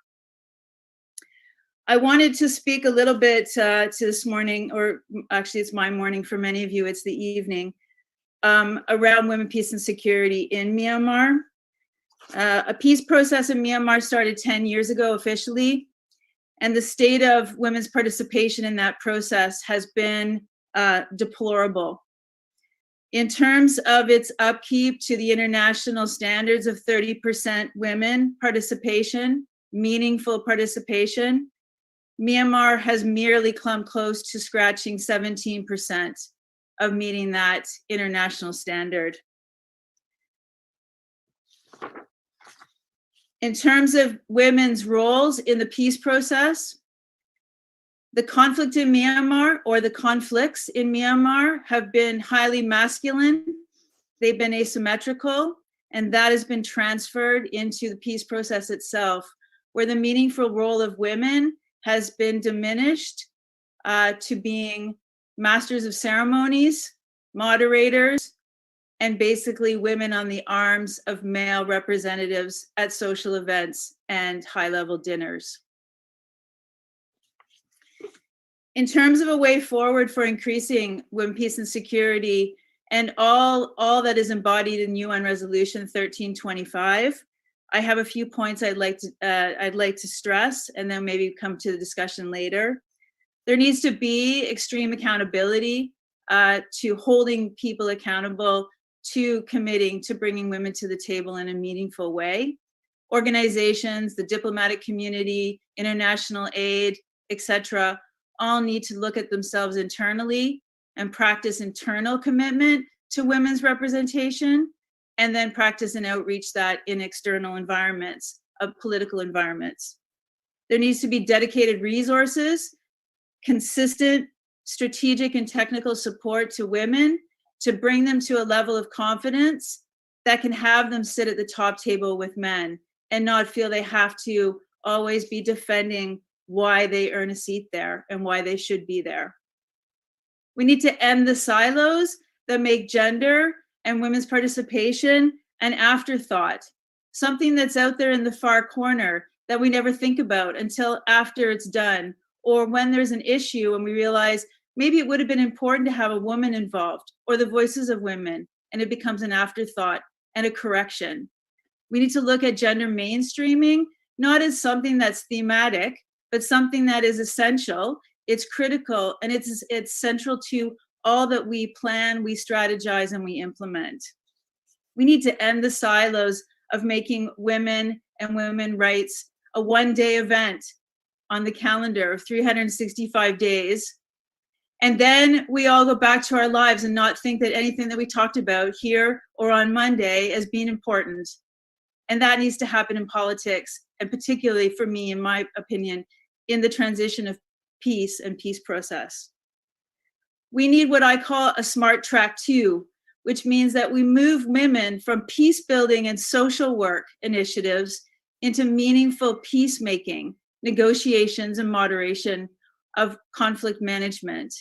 I wanted to speak a little bit to this morning, or actually it's my morning for many of you, it's the evening, around women, peace and security in Myanmar. A peace process in Myanmar started 10 years ago officially, and the state of women's participation in that process has been deplorable. In terms of its upkeep to the international standards of 30% women participation, meaningful participation, Myanmar has merely come close to scratching 17% of meeting that international standard. In terms of women's roles in the peace process, the conflict in Myanmar, or the conflicts in Myanmar, have been highly masculine. They've been asymmetrical, and that has been transferred into the peace process itself, where the meaningful role of women has been diminished to being masters of ceremonies, moderators, and basically women on the arms of male representatives at social events and high-level dinners. In terms of a way forward for increasing women, peace and security, and all that is embodied in UN Resolution 1325, I have a few points I'd like to stress, and then maybe come to the discussion later. There needs to be extreme accountability to holding people accountable to committing to bringing women to the table in a meaningful way. Organizations, the diplomatic community, international aid, etc., all need to look at themselves internally and practice internal commitment to women's representation, and then practice and outreach that in external environments, of political environments. There needs to be dedicated resources, consistent strategic and technical support to women to bring them to a level of confidence that can have them sit at the top table with men and not feel they have to always be defending why they earn a seat there and why they should be there. We need to end the silos that make gender and women's participation an afterthought, something that's out there in the far corner that we never think about until after it's done, or when there's an issue and we realize maybe it would have been important to have a woman involved or the voices of women, and it becomes an afterthought and a correction. We need to look at gender mainstreaming, not as something that's thematic, but something that is essential, it's critical, and it's central to all that we plan, we strategize, and we implement. We need to end the silos of making women and women's rights a one-day event on the calendar of 365 days. And then we all go back to our lives and not think that anything that we talked about here or on Monday is being important. And that needs to happen in politics, and particularly for me, in my opinion, in the transition of peace and peace process. We need what I call a smart track 2, which means that we move women from peace building and social work initiatives into meaningful peacemaking, negotiations, and moderation of conflict management.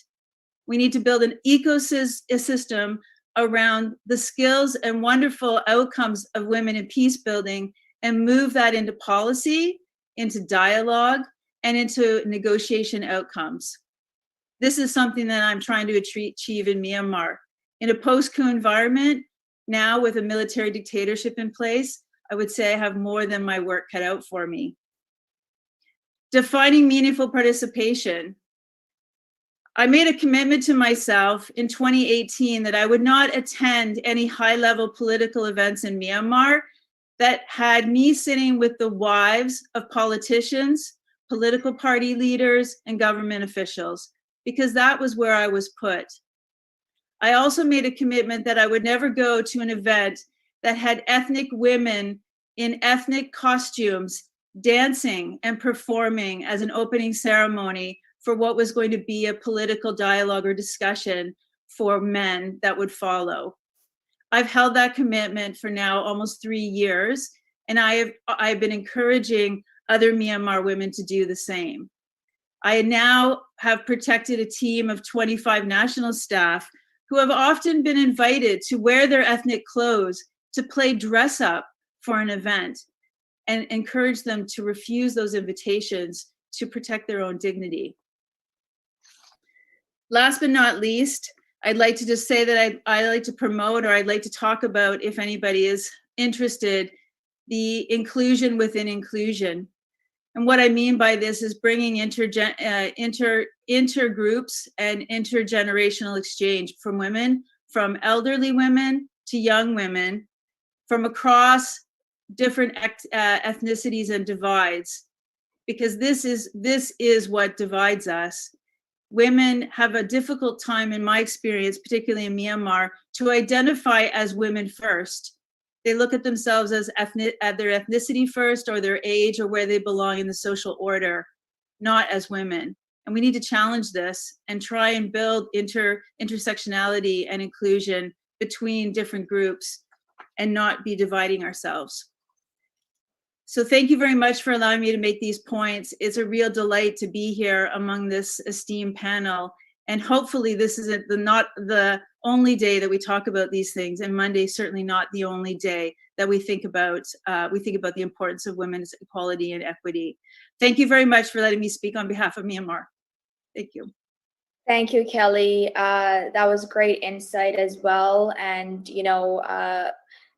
We need to build an ecosystem around the skills and wonderful outcomes of women in peace building and move that into policy, into dialogue, and into negotiation outcomes. This is something that I'm trying to achieve in Myanmar. In a post-coup environment, now with a military dictatorship in place, I would say I have more than my work cut out for me. Defining meaningful participation. I made a commitment to myself in 2018 that I would not attend any high-level political events in Myanmar that had me sitting with the wives of politicians, political party leaders, and government officials, because that was where I was put. I also made a commitment that I would never go to an event that had ethnic women in ethnic costumes dancing and performing as an opening ceremony for what was going to be a political dialogue or discussion for men that would follow. I've held that commitment for now almost 3 years, and I've been encouraging other Myanmar women to do the same. I now have protected a team of 25 national staff who have often been invited to wear their ethnic clothes to play dress up for an event, and encourage them to refuse those invitations to protect their own dignity. Last but not least, I'd like to just say that I like to promote, or I'd like to talk about, if anybody is interested, the inclusion within inclusion. And what I mean by this is bringing intergroups and intergenerational exchange from women, from elderly women to young women, from across different ethnicities and divides, because this is what divides us. Women have a difficult time, in my experience, particularly in Myanmar, to identify as women first. They look at themselves as their ethnicity first, or their age, or where they belong in the social order, not as women. And we need to challenge this and try and build intersectionality and inclusion between different groups and not be dividing ourselves. So thank you very much for allowing me to make these points. It's a real delight to be here among this esteemed panel. And hopefully this isn't not the only day that we talk about these things, and Monday certainly not the only day that we think about the importance of women's equality and equity. Thank you very much for letting me speak on behalf of Myanmar. Thank you. Thank you, Kelly. That was great insight as well. And,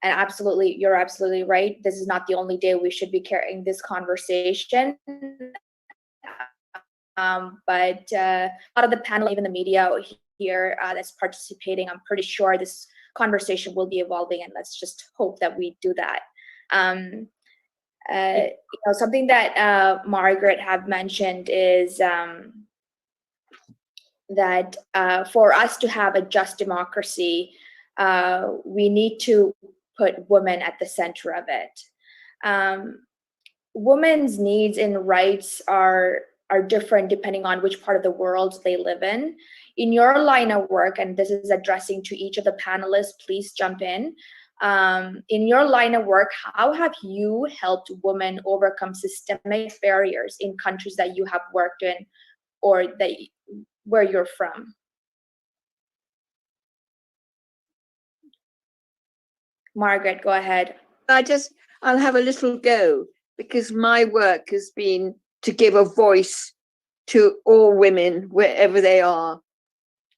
and absolutely, you're absolutely right. This is not the only day we should be carrying this conversation. But a lot of the panel, even the media here that's participating, I'm pretty sure this conversation will be evolving, and let's just hope that we do that. Something that Margaret have mentioned is that for us to have a just democracy, we need to put women at the center of it. Women's needs and rights are different depending on which part of the world they live in. In your line of work, and this is addressing to each of the panelists, please jump in. In your line of work, how have you helped women overcome systemic barriers in countries that you have worked in or where you're from? Margaret, go ahead. I'll have a little go, because my work has been to give a voice to all women wherever they are,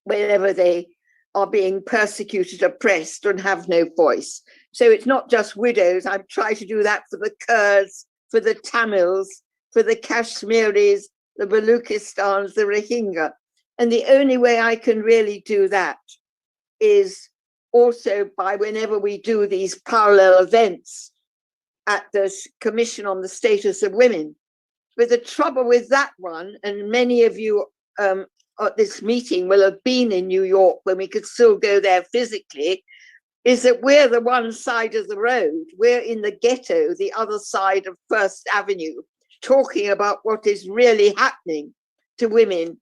wherever they are being persecuted, oppressed, and have no voice. So it's not just widows. I've tried to do that for the Kurds, for the Tamils, for the Kashmiris, the Baluchistans, the Rohingya. And the only way I can really do that is also by whenever we do these parallel events at the Commission on the Status of Women. But the trouble with that one, and many of you at this meeting will have been in New York when we could still go there physically, is that we're the one side of the road. We're in the ghetto, the other side of First Avenue, talking about what is really happening to women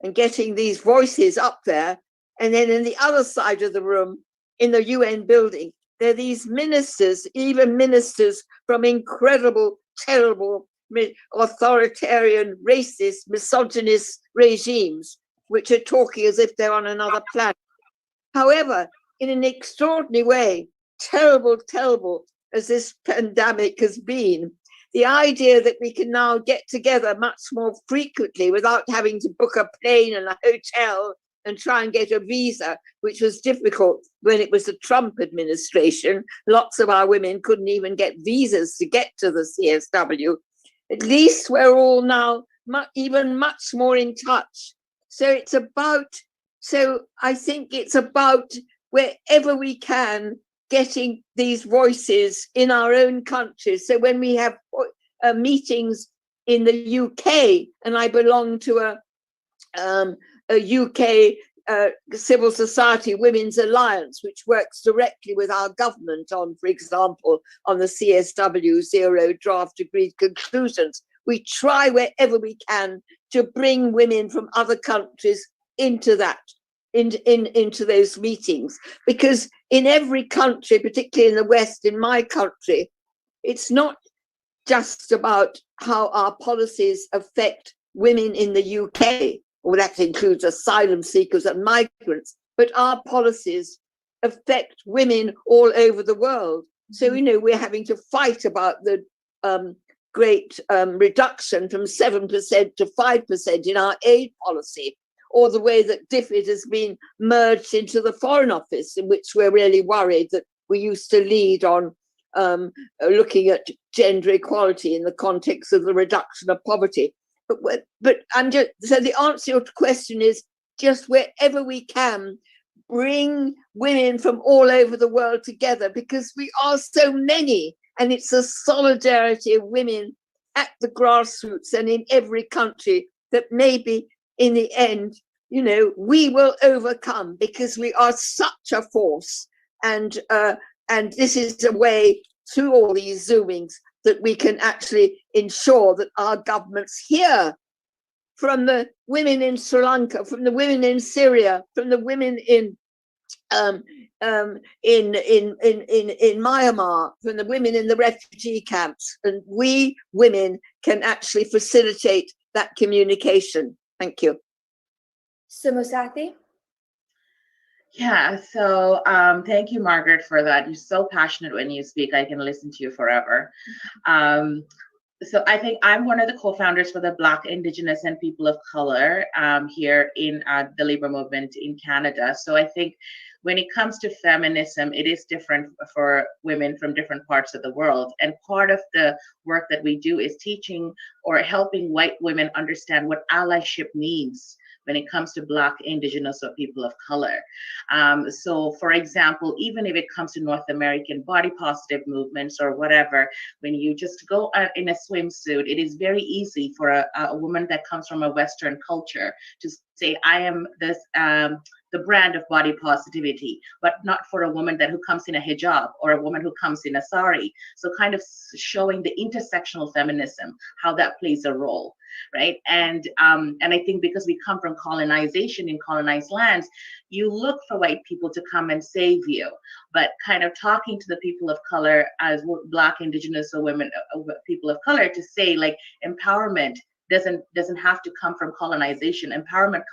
and getting these voices up there. And then in the other side of the room, in the UN building, there are these ministers, even ministers from incredible, terrible, authoritarian, racist, misogynist regimes, which are talking as if they're on another planet. However, in an extraordinary way, terrible, terrible as this pandemic has been, the idea that we can now get together much more frequently without having to book a plane and a hotel and try and get a visa, which was difficult when it was the Trump administration. Lots of our women couldn't even get visas to get to the CSW. At least we're all now even much more in touch. So I think it's about wherever we can, getting these voices in our own countries. So when we have meetings in the UK, and I belong to a UK civil society women's alliance, which works directly with our government on, for example, on the CSW zero draft agreed conclusions. We try wherever we can to bring women from other countries into that, into those meetings, because in every country, particularly in the West, in my country, it's not just about how our policies affect women in the UK, or that includes asylum seekers and migrants, but our policies affect women all over the world. So, we're having to fight about the great reduction from 7% to 5% in our aid policy, or the way that DFID has been merged into the Foreign Office, in which we're really worried that we used to lead on looking at gender equality in the context of the reduction of poverty. But so the answer to your question is just wherever we can, bring women from all over the world together, because we are so many, and it's a solidarity of women at the grassroots and in every country that maybe in the end, we will overcome, because we are such a force. And this is a way through all these Zoomings that we can actually ensure that our governments hear from the women in Sri Lanka, from the women in Syria, from the women in Myanmar, from the women in the refugee camps, and we women can actually facilitate that communication. Thank you. Sumusati? Yeah, so thank you, Margaret, for that. You're so passionate when you speak. I can listen to you forever. So I think I'm one of the co-founders for the Black, Indigenous, and People of Color here in the labor movement in Canada. So I think when it comes to feminism, it is different for women from different parts of the world. And part of the work that we do is teaching or helping white women understand what allyship means, when it comes to Black, Indigenous, or people of color. So for example, even if it comes to North American body positive movements or whatever, when you just go out in a swimsuit, it is very easy for a woman that comes from a Western culture to say, I am this, the brand of body positivity, but not for a woman who comes in a hijab or a woman who comes in a sari. So kind of showing the intersectional feminism, how that plays a role, right? And I think because we come from colonization in colonized lands, you look for white people to come and save you, but kind of talking to the people of color as Black, Indigenous, or women, people of color, to say like empowerment doesn't have to come from colonization. Empowerment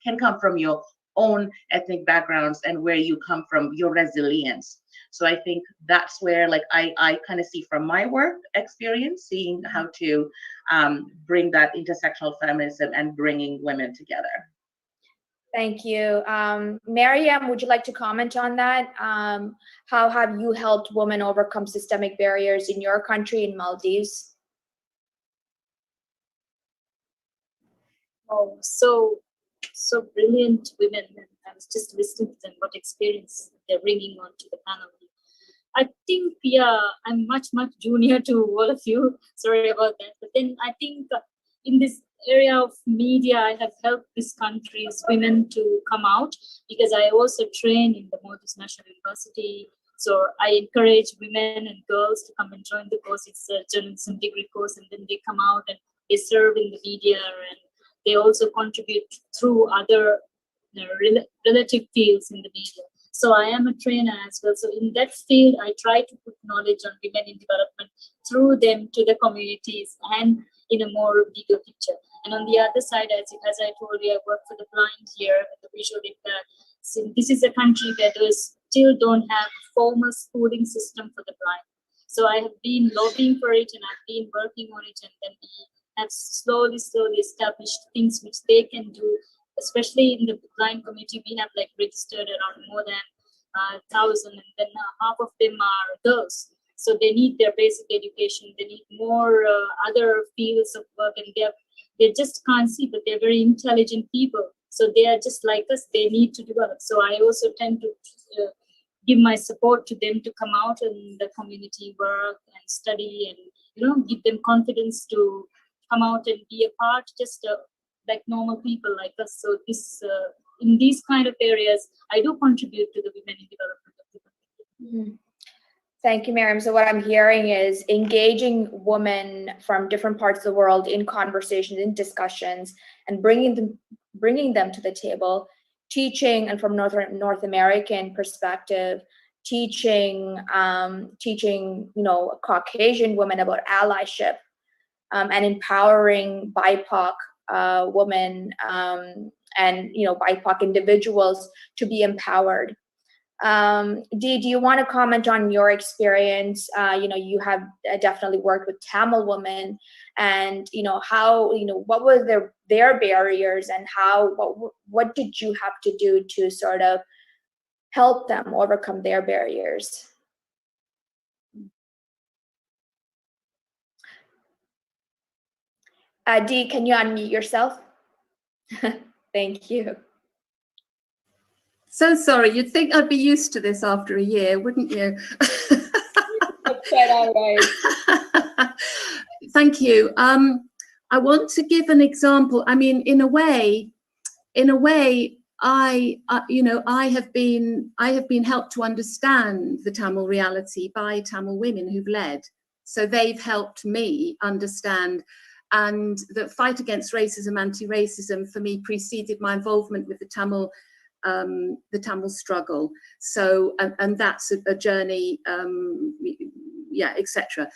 can come from your own ethnic backgrounds and where you come from, your resilience. So I think that's where like I kind of see from my work experience, seeing how to bring that intersectional feminism and bringing women together. Thank you. Mariam, would you like to comment on that? How have you helped women overcome systemic barriers in your country, in Maldives? Oh, so brilliant women. And I was just listening to them, what experience they're bringing onto the panel. I think, yeah, I'm much junior to all of you. Sorry about that. But then I think in this area of media, I have helped this country's women to come out, because I also train in the Maldives National University. So I encourage women and girls to come and join the course. It's a journalism degree course, and then they come out and they serve in the media, and they also contribute through other relative fields in the media. So I am a trainer as well. So in that field, I try to put knowledge on women in development through them to the communities and in a more bigger picture. And on the other side, as I told you, I work for the blind here at the visual impact. So this is a country where they still don't have a formal schooling system for the blind. So I have been lobbying for it, and I've been working on it, and then we have slowly established things which they can do. Especially in the blind community, we have like registered around more than 1,000, and then half of them are girls. So they need their basic education. They need more other fields of work, and they just can't see, but they're very intelligent people. So they are just like us. They need to develop. So I also tend to give my support to them to come out in the community work and study, and give them confidence to come out and be a part, just like normal people like us. So this in these kind of areas, I do contribute to the women in development of the country. Mm-hmm. Thank you, Miriam. So what I'm hearing is engaging women from different parts of the world in conversations, in discussions, and bringing them to the table, teaching, and from North American perspective, teaching Caucasian women about allyship, and empowering BIPOC women and BIPOC individuals to be empowered. Dee, do you want to comment on your experience? You have definitely worked with Tamil women, and how what were their barriers, and what did you have to do to sort of help them overcome their barriers? Dee, can you unmute yourself? Thank you. So sorry, you'd think I'd be used to this after a year, wouldn't you? That's quite all right. Thank you. I want to give an example. I mean, in a way, I have been helped to understand the Tamil reality by Tamil women who've led. So they've helped me understand. And the fight against racism, anti-racism, for me preceded my involvement with the Tamil struggle. So, and that's a journey, etc.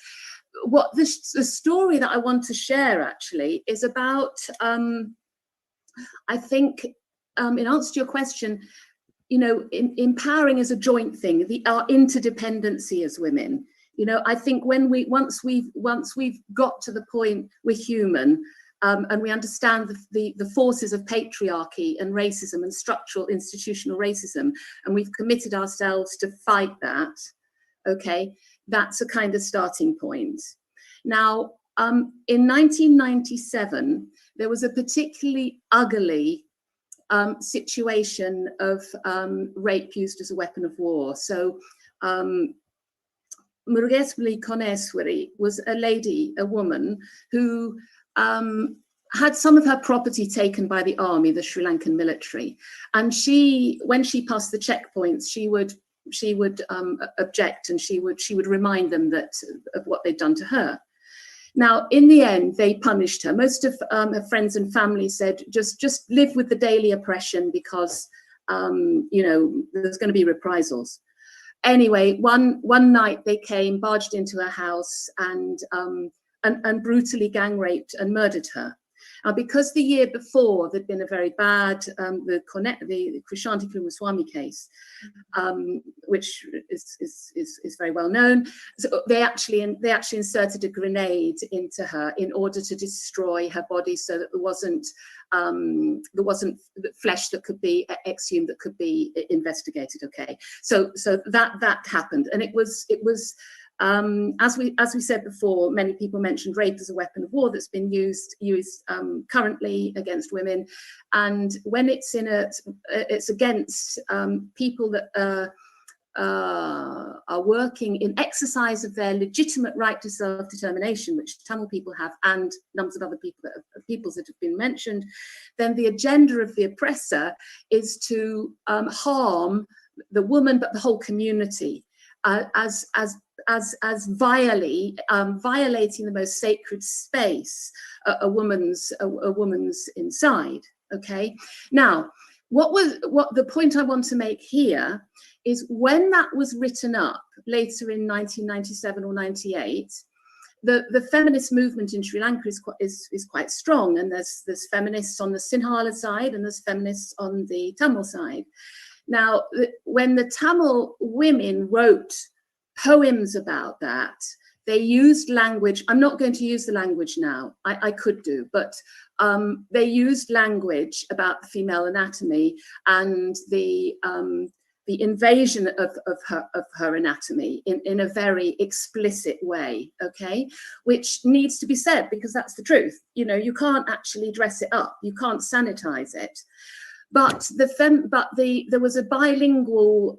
What the story that I want to share actually is about, I think, in answer to your question, empowering is a joint thing, our interdependency as women. I think once we've got to the point we're human, and we understand the forces of patriarchy and racism and structural institutional racism, and we've committed ourselves to fight that, okay, that's a kind of starting point. Now, in 1997, there was a particularly ugly situation of rape used as a weapon of war. So Murugeswari Koneswari was a lady, a woman who had some of her property taken by the army, the Sri Lankan military. And when she passed the checkpoints, she would object, and she would remind them of what they'd done to her. Now, in the end, they punished her. Most of her friends and family said, just live with the daily oppression, because there's going to be reprisals. Anyway, one night they barged into her house and brutally gang raped and murdered her. Because the year before there'd been a very bad the Krishanti Kumaraswamy case, which is very well known. So they actually inserted a grenade into her in order to destroy her body, so that there wasn't flesh that could be exhumed, that could be investigated. Okay, so that happened, and it was. As we said before, many people mentioned rape as a weapon of war that's been used currently against women, and when it's against people that are working in exercise of their legitimate right to self-determination, which Tamil people have, and numbers of other peoples that have been mentioned, then the agenda of the oppressor is to harm the woman, but the whole community, as violating the most sacred space a woman's inside. Okay, now what the point I want to make here is, when that was written up later in 1997 or 98, the feminist movement in Sri Lanka is quite strong, and there's feminists on the Sinhala side and there's feminists on the Tamil side. Now, when the Tamil women wrote poems about that, they used language. I'm not going to use the language now. I could do, but they used language about the female anatomy and the invasion of her anatomy in a very explicit way. Okay, which needs to be said, because that's the truth. You can't actually dress it up. You can't sanitize it. But there was a bilingual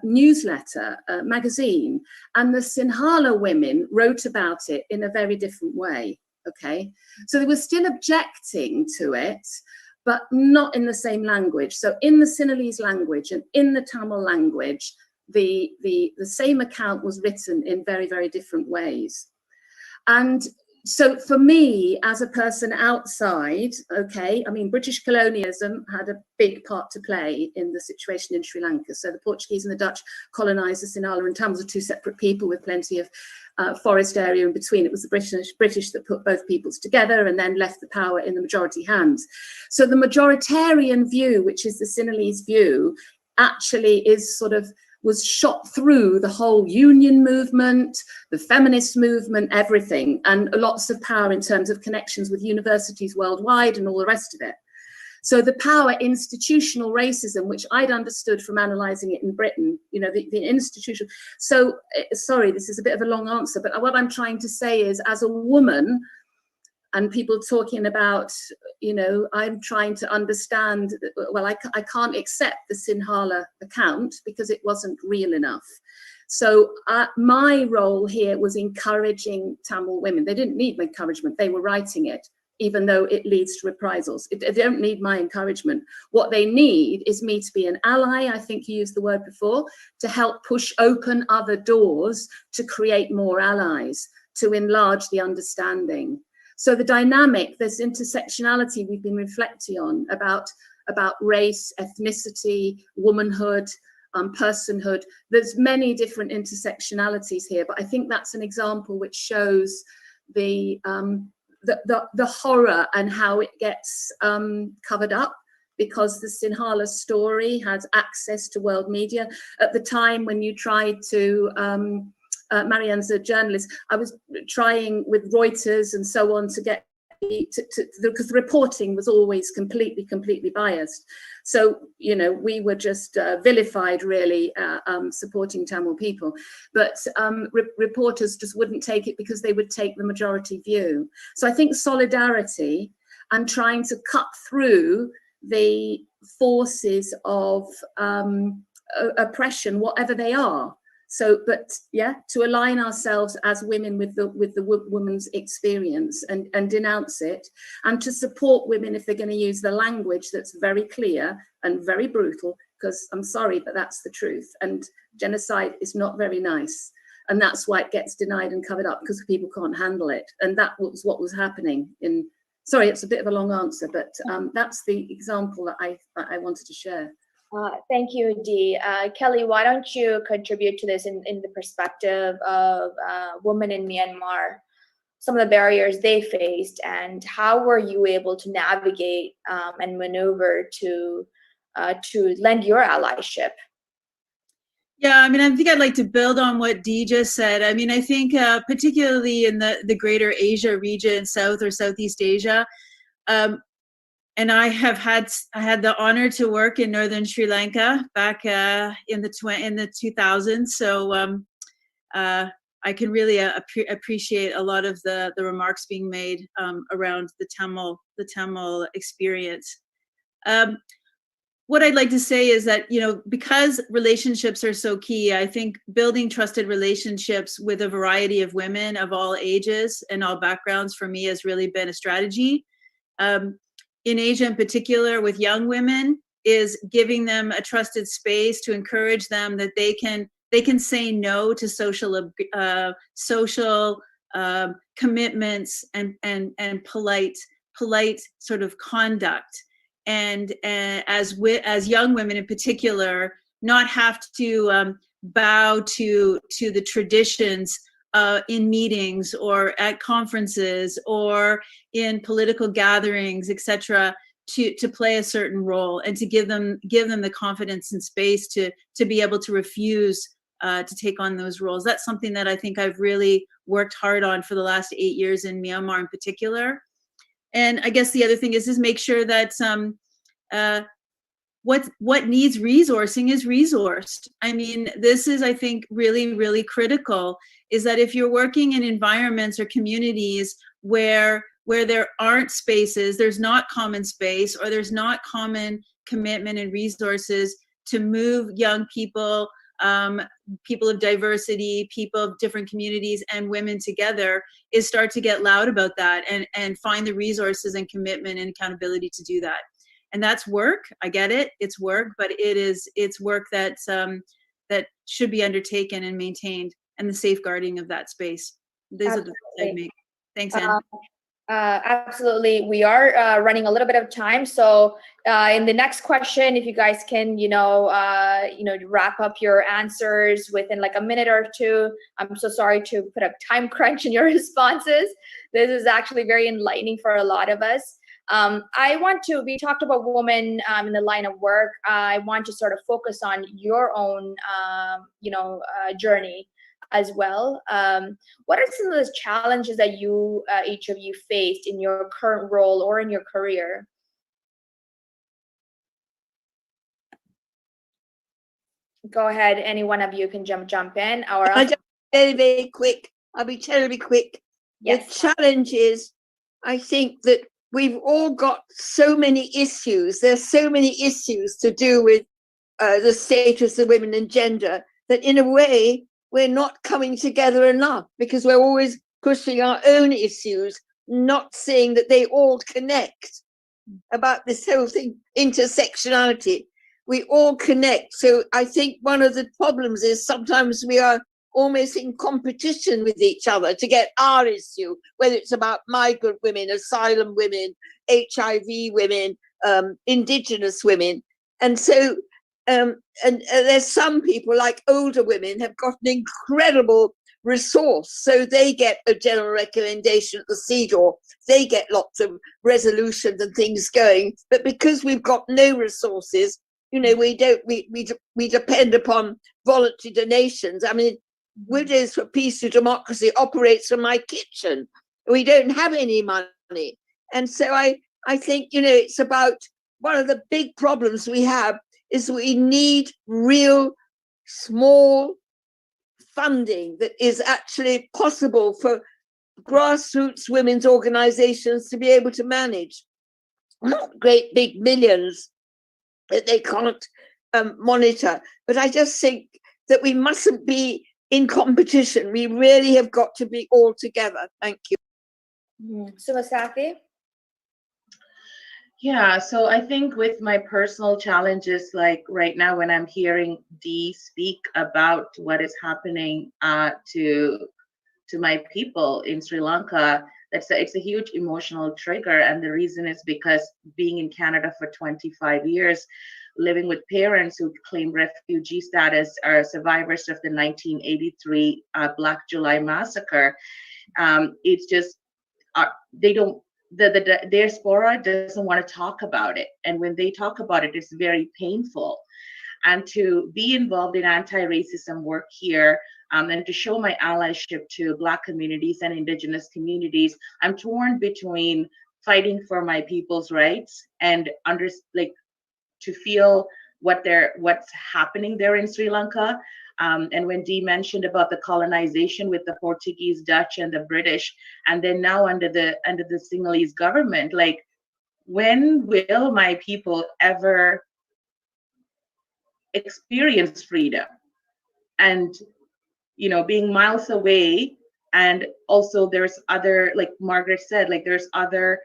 newsletter, magazine, and the Sinhala women wrote about it in a very different way. Okay, so they were still objecting to it, but not in the same language. So in the Sinhalese language and in the Tamil language, the same account was written in very, very different ways. And so for me, as a person outside, okay, I mean, British colonialism had a big part to play in the situation in Sri Lanka. So the Portuguese and the Dutch colonized the Sinhala and Tamils are two separate people with plenty of forest area in between. It was the British that put both peoples together and then left the power in the majority hands. So the majoritarian view, which is the Sinhalese view, actually was shot through the whole union movement, the feminist movement, everything, and lots of power in terms of connections with universities worldwide and all the rest of it. So the power institutional racism, which I'd understood from analysing it in Britain, the institutional. So, sorry, this is a bit of a long answer, but what I'm trying to say is, as a woman, and people talking about, I'm trying to understand, well, I can't accept the Sinhala account because it wasn't real enough. So my role here was encouraging Tamil women. They didn't need my encouragement. They were writing it, even though it leads to reprisals. They don't need my encouragement. What they need is me to be an ally, I think you used the word before, to help push open other doors, to create more allies, to enlarge the understanding. So the dynamic, this intersectionality we've been reflecting on about race, ethnicity, womanhood, personhood. There's many different intersectionalities here, but I think that's an example which shows the horror and how it gets covered up, because the Sinhala story has access to world media. At the time when you tried to Marianne's a journalist. I was trying with Reuters and so on to get because the reporting was always completely biased. So, we were just vilified, really, supporting Tamil people. But reporters just wouldn't take it because they would take the majority view. So I think solidarity and trying to cut through the forces of oppression, whatever they are. So, but yeah, to align ourselves as women with the woman's experience and denounce it, and to support women if they're going to use the language that's very clear and very brutal, because I'm sorry, but that's the truth. And genocide is not very nice. And that's why it gets denied and covered up, because people can't handle it. And that was what was happening in, sorry, it's a bit of a long answer, but that's the example that I wanted to share. Thank you, Dee. Kelly, why don't you contribute to this in the perspective of women in Myanmar, some of the barriers they faced, and how were you able to navigate and maneuver to lend your allyship? Yeah, I mean, I think I'd like to build on what Dee just said. I mean, I think particularly in the greater Asia region, South or Southeast Asia, and I had the honor to work in northern Sri Lanka back in the 2000s. So I can really appreciate a lot of the remarks being made around the Tamil experience. What I'd like to say is that, you know, because relationships are so key, I think building trusted relationships with a variety of women of all ages and all backgrounds for me has really been a strategy. In Asia in particular, with young women, is giving them a trusted space to encourage them that they can say no to social commitments and polite sort of conduct. And as young women in particular, not have to bow to the traditions in meetings or at conferences or in political gatherings, etc., to play a certain role, and to give them the confidence and space to be able to refuse to take on those roles. That's something that I think I've really worked hard on for the last 8 years in Myanmar in particular. And I guess the other thing is make sure that what needs resourcing is resourced. I mean, this is, I think, really, really critical, is that if you're working in environments or communities where there aren't spaces, there's not common space, or there's not common commitment and resources to move young people, people of diversity, people of different communities, and women together, is start to get loud about that and find the resources and commitment and accountability to do that. And that's work. I get it. It's work, but it's work that should be undertaken and maintained, and the safeguarding of that space. These are the points I'd make. Thanks, Anne. Absolutely. We are running a little bit of time. So in the next question, if you guys can, wrap up your answers within like a minute or two. I'm so sorry to put a time crunch in your responses. This is actually very enlightening for a lot of us. We talked about women in the line of work. I want to sort of focus on your own, journey as well. What are some of the challenges that each of you faced in your current role or in your career? Go ahead. Any one of you can jump in. I'll be very quick. I'll be terribly quick. Yes. The challenge is, I think that we've all got so many issues. There's so many issues to do with the status of women and gender, that in a way, we're not coming together enough, because we're always pushing our own issues, not seeing that they all connect. About this whole thing, intersectionality, we all connect. So I think one of the problems is sometimes we are almost in competition with each other to get our issue, whether it's about migrant women, asylum women, HIV women, indigenous women. And so and there's some people, like older women, have got an incredible resource. So they get a general recommendation at the CEDAW. They get lots of resolutions and things going. But because we've got no resources, we depend upon voluntary donations. I mean, Widows for Peace and Democracy operates from my kitchen. We don't have any money. And so I think, it's about, one of the big problems we have is we need real small funding that is actually possible for grassroots women's organizations to be able to manage. not great big millions that they can't monitor. But I just think that we mustn't be in competition. We really have got to be all together. Thank you. Sumasati? Yeah, so I think with my personal challenges, like right now when I'm hearing Dee speak about what is happening to my people in Sri Lanka, it's a huge emotional trigger. And the reason is because being in Canada for 25 years, living with parents who claim refugee status, are survivors of the 1983 Black July massacre. It's just, they don't, the diaspora doesn't want to talk about it. And when they talk about it, it's very painful. And to be involved in anti-racism work here, and to show my allyship to Black communities and Indigenous communities, I'm torn between fighting for my people's rights and to feel what's happening there in Sri Lanka. And when Dee mentioned about the colonization with the Portuguese, Dutch, and the British, and then now under the Sinhalese government, like, when will my people ever experience freedom? And being miles away, and also there's other, like Margaret said, like there's other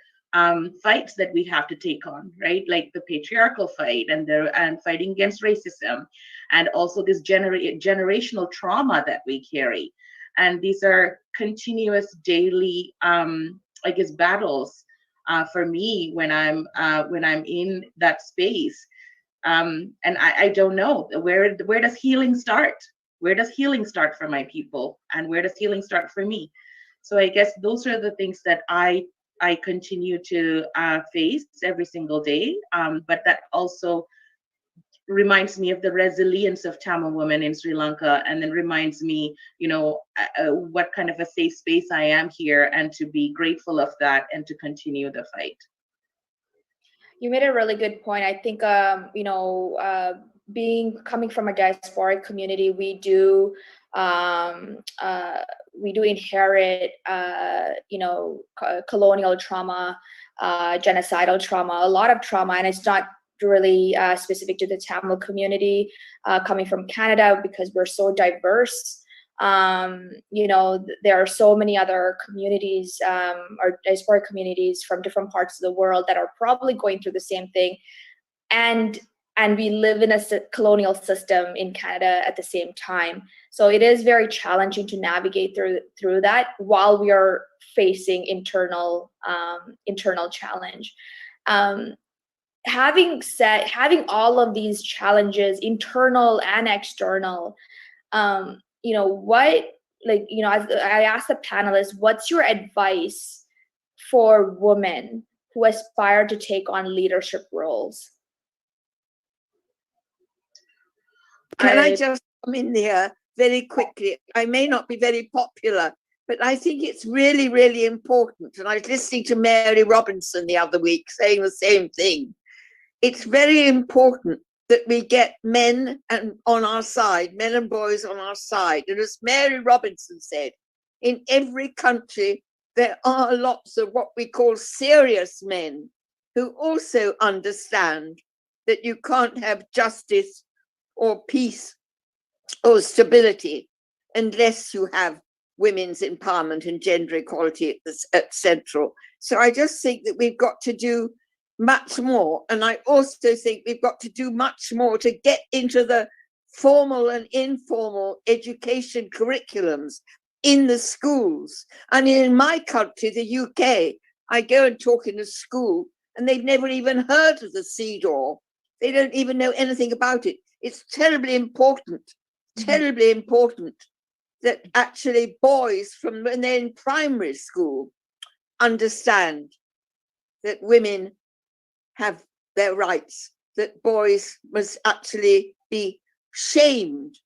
fights that we have to take on, right? Like the patriarchal fight and fighting against racism, and also this generational trauma that we carry. And these are continuous daily, I guess, battles for me when I'm in that space. And I don't know, where does healing start? Where does healing start for my people? And where does healing start for me? So I guess those are the things that I continue to face every single day. But that also reminds me of the resilience of Tamil women in Sri Lanka, and then reminds me, what kind of a safe space I am here, and to be grateful of that and to continue the fight. You made a really good point. I think, coming from a diasporic community, we do inherit, colonial trauma, genocidal trauma, a lot of trauma, and it's not really specific to the Tamil community coming from Canada, because we're so diverse. There are so many other communities or diasporic communities from different parts of the world that are probably going through the same thing, and we live in a colonial system in Canada at the same time. So it is very challenging to navigate through that while we are facing internal challenge. Having all of these challenges, internal and external, as I asked the panelists, what's your advice for women who aspire to take on leadership roles? Can I just come in there very quickly? I may not be very popular, but I think it's really, really important. And I was listening to Mary Robinson the other week saying the same thing. It's very important that we get men on our side, men and boys on our side. And as Mary Robinson said, in every country, there are lots of what we call serious men who also understand that you can't have justice or peace or stability unless you have women's empowerment and gender equality at central. So I just think that we've got to do much more. And I also think we've got to do much more to get into the formal and informal education curriculums in the schools. I mean, in my country, the UK, I go and talk in a school and they've never even heard of the CEDAW. They don't even know anything about it. It's terribly important that actually boys from when they're in primary school understand that women have their rights, that boys must actually be shamed.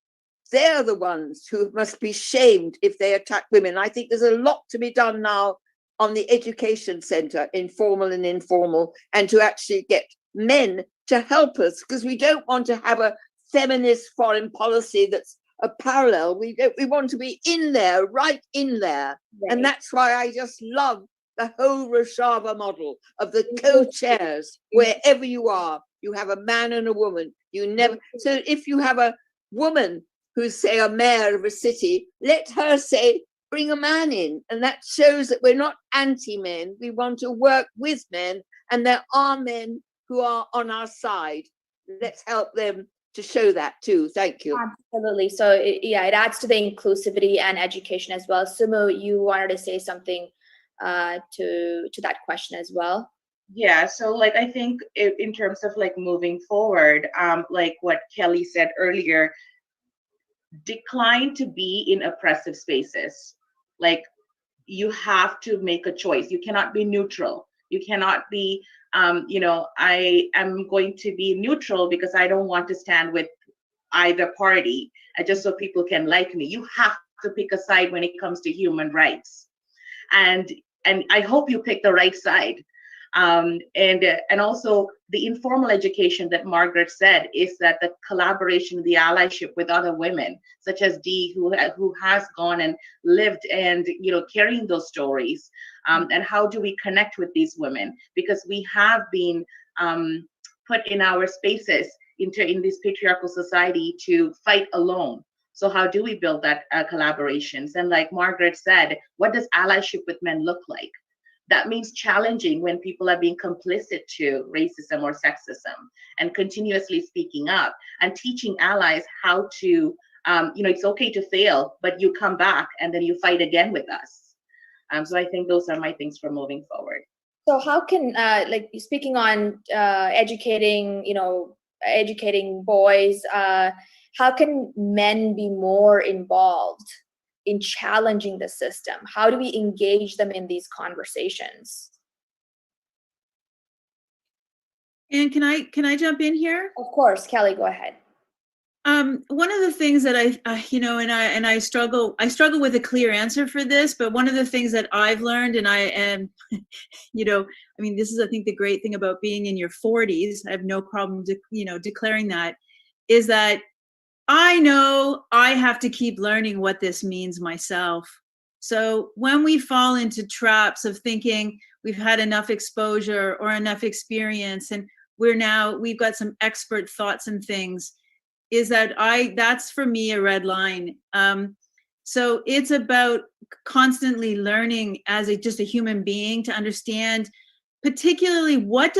They're the ones who must be shamed if they attack women. I think there's a lot to be done now on the education centre, informal and informal, and to actually get men to help us, because we don't want to have a feminist foreign policy that's a parallel. We want to be in there, right in there. Right. And that's why I just love the whole Rojava model of the co-chairs, wherever you are, you have a man and a woman. You never, so if you have a woman who's, say, a mayor of a city, let her say, bring a man in. And that shows that we're not anti-men. We want to work with men, and there are men who are on our side. Let's help them to show that too. Thank you. Absolutely. So it adds to the inclusivity and education as well. Sumo, you wanted to say something to that question as well. Yeah, so like I think in terms of like moving forward, like what Kelly said earlier, decline to be in oppressive spaces. Like you have to make a choice. You cannot be neutral. You cannot be, I am going to be neutral because I don't want to stand with either party, just so people can like me. You have to pick a side when it comes to human rights, and I hope you pick the right side. And also the informal education that Margaret said is that the collaboration, the allyship with other women, such as Dee, who has gone and lived and carrying those stories, and how do we connect with these women, because we have been put in our spaces in this patriarchal society to fight alone. So how do we build that collaborations? And like Margaret said, what does allyship with men look like? That means challenging when people are being complicit to racism or sexism and continuously speaking up and teaching allies how to, it's okay to fail, but you come back and then you fight again with us. So I think those are my things for moving forward. So how can, like speaking on educating boys, how can men be more involved in challenging the system? How do we engage them in these conversations? And can I jump in here? Of course, Kelly, go ahead. One of the things that I struggle with a clear answer for this, but one of the things that I've learned, and I am, this is, I think, the great thing about being in your 40s, I have no problem, declaring that, is that I know I have to keep learning what this means myself. So when we fall into traps of thinking we've had enough exposure or enough experience and we've got some expert thoughts and things, is that that's for me a red line. So it's about constantly learning as just a human being to understand, particularly what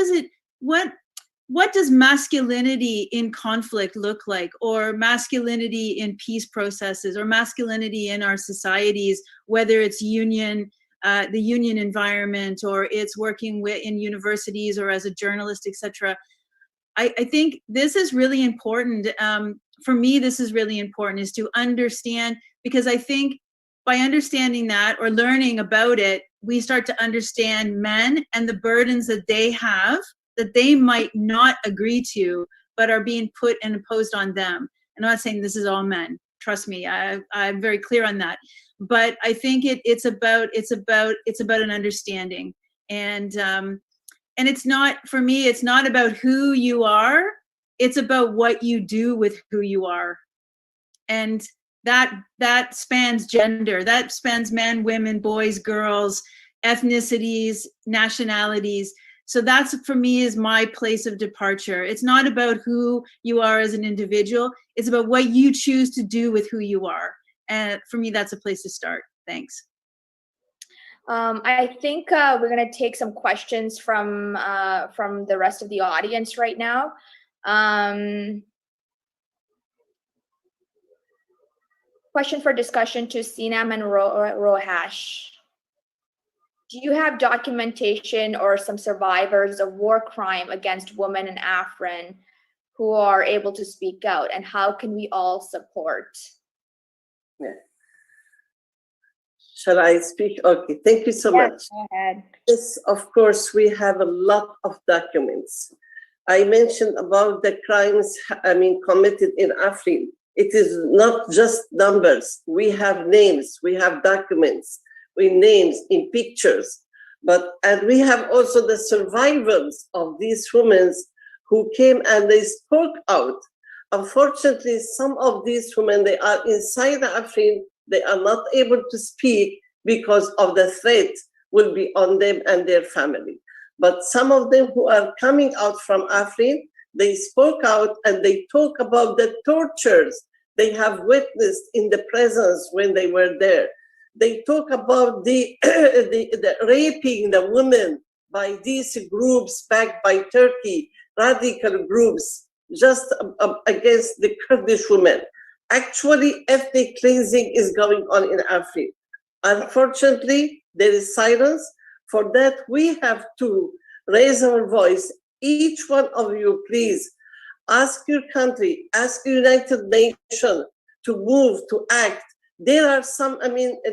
does masculinity in conflict look like, or masculinity in peace processes, or masculinity in our societies, whether it's the union environment, or it's working in universities or as a journalist, etc. I think this is really important. For me, this is really important, is to understand, because I think by understanding that or learning about it, we start to understand men and the burdens that they have, that they might not agree to, but are being put and imposed on them. And I'm not saying this is all men. Trust me, I'm very clear on that. But I think it's about an understanding, and it's not, for me, it's not about who you are. It's about what you do with who you are, and that spans gender. That spans men, women, boys, girls, ethnicities, nationalities. So that's, for me, is my place of departure. It's not about who you are as an individual. It's about what you choose to do with who you are. And for me, that's a place to start. Thanks. I think we're going to take some questions from the rest of the audience right now. Question for discussion to Sinam and Rohash. Do you have documentation or some survivors of war crime against women in Afrin who are able to speak out, and how can we all support? Yeah. Shall I speak? Okay, thank you so much. Go ahead. Yes, of course, we have a lot of documents. I mentioned about the crimes, committed in Afrin. It is not just numbers. We have names, we have documents, with names, in pictures, and we have also the survivors of these women who came and they spoke out. Unfortunately, some of these women, they are inside Afrin, they are not able to speak because of the threat will be on them and their family. But some of them who are coming out from Afrin, they spoke out and they talk about the tortures they have witnessed in the presence when they were there. They talk about the raping the women by these groups backed by Turkey, radical groups, just against the Kurdish women. Actually, ethnic cleansing is going on in Afrin. Unfortunately, there is silence. For that, we have to raise our voice. Each one of you, please, ask your country, ask the United Nations to move, to act. There are some,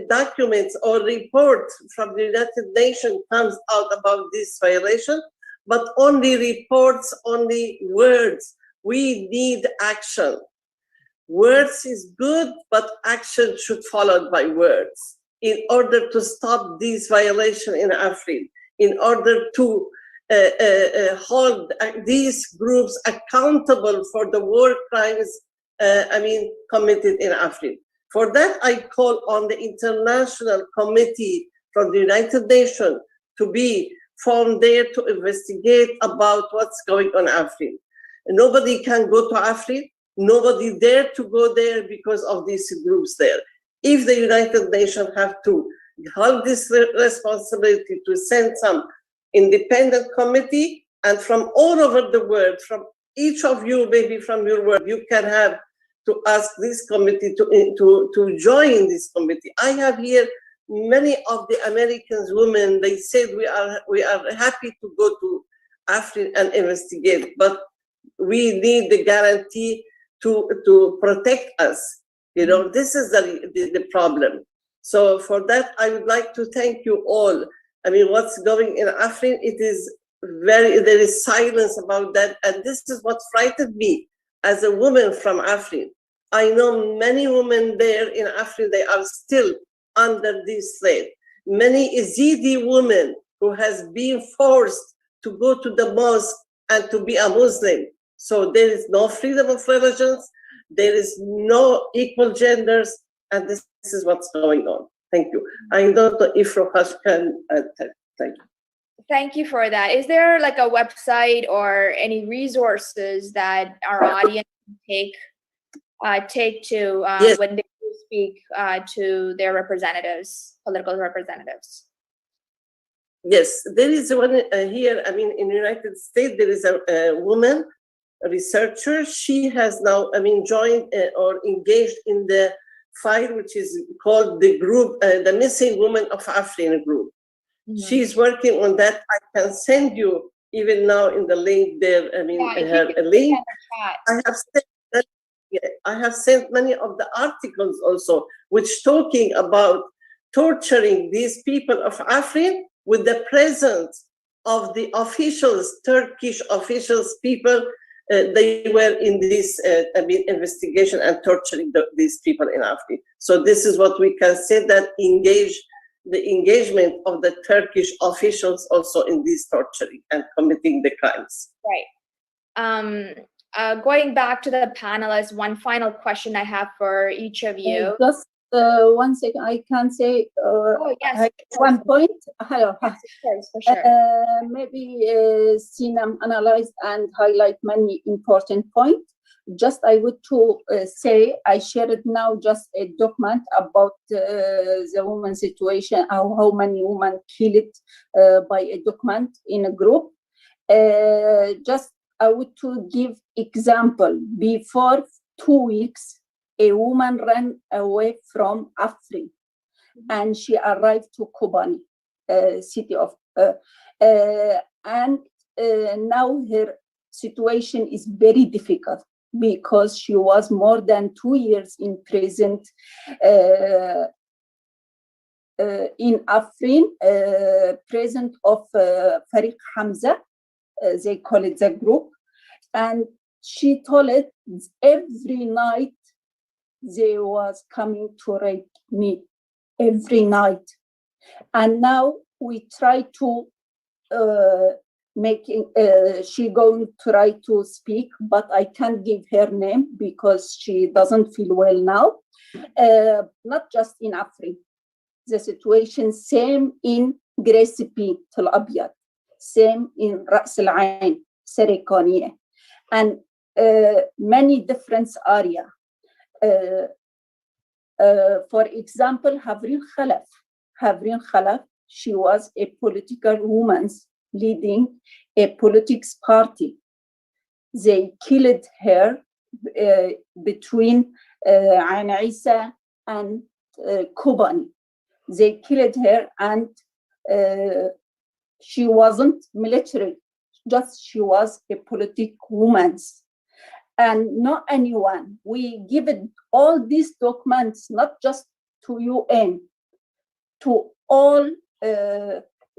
documents or reports from the United Nations comes out about this violation, but only reports, only words. We need action. Words is good, but action should follow by words in order to stop this violation in Afrin, in order to hold these groups accountable for the war crimes, committed in Afrin. For that, I call on the International Committee from the United Nations to be formed there to investigate about what's going on in Afrin. Nobody can go to Afrin. Nobody dare to go there because of these groups there. If the United Nations have to hold this responsibility to send some independent committee, and from all over the world, from each of you, maybe from your world, you can have to ask this committee to join this committee. I have here many of the Americans women, they said we are happy to go to Afrin and investigate, but we need the guarantee to protect us. You know, this is the problem. So for that, I would like to thank you all. I mean, what's going in Afrin, there is silence about that. And this is what frightened me as a woman from Afrin. I know many women there in Afrin, they are still under this slave. Many Yazidi women who has been forced to go to the mosque and to be a Muslim. So there is no freedom of religions, there is no equal genders, and this is what's going on. Thank you. I don't know if Rohash can thank you. Thank you for that. Is there like a website or any resources that our audience can take to Yes. when they speak to their representatives, political representatives? Yes, there is one here. I mean, in the United States, there is a woman, a researcher. She has now, joined or engaged in the fight, which is called the group, the Missing Women of Afrin group. She's working on that. I can send you even now in the link there. Her link. I have sent many of the articles also, which talking about torturing these people of Afrin with the presence of the officials, Turkish officials, people. They were in this investigation and torturing these people in Afrin. So this is what we can say, that the engagement of the Turkish officials also in this torturing and committing the crimes. Right. Going back to the panelists, one final question I have for each of you. Just 1 second, I can say one point. Hello. Yes, of course, for sure. Maybe Sinem analyzed and highlight many important points. Just I would to say, I shared now just a document about the woman situation, how many women killed by a document in a group. Just I would to give example. Before 2 weeks, a woman ran away from Afrin, and she arrived to Kobani, city of, and now her situation is very difficult because she was more than 2 years in prison in Afrin, present of Farid Hamza, they call it the group, and she told it every night they was coming to rape me every night. And now we try to she going to try to speak, but I can't give her name because she doesn't feel well now. Not just in Afrin, the situation same in Gracie Tel Abyad, same in Ras Al Ain, Serikaniye, and many different areas. For example, Havrin Khalaf, she was a political woman leading a politics party. They killed her between Ain Isa and Kobani. They killed her, and she wasn't military, just she was a political woman. And not anyone. We give it all these documents, not just to UN, to all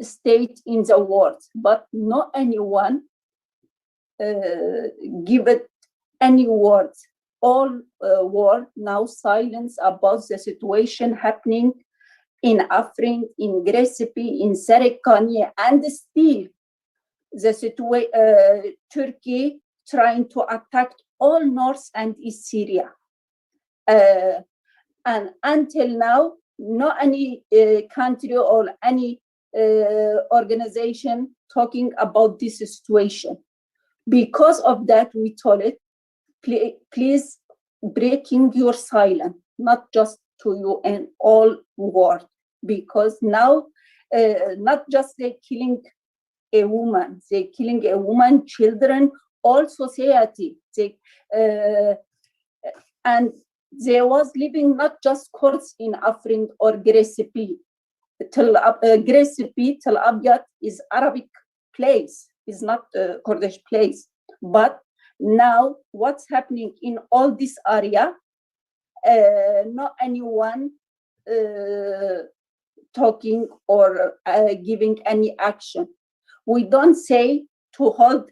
states in the world, but not anyone give it any words. All world now silence about the situation happening in Afrin, in Gracie, in Serikaniye, and still the Turkey trying to attack all North and East Syria. And until now, not any country or any organization talking about this situation. Because of that, we told it, please breaking your silence, not just to UN, all world. Because now, not just they killing a woman, they killing a woman, children, all society. And they was living not just Kurds in Afrin or Gracie. Gracie, Tel Abyad is Arabic place, is not a Kurdish place. But now what's happening in all this area, not anyone talking or giving any action. We don't say to hold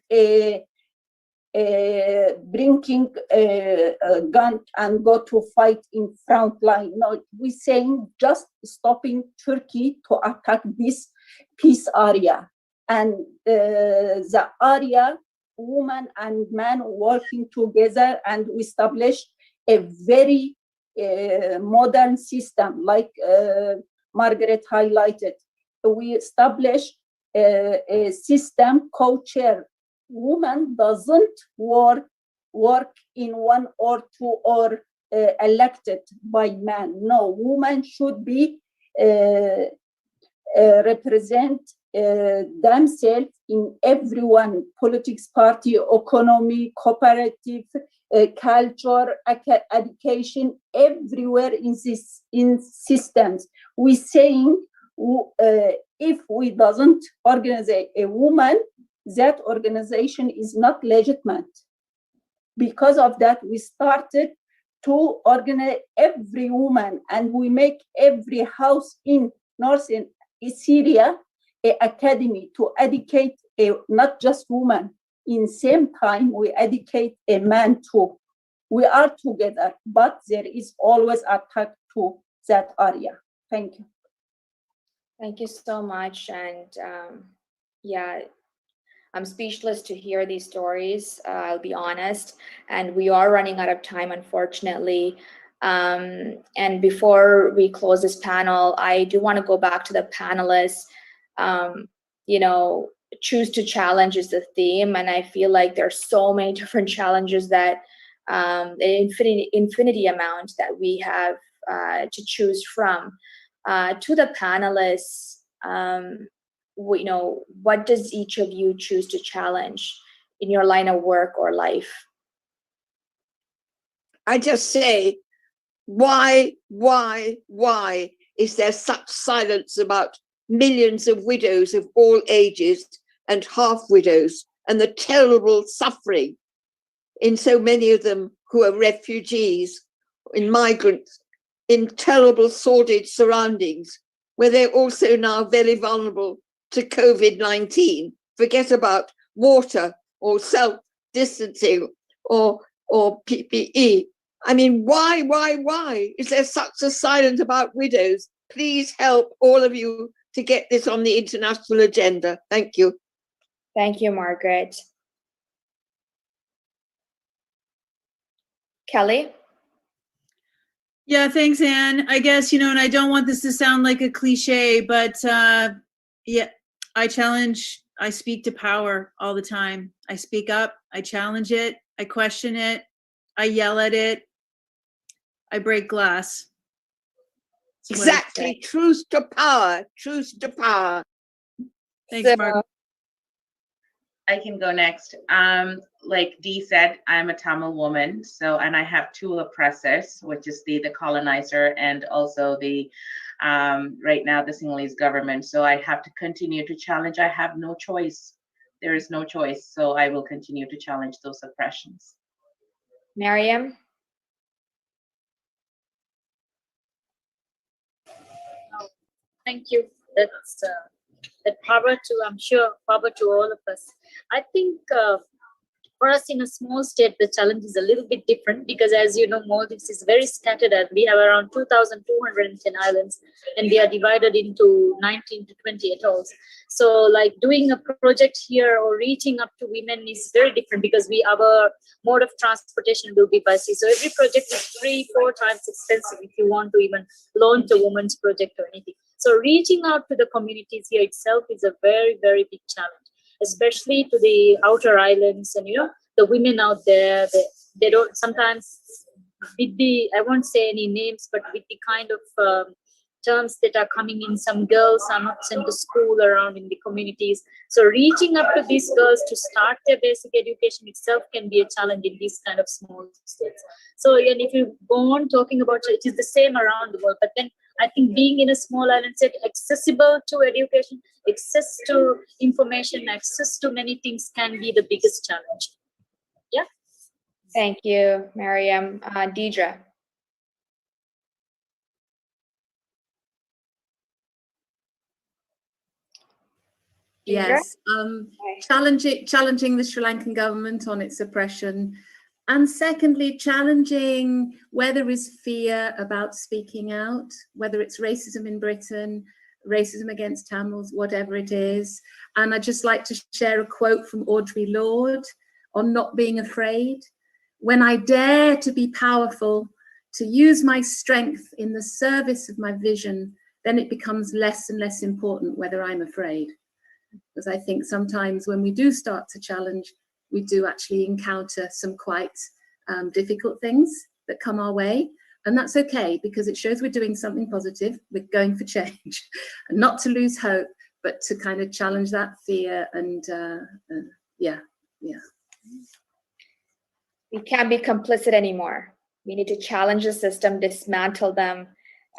bringing a gun and go to fight in front line. No, we're saying just stopping Turkey to attack this peace area. And the area, woman and man working together, and we establish a very modern system, like Margaret highlighted. We established a system co-chair. Woman doesn't work in one or two or elected by man. No, woman should be represent themselves in everyone, politics party, economy, cooperative, culture, education, everywhere in systems. We saying if we doesn't organize a woman, that organization is not legitimate. Because of that, we started to organize every woman, and we make every house in northern Syria an academy to educate not just women. In same time, we educate a man too. We are together, but there is always attack to that area. Thank you. Thank you so much. And yeah, I'm speechless to hear these stories, I'll be honest. And we are running out of time, unfortunately. And before we close this panel, I do want to go back to the panelists. You know, choose to challenge is the theme. And I feel like there's so many different challenges that the infinity amount that we have to choose from. To the panelists, you know, what does each of you choose to challenge in your line of work or life? I just say, why is there such silence about millions of widows of all ages and half widows, and the terrible suffering in so many of them who are refugees, in migrants, in terrible sordid surroundings, where they're also now very vulnerable to COVID-19. Forget about water or self-distancing or PPE. I mean, why is there such a silence about widows? Please help all of you to get this on the international agenda. Thank you. Thank you, Margaret. Kelly? Yeah, thanks, Anne. I guess, you know, and I don't want this to sound like a cliche, but Yeah, I speak to power all the time. I speak up, I challenge it, I question it, I yell at it, I break glass. Exactly, truth to power, truth to power. Thanks, So, Mark. I can go next. Like Dee said, I'm a Tamil woman, and I have two oppressors, which is the colonizer and also the right now the Sinhalese government. So I have to continue to challenge. I have no choice. There is no choice. So I will continue to challenge those oppressions. Mariam? Thank you. That's that power to, I'm sure, power to all of us. I think for us in a small state, the challenge is a little bit different because, as you know, Maldives is very scattered and we have around 2,210 islands and we are divided into 19 to 20 atolls. So like doing a project here or reaching up to women is very different because our mode of transportation will be by sea. So every project is 3-4 times expensive if you want to even launch a women's project or anything. So reaching out to the communities here itself is a very, very big challenge, especially to the outer islands and, the women out there, they don't sometimes with the, I won't say any names, but with the kind of terms that are coming in, some girls are not sent to school around in the communities. So reaching up to these girls to start their basic education itself can be a challenge in these kind of small states. So, and if you go on talking about it, is the same around the world, but then I think being in a small island state, accessible to education, access to information, access to many things can be the biggest challenge. Yeah. Thank you, Mariam. Deidre. Yes, challenging the Sri Lankan government on its oppression. And secondly, challenging where there is fear about speaking out, whether it's racism in Britain, racism against Tamils, whatever it is. And I'd just like to share a quote from Audre Lorde on not being afraid. When I dare to be powerful, to use my strength in the service of my vision, then it becomes less and less important whether I'm afraid. Because I think sometimes when we do start to challenge, we do actually encounter some quite difficult things that come our way. And that's okay, because it shows we're doing something positive. We're going for change. And not to lose hope, but to kind of challenge that fear and yeah. We can't be complicit anymore. We need to challenge the system, dismantle them,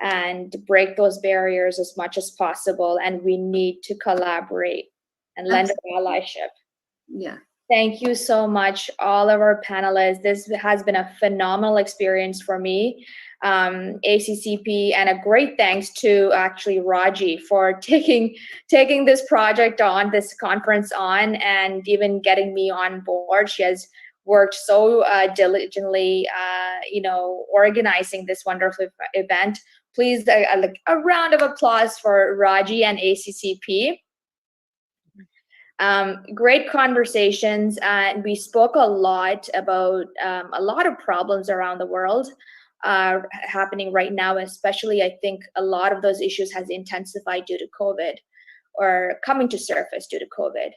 and break those barriers as much as possible. And we need to collaborate and lend our allyship. Yeah. Thank you so much, all of our panelists. This has been a phenomenal experience for me, ACCP, and a great thanks to actually Raji for taking this project on, this conference on, and even getting me on board. She has worked so diligently, organizing this wonderful event. Please, a round of applause for Raji and ACCP. Great conversations, and we spoke a lot about a lot of problems around the world happening right now, especially I think a lot of those issues has intensified due to COVID or coming to surface due to COVID.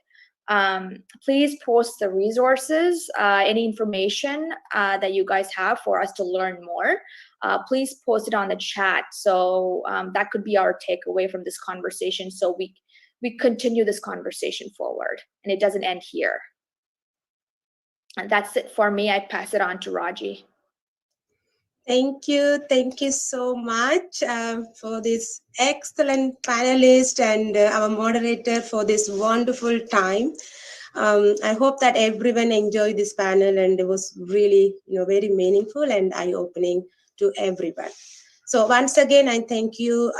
Please post the resources, any information that you guys have for us to learn more. Please post it on the chat. So that could be our takeaway from this conversation. So we continue this conversation forward and it doesn't end here. And that's it for me. I pass it on to Raji. Thank you. Thank you so much for this excellent panelist and our moderator for this wonderful time. I hope that everyone enjoyed this panel and it was really, very meaningful and eye-opening to everyone. So once again, I thank you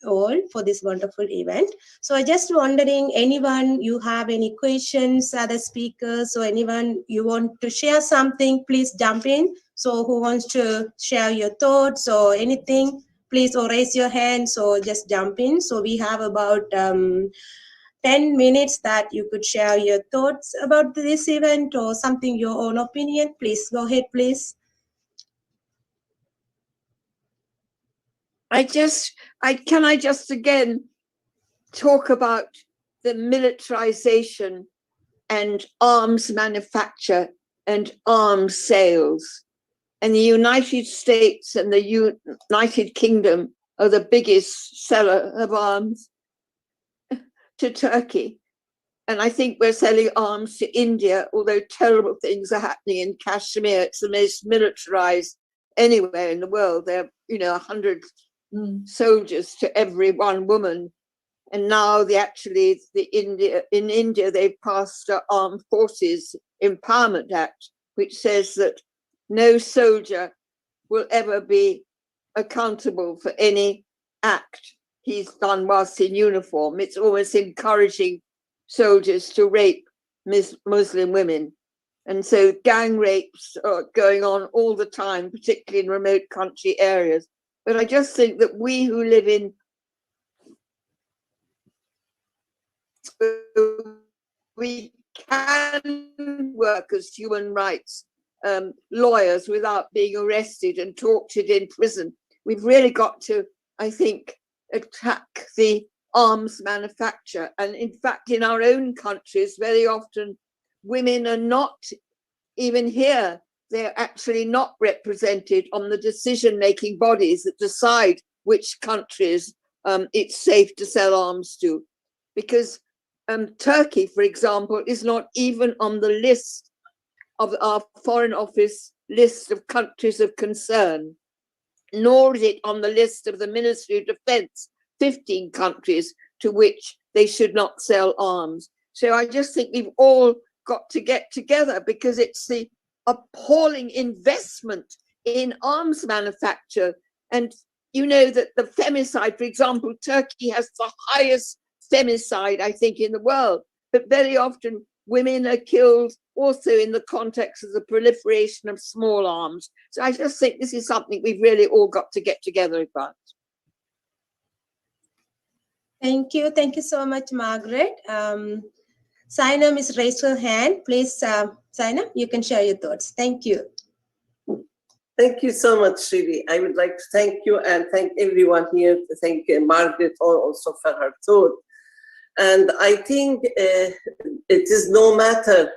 all for this wonderful event. So I just wondering, anyone you have any questions, other speakers, or anyone you want to share something, please jump in. So who wants to share your thoughts or anything, please, or raise your hand. So just jump in. So we have about 10 minutes that you could share your thoughts about this event or something, your own opinion. Please go ahead, please. Can I just again talk about the militarization and arms manufacture and arms sales. And the United States and the United Kingdom are the biggest seller of arms to Turkey. And I think we're selling arms to India, although terrible things are happening in Kashmir. It's the most militarized anywhere in the world. There are, 100 soldiers to every one woman. And now in India, they've passed the Armed Forces Empowerment Act, which says that no soldier will ever be accountable for any act he's done whilst in uniform. It's almost encouraging soldiers to rape Muslim women. And so gang rapes are going on all the time, particularly in remote country areas. But I just think that we who live in we can work as human rights lawyers without being arrested and tortured in prison. We've really got to, I think, attack the arms manufacture. And in fact, in our own countries, very often women are not, even here, they're actually not represented on the decision-making bodies that decide which countries it's safe to sell arms to. Because Turkey, for example, is not even on the list of our Foreign Office list of countries of concern, nor is it on the list of the Ministry of Defense, 15 countries to which they should not sell arms. So I just think we've all got to get together, because it's the appalling investment in arms manufacture. And you know that the femicide, for example, Turkey has the highest femicide, I think, in the world, but very often women are killed also in the context of the proliferation of small arms. So I just think this is something we've really all got to get together about. Thank you. Thank you so much, Margaret. Sainam has raised her hand. Please, Sainam, you can share your thoughts. Thank you. Thank you so much, Srini. I would like to thank you and thank everyone here. To thank Margaret also for her thought. And I think it is no matter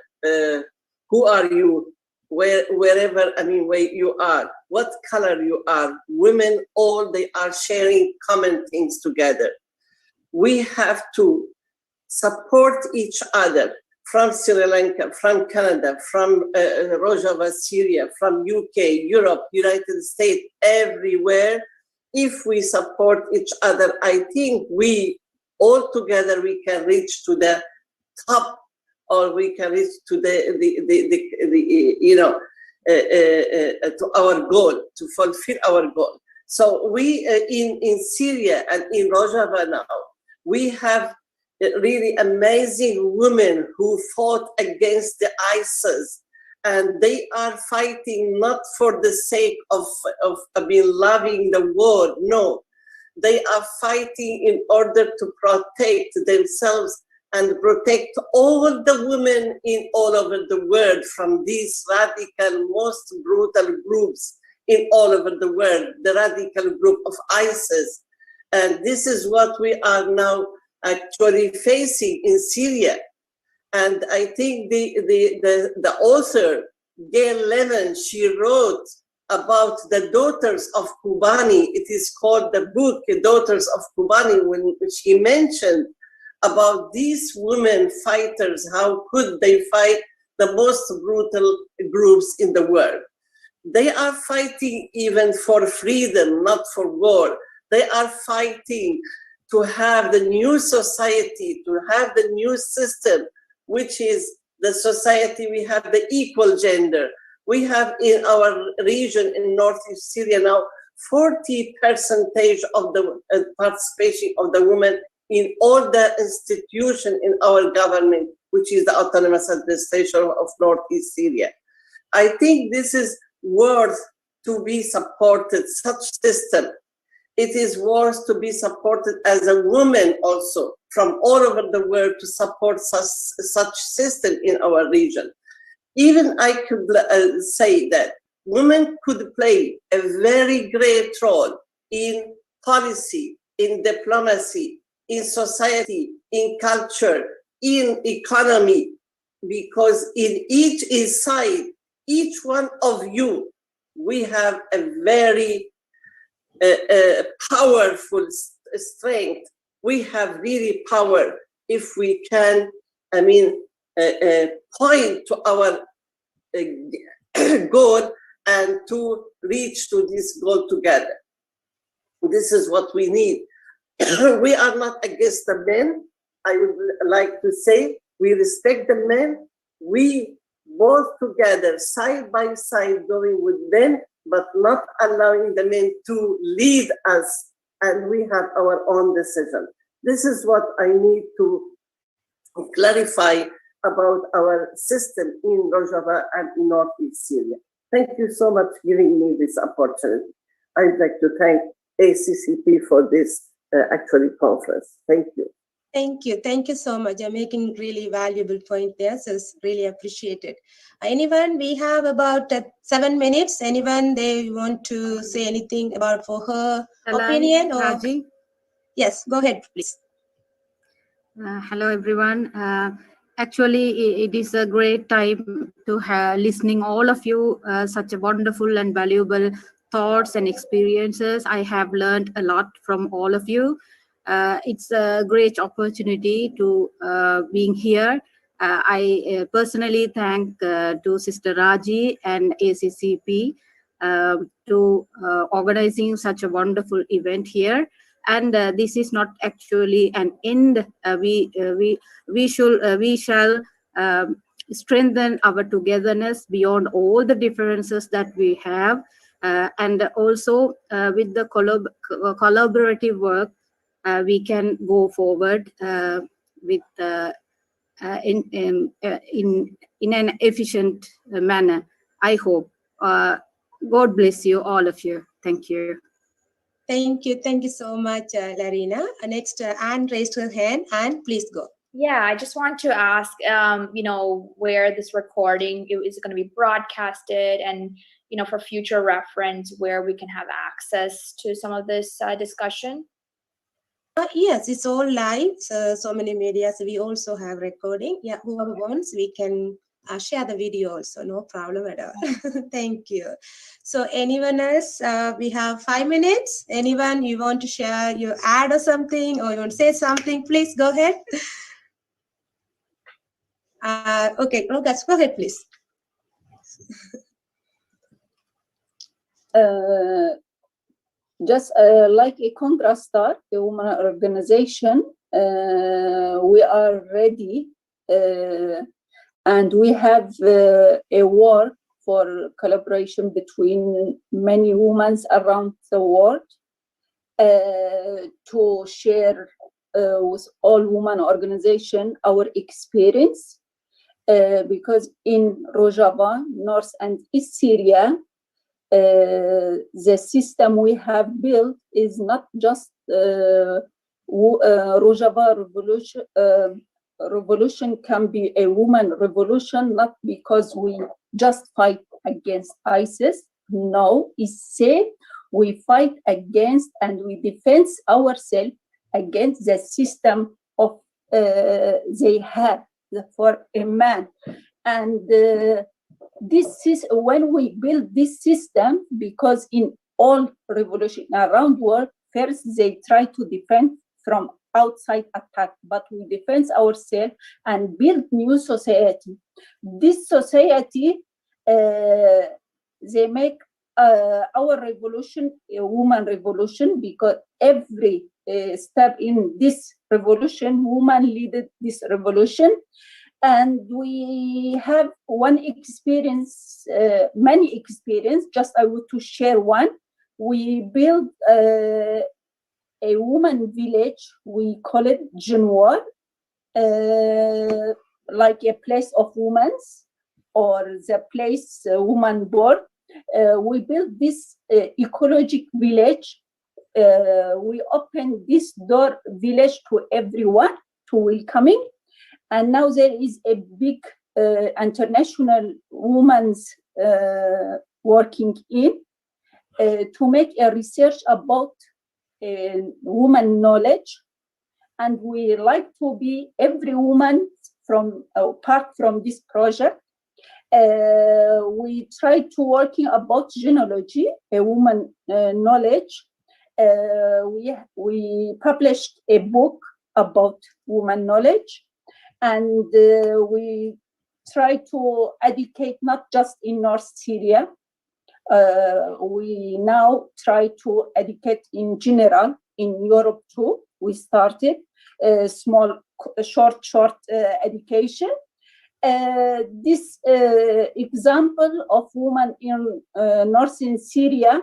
who are you, wherever, where you are, what color you are, women, all they are sharing common things together. We have to support each other from Sri Lanka, from Canada, from Rojava, Syria, from UK, Europe, United States, everywhere. If we support each other, I think we all together we can reach to the top, or we can reach to to our goal, to fulfill our goal. So we in Syria and in Rojava now, we have really amazing women who fought against the ISIS, and they are fighting not for the sake of loving the world. No, they are fighting in order to protect themselves and protect all the women in all over the world from these radical, most brutal groups in all over the world, the radical group of ISIS. And this is what we are now actually facing in Syria. And I think the author, Gail Levin, she wrote about the daughters of Kobani. It is called the book, Daughters of Kobani, when she mentioned about these women fighters, how could they fight the most brutal groups in the world. They are fighting even for freedom, not for war. They are fighting to have the new society, to have the new system, which is the society, we have the equal gender. We have in our region in northeast Syria now 40% of the participation of the women in all the institutions in our government, which is the Autonomous Administration of Northeast Syria. I think this is worth to be supported, such system. It is worth to be supported as a woman also from all over the world to support such system in our region. Even I could say that women could play a very great role in policy, in diplomacy, in society, in culture, in economy, because in each side, each one of you, we have a very powerful strength. We have really power if we can, point to our goal and to reach to this goal together. This is what we need. We are not against the men. I would like to say we respect the men. We both together, side by side, going with them, but not allowing the men to lead us, and we have our own decision. This is what I need to clarify about our system in Rojava and in Northeast Syria. Thank you so much for giving me this opportunity. I'd like to thank ACCP for this actually conference. Thank you. Thank you. Thank you so much. You're making really valuable point there, so it's really appreciated. Anyone, we have about 7 minutes. Anyone, they want to say anything about for her opinion? Or Raji? Yes, go ahead, please. Hello, everyone. Actually, it is a great time to have listening all of you, such a wonderful and valuable thoughts and experiences. I have learned a lot from all of you. It's a great opportunity to being here. I personally thank to Sister Raji and ACCP to organizing such a wonderful event here. And this is not actually an end. We shall strengthen our togetherness beyond all the differences that we have, and also with the collaborative work, we can go forward with in an efficient manner. I hope. God bless you, all of you. Thank you. Thank you. Thank you so much, Larina. Next, Anne raised her hand. Anne, please go. Yeah, I just want to ask, where this recording is going to be broadcasted, and for future reference, where we can have access to some of this discussion. Yes, it's all live. So many medias. We also have recording. Yeah, whoever wants, we can share the video also. No problem at all. Thank you. So anyone else? We have 5 minutes. Anyone you want to share your ad or something, or you want to say something? Please go ahead. Okay, Rogas, go ahead, please. Just like a Congrastar, a woman organization, we are ready and we have a work for collaboration between many women around the world to share with all women organization our experience, because in Rojava, North and East Syria, the system we have built is not just Rojava revolution can be a woman revolution, not because we just fight against ISIS. No, it's say we fight against and we defend ourselves against the system of they have for a man. And this is when we build this system, because in all revolution around the world, first they try to defend from outside attack, but we defend ourselves and build new society. This society, they make our revolution a woman revolution, because every step in this revolution, woman leaded this revolution. And we have one experience, many experience, just I want to share one. We built a woman village, we call it Jinwar, like a place of women, or the place woman born. We built this ecological village. We opened this door village to everyone, to welcoming. And now there is a big international women's working in to make a research about woman knowledge. and we like to be every woman from part from this project. We try to working about genealogy, a woman knowledge. We published a book about woman knowledge, and we try to educate not just in North Syria. We now try to educate in general in Europe too. We started a small, short education. This example of women in northern Syria,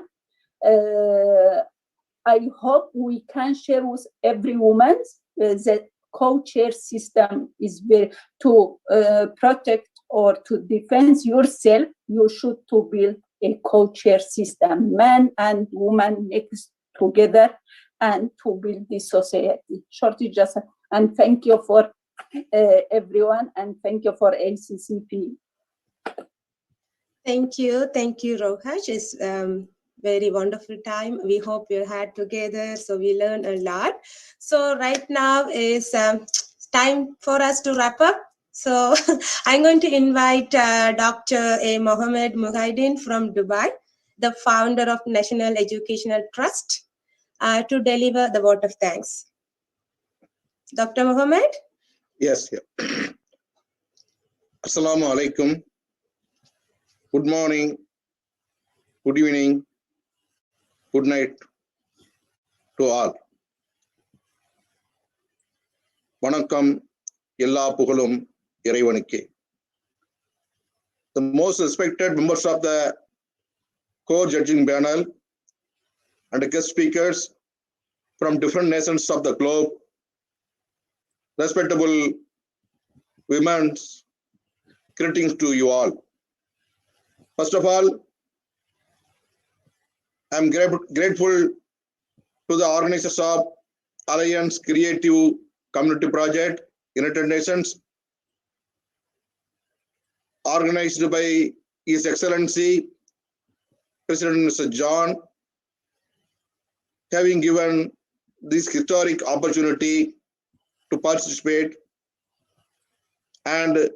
I hope we can share with every woman that co-chair system is very to protect or to defend yourself. You should to build a co-chair system, man and woman next together, and to build this society. Shorty just and thank you for everyone, and thank you for ACCP. Thank you, Rohaj. It's very wonderful time we hope you had together, so we learned a lot. So right now is time for us to wrap up. So I'm going to invite Dr. A. Mohammed Muhaidin from Dubai, the founder of National Educational Trust, to deliver the vote of thanks. Dr. Mohammed? Yes. Assalamu alaikum. Good morning, good evening, good night to all. Vanakkam, ella pugalum iraivanukke. The most respected members of the core judging panel and guest speakers from different nations of the globe, respectable women, greetings to you all. First of all, I am grateful to the organizers of Alliance Creative Community Project, United Nations, organized by His Excellency President Mr. John, having given this historic opportunity to participate. And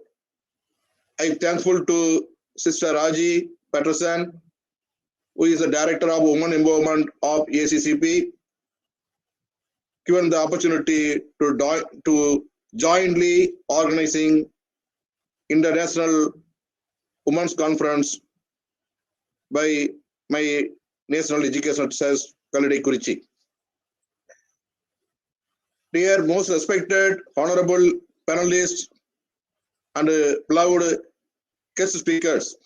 I am thankful to Sister Raji Patterson, who is the Director of Women Empowerment of ACCP, given the opportunity to jointly organizing International Women's Conference by my National Educational Trust, Kaladi Kurichi. Dear most respected, honorable panelists and beloved guest speakers,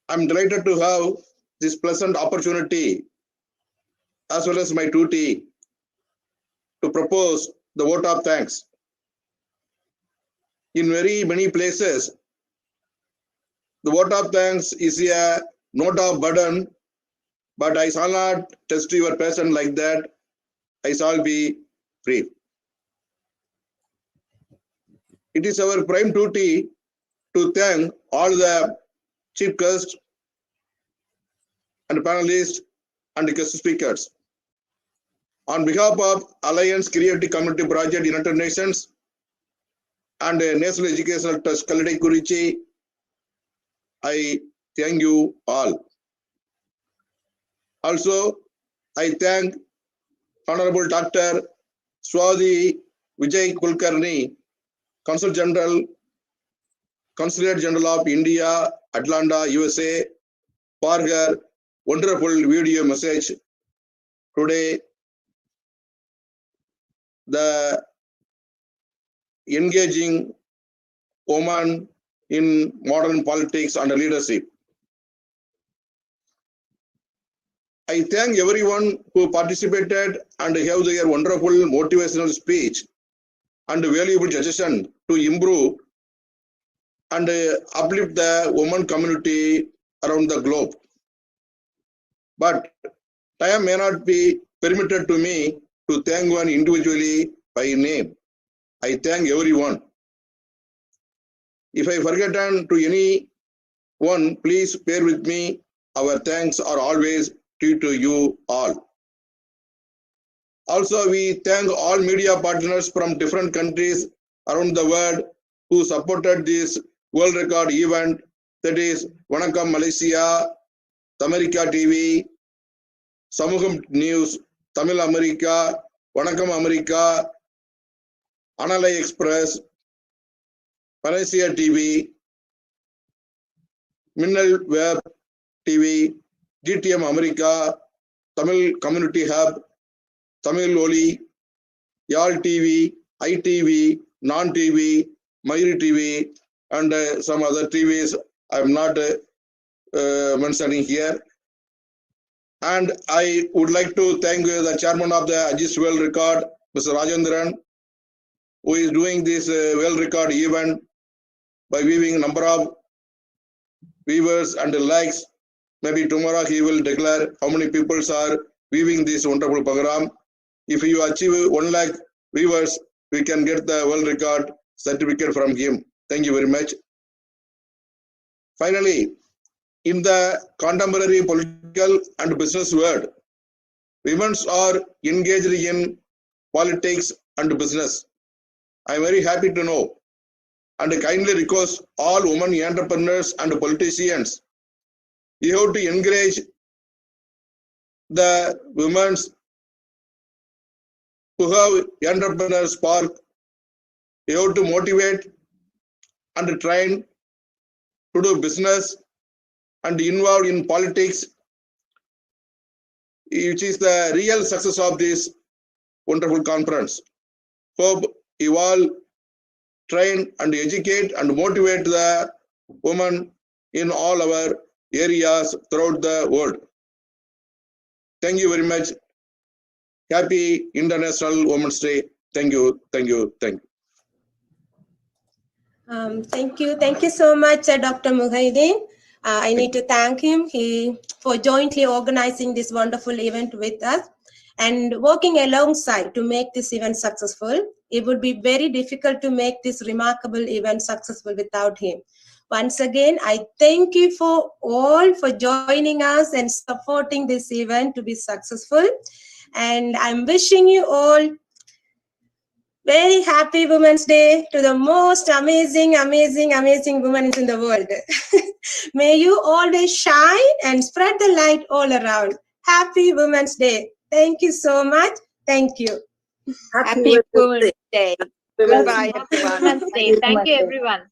I'm delighted to have this pleasant opportunity, as well as my duty, to propose the vote of thanks. In very many places, the vote of thanks is a note of burden, but I shall not test your patience like that. I shall be brief. It is our prime duty to thank all the chief guests and panelists and guest speakers. On behalf of Alliance Creative Community Project, United Nations, and National Educational Trust, Kaladi Kurichi, I thank you all. Also, I thank Honorable Dr. Swati Vijay Kulkarni, Consulate General of India, Atlanta, USA, for her wonderful video message today. The engaging woman in modern politics and leadership. I thank everyone who participated and have their wonderful motivational speech and valuable suggestion to improve and uplift the women community around the globe. But time may not be permitted to me to thank one individually by name. I thank everyone. If I forgotten to any one, please bear with me. Our thanks are always due to you all. Also, we thank all media partners from different countries around the world who supported this world record event. That is Vanakkam Malaysia, America TV, Samugam News, Tamil America, Vanakkam America, Analai Express, Malaysia TV, Minnal Web TV, GTM America, Tamil Community Hub, Tamil Oli, Yal TV, ITV, Non-TV, Mayuri TV, and some other TVs I am not mentioning here. And I would like to thank the chairman of the Ajis World Record, Mr. Rajendran, who is doing this world record event by viewing number of viewers and likes. Maybe tomorrow he will declare how many people are viewing this wonderful program. If you achieve 1 lakh viewers, we can get the world record certificate from him. Thank you very much. Finally, in the contemporary political and business world, women are engaged in politics and business. I am very happy to know and kindly request all women entrepreneurs and politicians, you have to encourage the women who have entrepreneur spark. You have to motivate and train to do business and involved in politics, which is the real success of this wonderful conference. Hope you all train and educate and motivate the women in all our areas throughout the world. Thank you very much. Happy International Women's Day. Thank you, thank you, thank you. Thank you so much, Dr. Muhyiddin. I need to thank him for jointly organizing this wonderful event with us and working alongside to make this event successful. It would be very difficult to make this remarkable event successful without him. Once again, I thank you for all for joining us and supporting this event to be successful. And I'm wishing you all very happy Women's Day to the most amazing women in the world. May you always shine and spread the light all around. Happy Women's Day. Thank you so much. Thank you. Happy Women's Day. Goodbye, everyone. Women's Day. Thank you, everyone.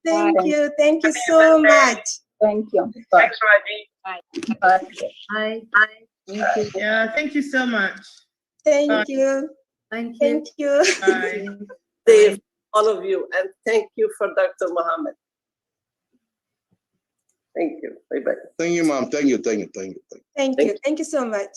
Thank you. Thank you so much. Thank you. Thanks, Raji. Bye. Bye. Thank you. Yeah, thank you so much. Thank you. Thank you. Thank you. Bye. Dave, all of you, and thank you for Dr. Mohammed. Thank you. Bye-bye. Thank you, ma'am. Thank you, thank you, thank you. Thank you. Thank you so much.